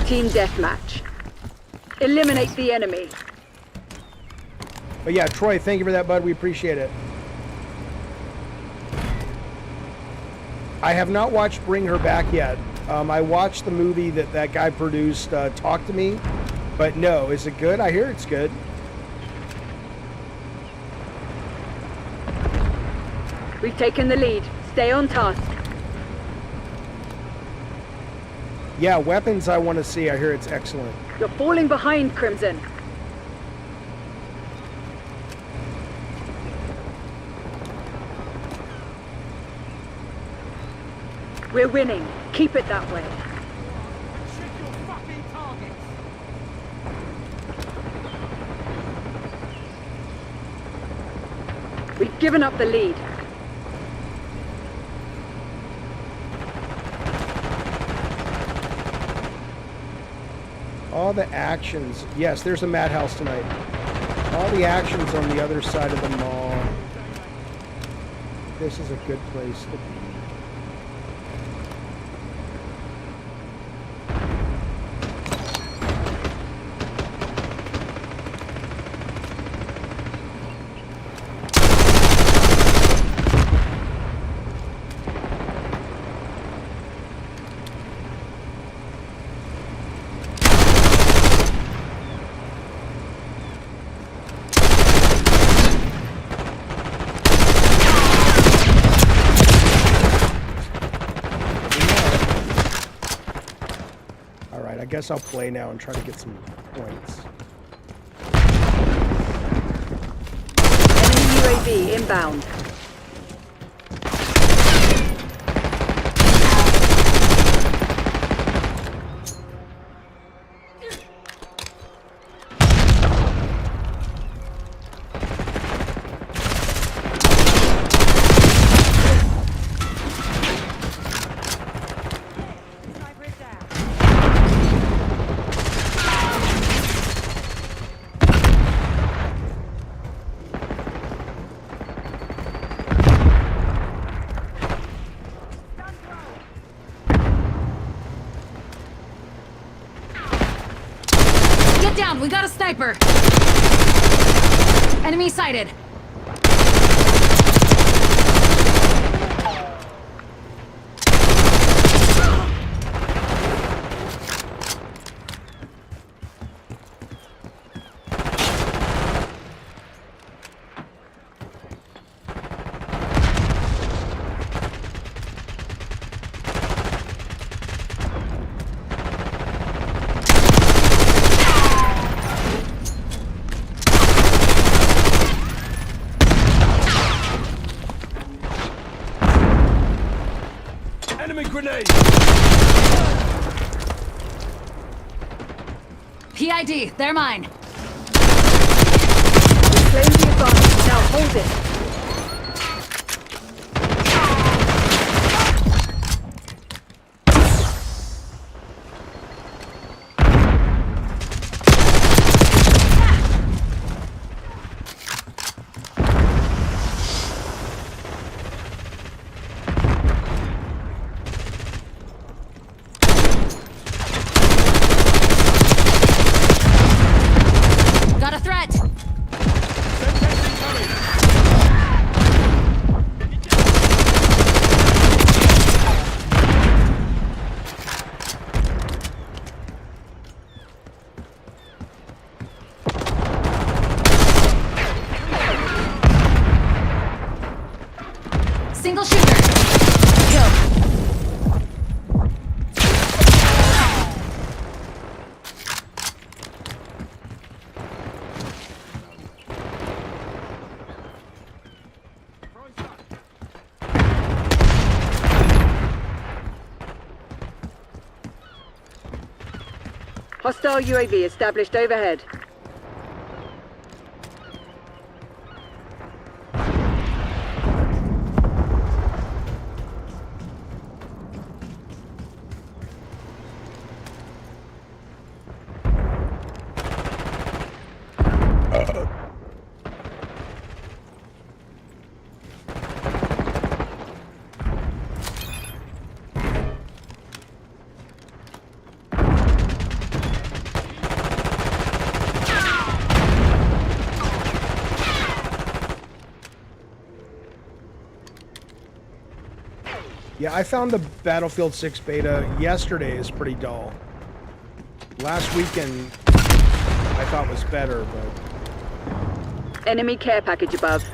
Team deathmatch. Eliminate the enemy. But yeah, Troy, thank you for that, bud. We appreciate it. I have not watched Bring Her Back yet. I watched the movie that guy produced, Talk to Me. But no, is it good? I hear it's good. We've taken the lead. Stay on task. Yeah, weapons I want to see. I hear it's excellent. You're falling behind, Crimson. We're winning. Keep it that way. We've given up the lead. All the actions. Yes, there's a madhouse tonight. All the actions on the other side of the mall. This is a good place to be. I guess I'll play now and try to get some points. Enemy UAV inbound. We got a sniper. Enemy sighted. Enemy grenade! PID, they're mine. Claim the advantage. Now hold it. Got a threat. Single shooter. Go. Hostile UAV established overhead. Yeah, I found the Battlefield 6 beta yesterday is pretty dull. Last weekend I thought was better, but Enemy care package above.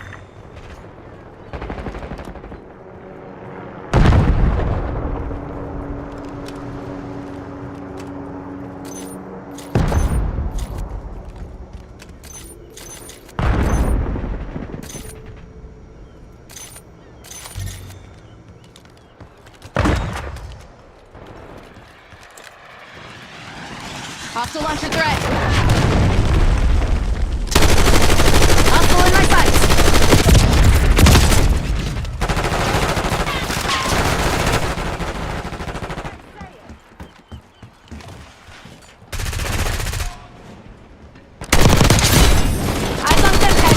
Hostile launcher threat. Hostile in my sights. Eyes on Semtex.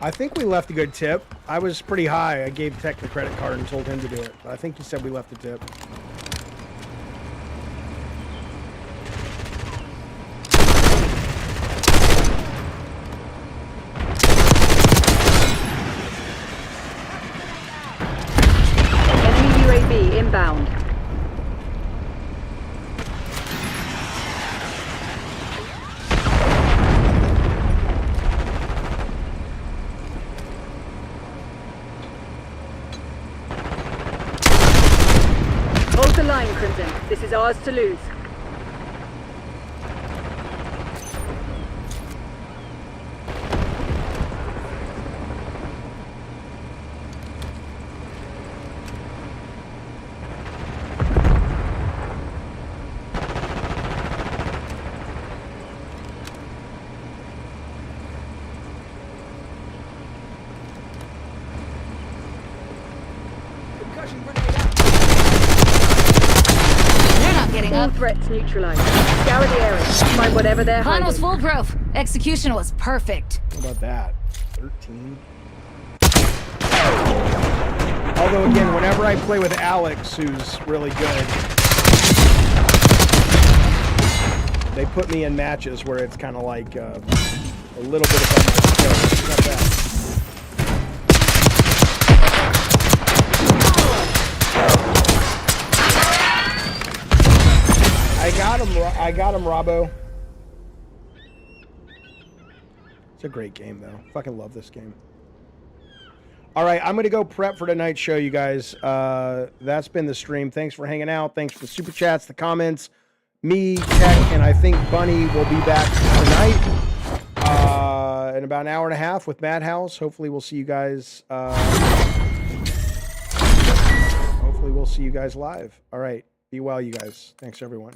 I think we left a good tip. I was pretty high. I gave Tech the credit card and told him to do it. I think he said we left a tip. Enemy UAV inbound. Hold the line, Crimson. This is ours to lose. They're not getting All up. threats neutralized. Scour the area. Find whatever they're Plan hiding. was foolproof. Execution was perfect. What about that? 13. Although again, whenever I play with Alex, who's really good, they put me in matches where it's kind of like a little bit above my skill. It's not bad. got him. I got him, Robbo. It's a great game, though. Fucking love this game. All right, I'm going to go prep for tonight's show, you guys. That's been the stream. Thanks for hanging out. Thanks for the super chats, the comments. Me, Tech, and I think Bunny will be back tonight in about an hour and a half with Madhouse. Hopefully we'll see you guys. Hopefully we'll see you guys live. All right. Be well, you guys. Thanks, everyone.